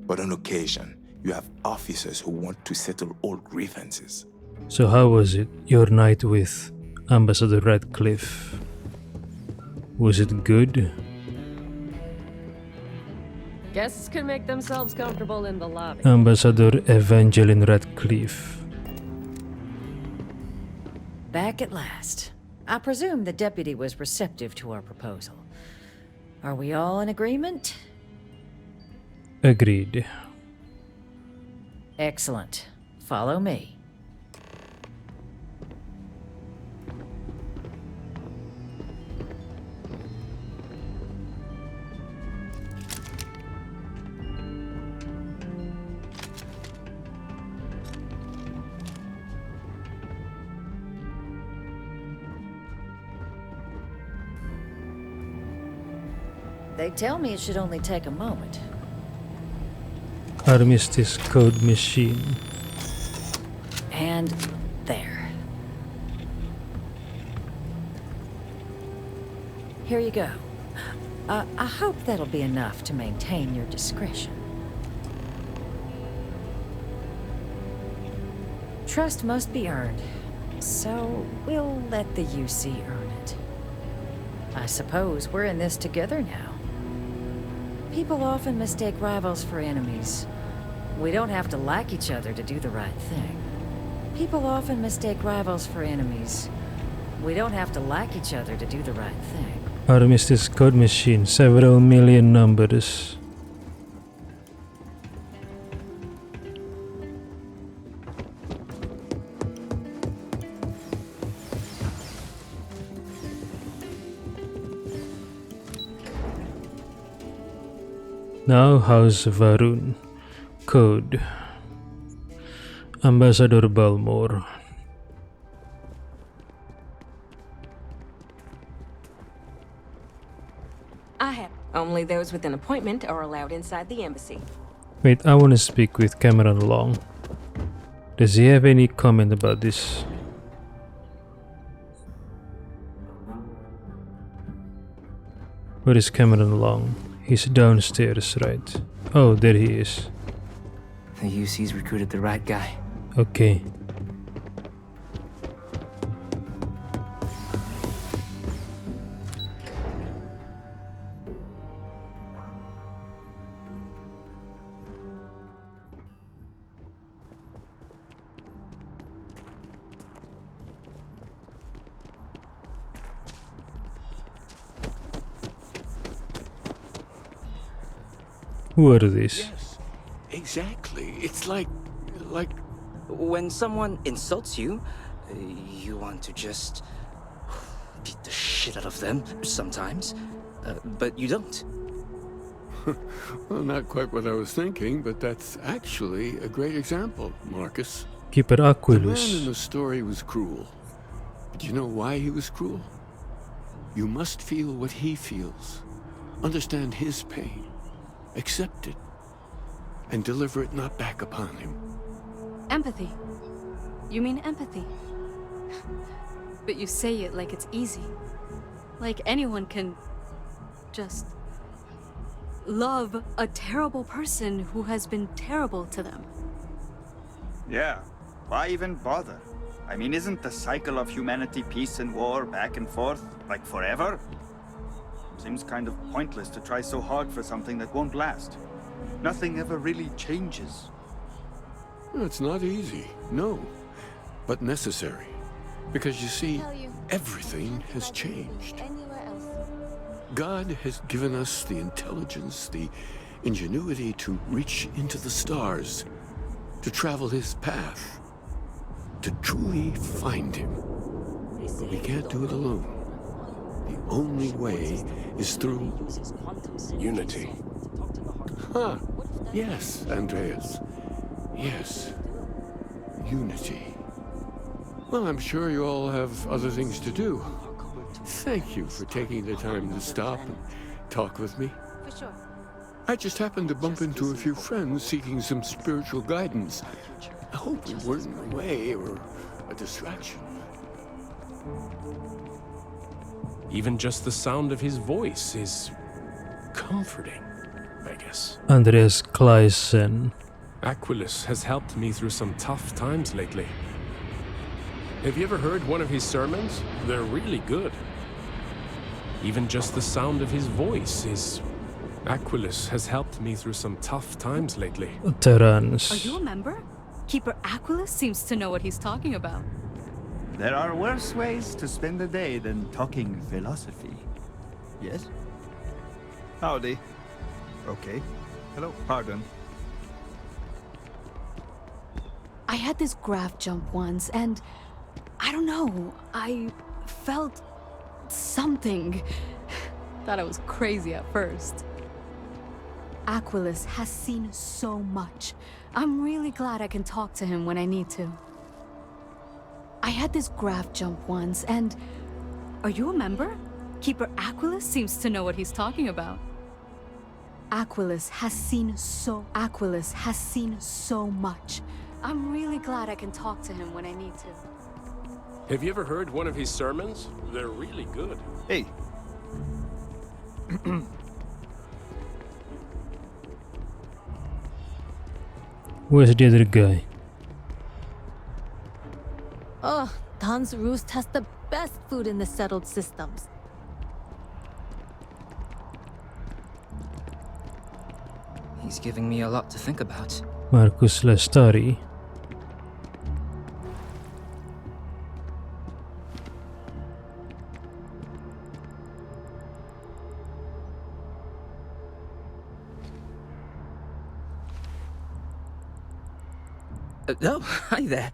But on occasion, you have officers who want to settle old grievances. So how was it, your night with Ambassador Radcliffe? Was it good? Guests can make themselves comfortable in the lobby. Ambassador Evangeline Radcliffe. Back at last. I presume the deputy was receptive to our proposal. Are we all in agreement? Agreed. Excellent. Follow me. They tell me it should only take a moment. Armistice code machine. And there. Here you go. I hope that'll be enough to maintain your discretion. Trust must be earned, so we'll let the UC earn it. I suppose we're in this together now. People often mistake rivals for enemies. We don't have to like each other to do the right thing. People often mistake rivals for enemies. We don't have to like each other to do the right thing. Armistice code machine, several million numbers. Now House Varun. Code. Ambassador Balmore. I have. Only those with an appointment are allowed inside the embassy. Wait, I want to speak with Cameron Long. Does he have any comment about this? Where is Cameron Long? He's downstairs, right? Oh, there he is. The UC's recruited the right guy. Okay. Who are these? Yes, exactly. It's like... When someone insults you, you want to just beat the shit out of them sometimes, but you don't. Well, not quite what I was thinking, but that's actually a great example, Marcus. Keeper The man Aquilus. in the story was cruel. But you know why he was cruel? You must feel what he feels. Understand his pain. Accept it. And deliver it not back upon him. Empathy. You mean empathy? But you say it like it's easy. Like anyone can just love a terrible person who has been terrible to them. Yeah, why even bother? I mean, isn't the cycle of humanity peace and war back and forth, like forever? Seems kind of pointless to try so hard for something that won't last. Nothing ever really changes. It's not easy, no, but necessary. Because you see, everything has changed. God has given us the intelligence, the ingenuity to reach into the stars, to travel his path, to truly find him. But we can't do it alone. The only way is through unity. Huh. Yes, Andreas. Yes. Unity. Well, I'm sure you all have other things to do. Thank you for taking the time to stop and talk with me. For sure. I just happened to bump into a few friends seeking some spiritual guidance. I hope we weren't in the way or a distraction. Even just the sound of his voice is comforting, I guess. Andreas Kleisen. Aquilus has helped me through some tough times lately. Have you ever heard one of his sermons? They're really good. Even just the sound of his voice is... Aquilus has helped me through some tough times lately. Terrans. Are you a member? Keeper Aquilus seems to know what he's talking about. There are worse ways to spend the day than talking philosophy. Yes? Howdy. Okay. Hello. Pardon. I had this graph jump once, and I don't know, I felt something. Thought I was crazy at first. Aquilus has seen so much. I'm really glad I can talk to him when I need to. I had this graph jump once, and... Are you a member? Keeper Aquilus seems to know what he's talking about. Aquilus has seen so much. I'm really glad I can talk to him when I need to. Have you ever heard one of his sermons? They're really good. Hey. Where's the other guy? Oh, Don's Roost has the best food in the settled systems. He's giving me a lot to think about. Marcus Lestari. Oh, hi there.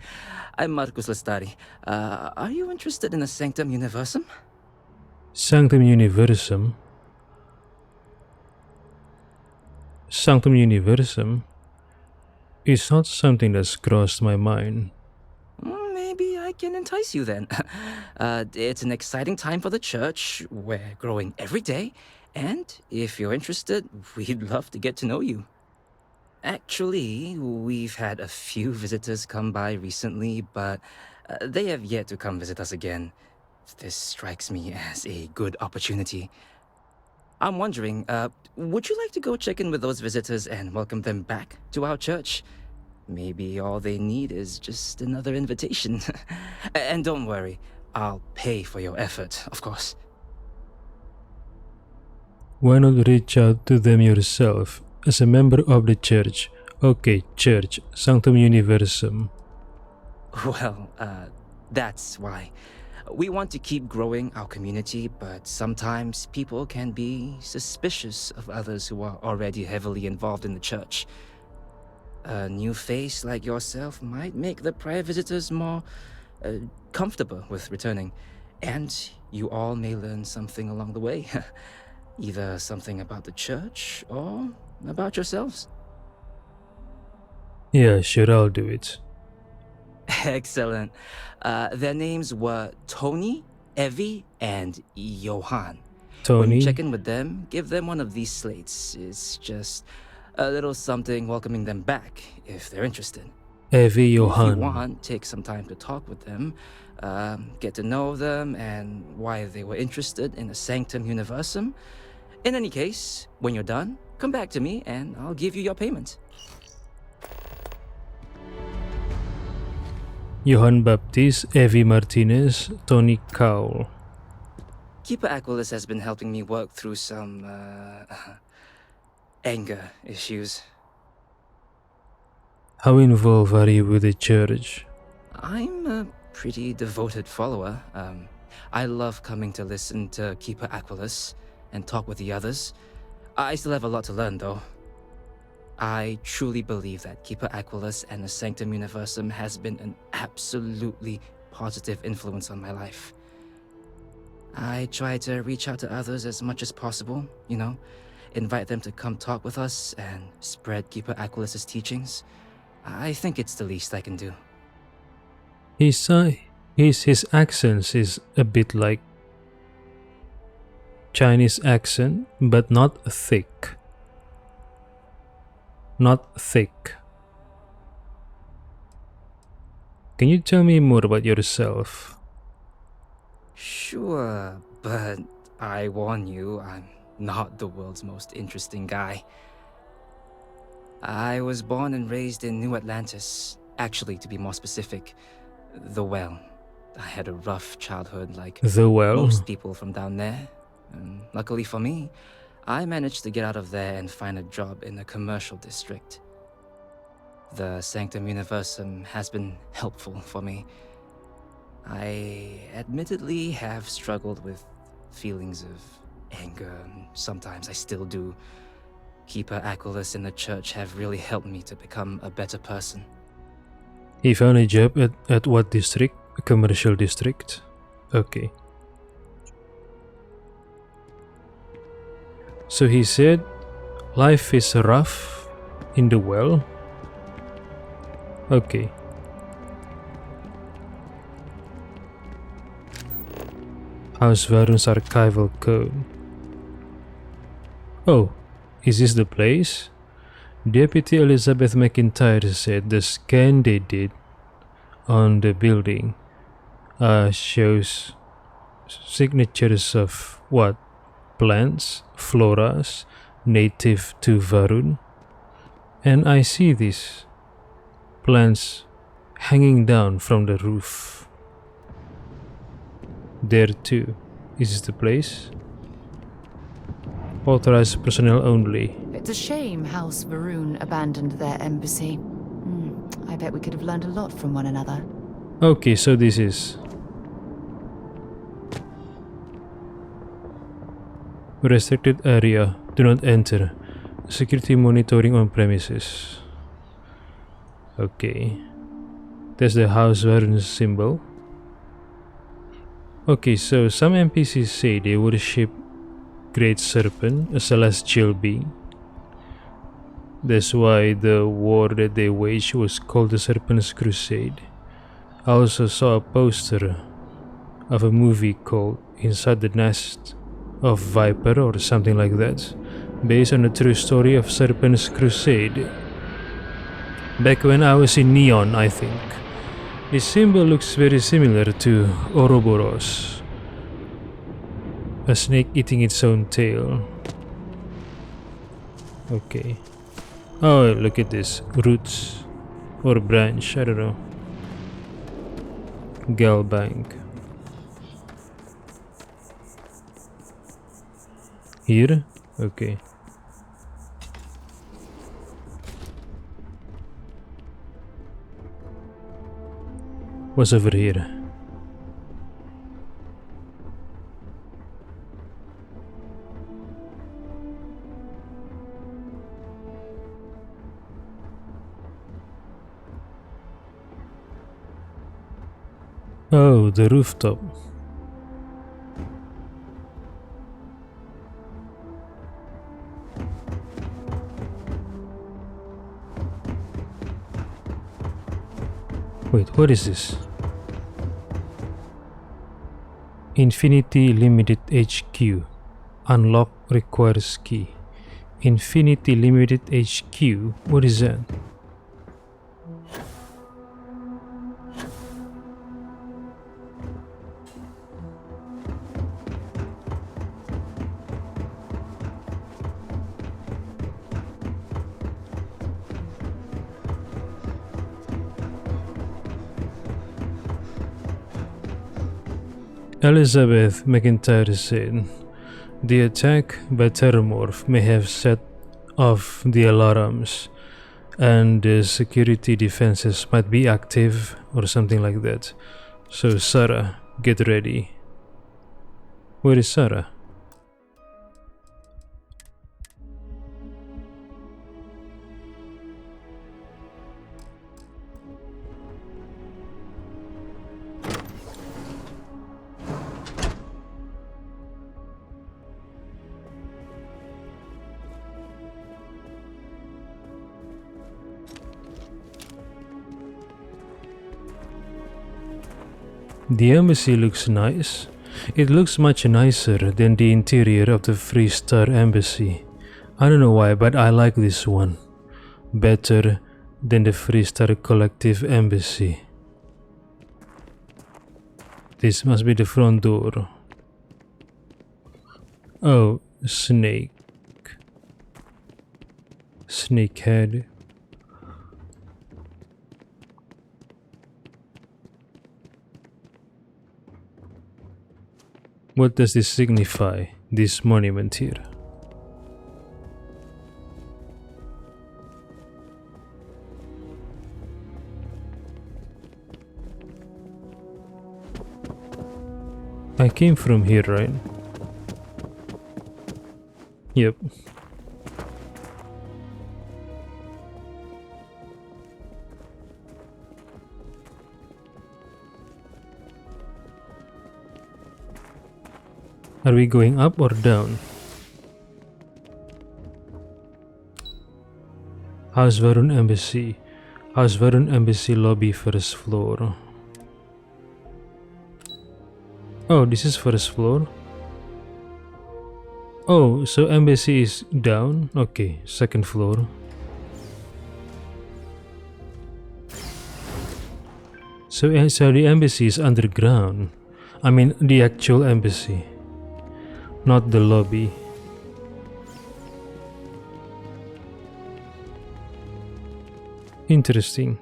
I'm Marcus Lestari. Are you interested in the Sanctum Universum? Sanctum Universum. Sanctum Universum is not something that's crossed my mind. Maybe I can entice you then. It's an exciting time for the church. We're growing every day. And if you're interested, we'd love to get to know you. Actually, we've had a few visitors come by recently, but they have yet to come visit us again. This strikes me as a good opportunity. I'm wondering, would you like to go check in with those visitors and welcome them back to our church? Maybe all they need is just another invitation. And don't worry, I'll pay for your effort, of course. Why not reach out to them yourself as a member of the church? Okay, church, Sanctum Universum. Well, that's why. We want to keep growing our community, but sometimes people can be suspicious of others who are already heavily involved in the church. A new face like yourself might make the prior visitors more comfortable with returning, and you all may learn something along the way. Either something about the church or about yourselves. Yeah, sure, I'll do it. Excellent. Their names were Tony, Evie, and Johan. Tony? When you check in with them, give them one of these slates. It's just a little something welcoming them back, if they're interested. Evie, Johan. If you want, take some time to talk with them, get to know them, and why they were interested in the Sanctum Universum. In any case, when you're done, come back to me, and I'll give you your payment. Johan Baptiste, Evie Martinez, Tony Cowell. Keeper Aquilus has been helping me work through some, anger issues. How involved are you with the church? I'm a pretty devoted follower. I love coming to listen to Keeper Aquilus and talk with the others. I still have a lot to learn, though. I truly believe that Keeper Aquilus and the Sanctum Universum has been an absolutely positive influence on my life. I try to reach out to others as much as possible, invite them to come talk with us and spread Keeper Aquilus's teachings. I think it's the least I can do. His accent is a bit like Chinese accent, but not thick. Not thick. Can you tell me more about yourself? Sure, but I warn you, I'm not the world's most interesting guy. I was born and raised in New Atlantis. Actually, to be more specific, the Well. I had a rough childhood like The Well? most people from down there. And luckily for me, I managed to get out of there and find a job in the commercial district. The Sanctum Universum has been helpful for me. I admittedly have struggled with feelings of anger, and sometimes I still do. Keeper Aquilus and the church have really helped me to become a better person. He found a job at what district? A commercial district? Okay. So he said, life is rough in the well? Okay. House Varun's archival code. Oh, is this the place? Deputy Elizabeth McIntyre said the scan they did on the building shows signatures of what? Plants, floras, native to Varun. And I see these plants hanging down from the roof. There too. Is this the place? Authorized personnel only. It's a shame House Varun abandoned their embassy. I bet we could have learned a lot from one another. Okay, so this is restricted area. Do not enter. Security monitoring on premises. Okay. That's the House Varun symbol. Okay, so some NPCs say they worship Great Serpent, a celestial being. That's why the war that they waged was called the Serpent's Crusade. I also saw a poster of a movie called Inside the Nest of Viper or something like that, based on the true story of Serpent's Crusade. Back when I was in Neon, I think. This symbol looks very similar to Ouroboros, a snake eating its own tail. Okay. Oh, look at this. Roots. Or branch, I don't know. Galbank. Here? Okay. What's over here? Oh, the rooftop. Wait, what is this? Infinity Limited HQ. Unlock requires key. Infinity Limited HQ? What is that? Elizabeth McIntyre said, the attack by Terramorph may have set off the alarms and the security defenses might be active or something like that. So Sarah, get ready. Where is Sarah? The embassy looks nice. It looks much nicer than the interior of the Free Star Embassy. I don't know why, but I like this one better than the Free Star Collective Embassy. This must be the front door. Oh, snake. Snakehead. What does this signify, this monument here? I came from here, right? Yep. Are we going up or down? House Varun Embassy. House Varun Embassy lobby, first floor. Oh, this is first floor. Oh, so embassy is down? Okay, second floor. So the embassy is underground. I mean, the actual embassy, not the lobby. Interesting.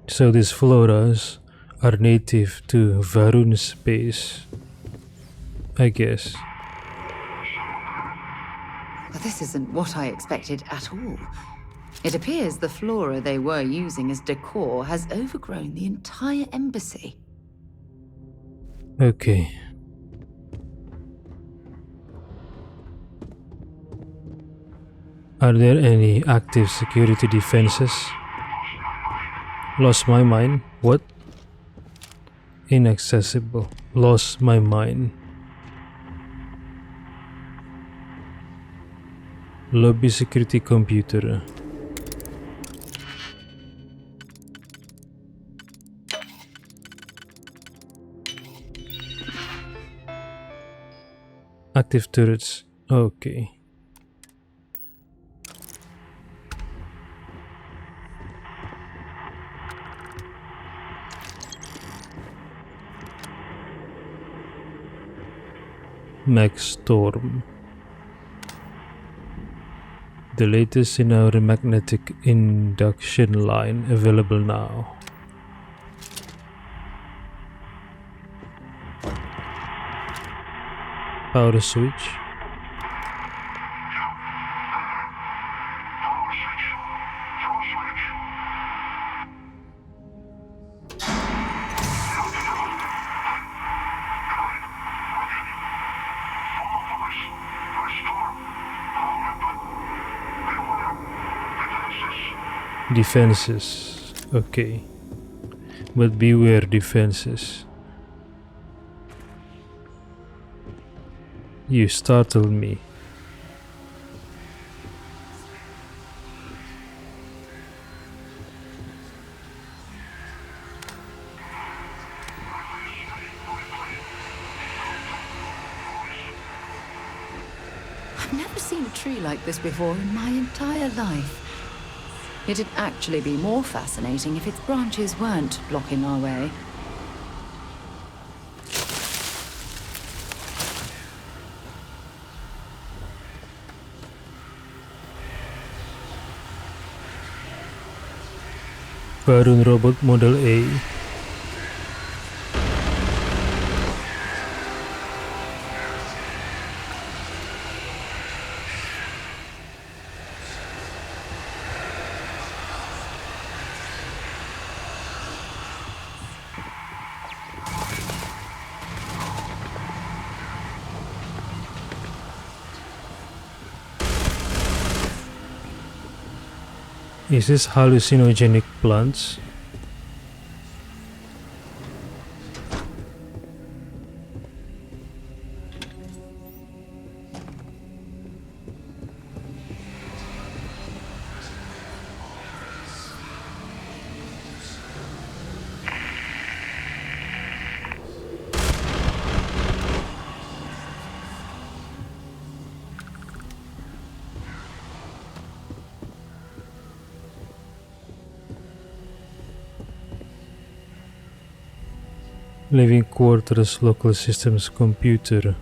So these floras are native to Varun space, I guess. But this isn't what I expected at all. It appears the flora they were using as decor has overgrown the entire embassy. Okay. Are there any active security defenses? Lost my mind. What? Inaccessible. Lost my mind. Lobby security computer. Active turrets. Okay. Max Storm. The latest in our magnetic induction line, available now. Power switch. Defenses. Okay. But beware defenses. You startled me. I've never seen a tree like this before in my entire life. It'd actually be more fascinating if its branches weren't blocking our way. Varun robot model A. Is this hallucinogenic plants? Living quarters, local systems, computer.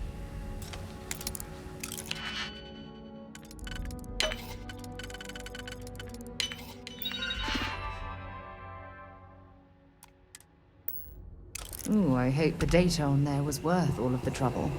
Ooh, I hope the data on there was worth all of the trouble.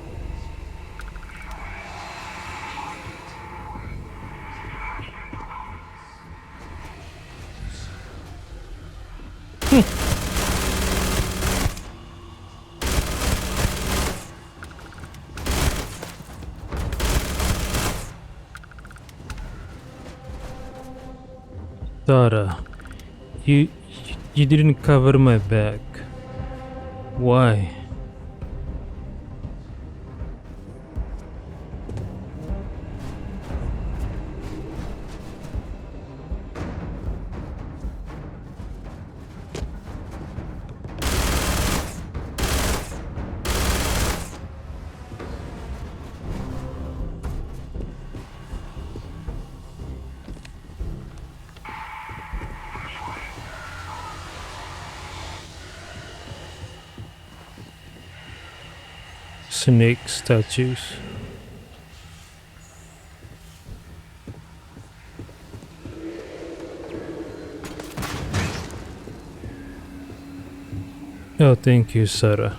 Tara, you didn't cover my back. Why? Snake statues. Oh, thank you, Sarah.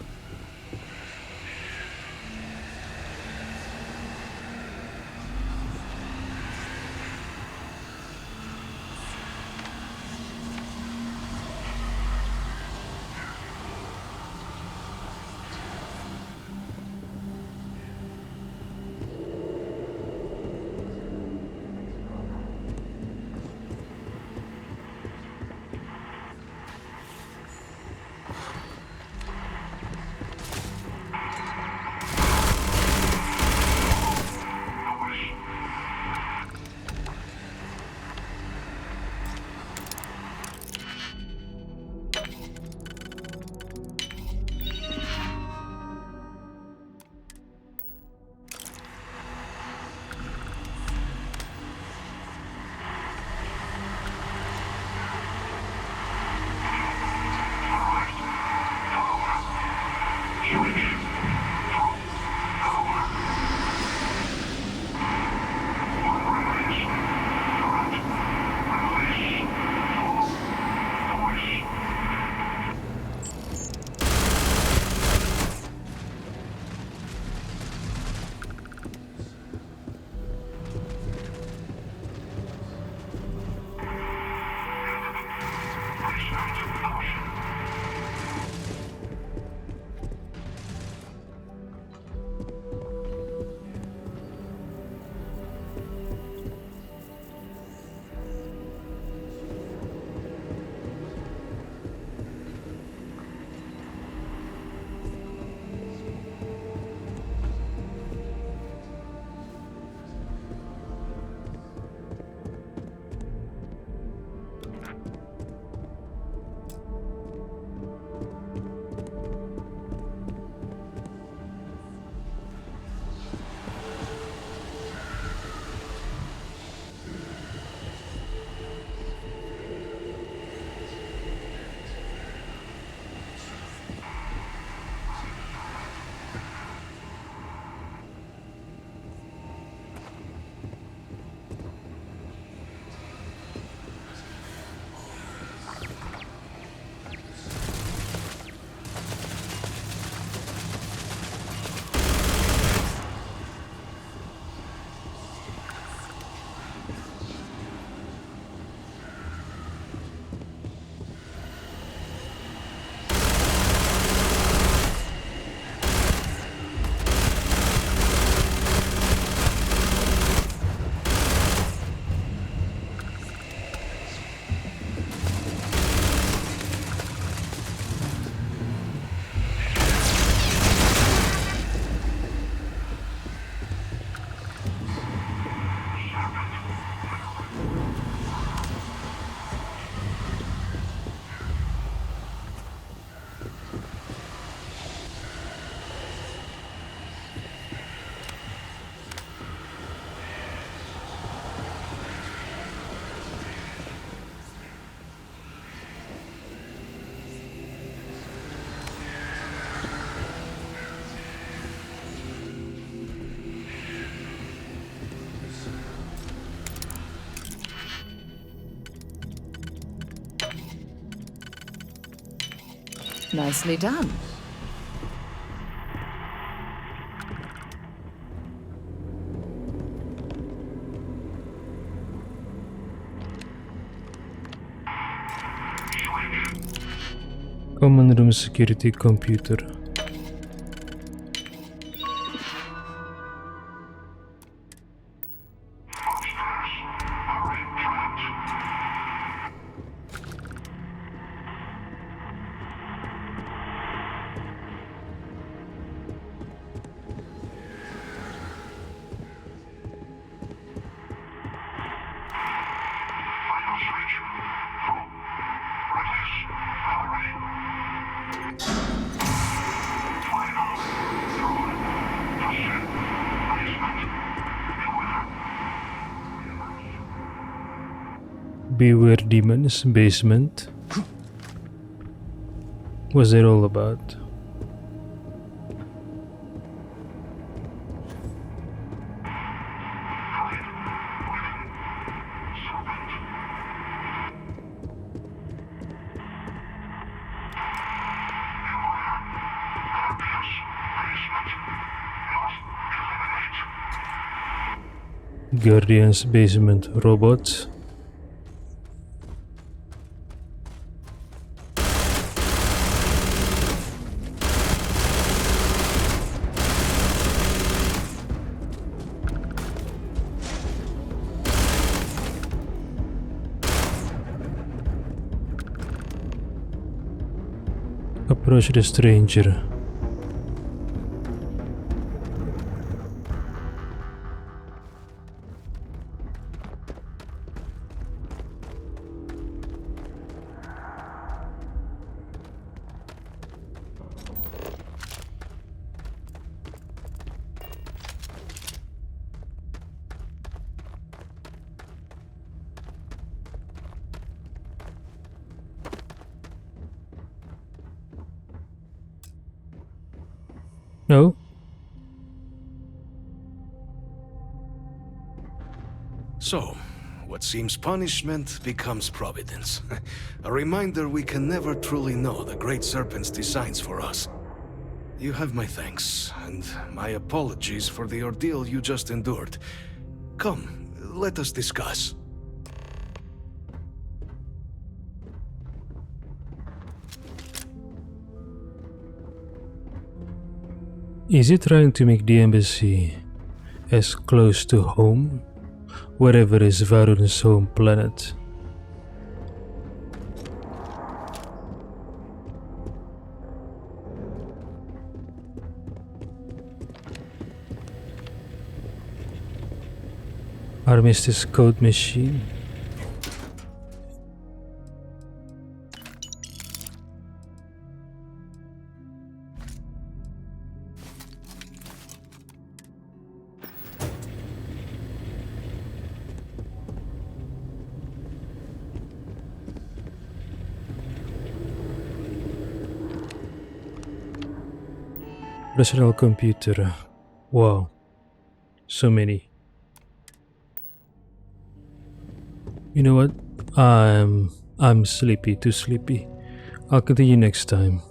Nicely done. Common room security computer. Beware Demons basement. What's it all about? Guardian's basement robots. Approach the stranger. No? So, what seems punishment becomes providence. A reminder we can never truly know the Great Serpent's designs for us. You have my thanks, and my apologies for the ordeal you just endured. Come, let us discuss. Is he trying to make the embassy as close to home, wherever is Varun's home planet? Armistice code machine. Personal computer. Wow. So many. You know what? I'm sleepy, too sleepy. I'll continue next time.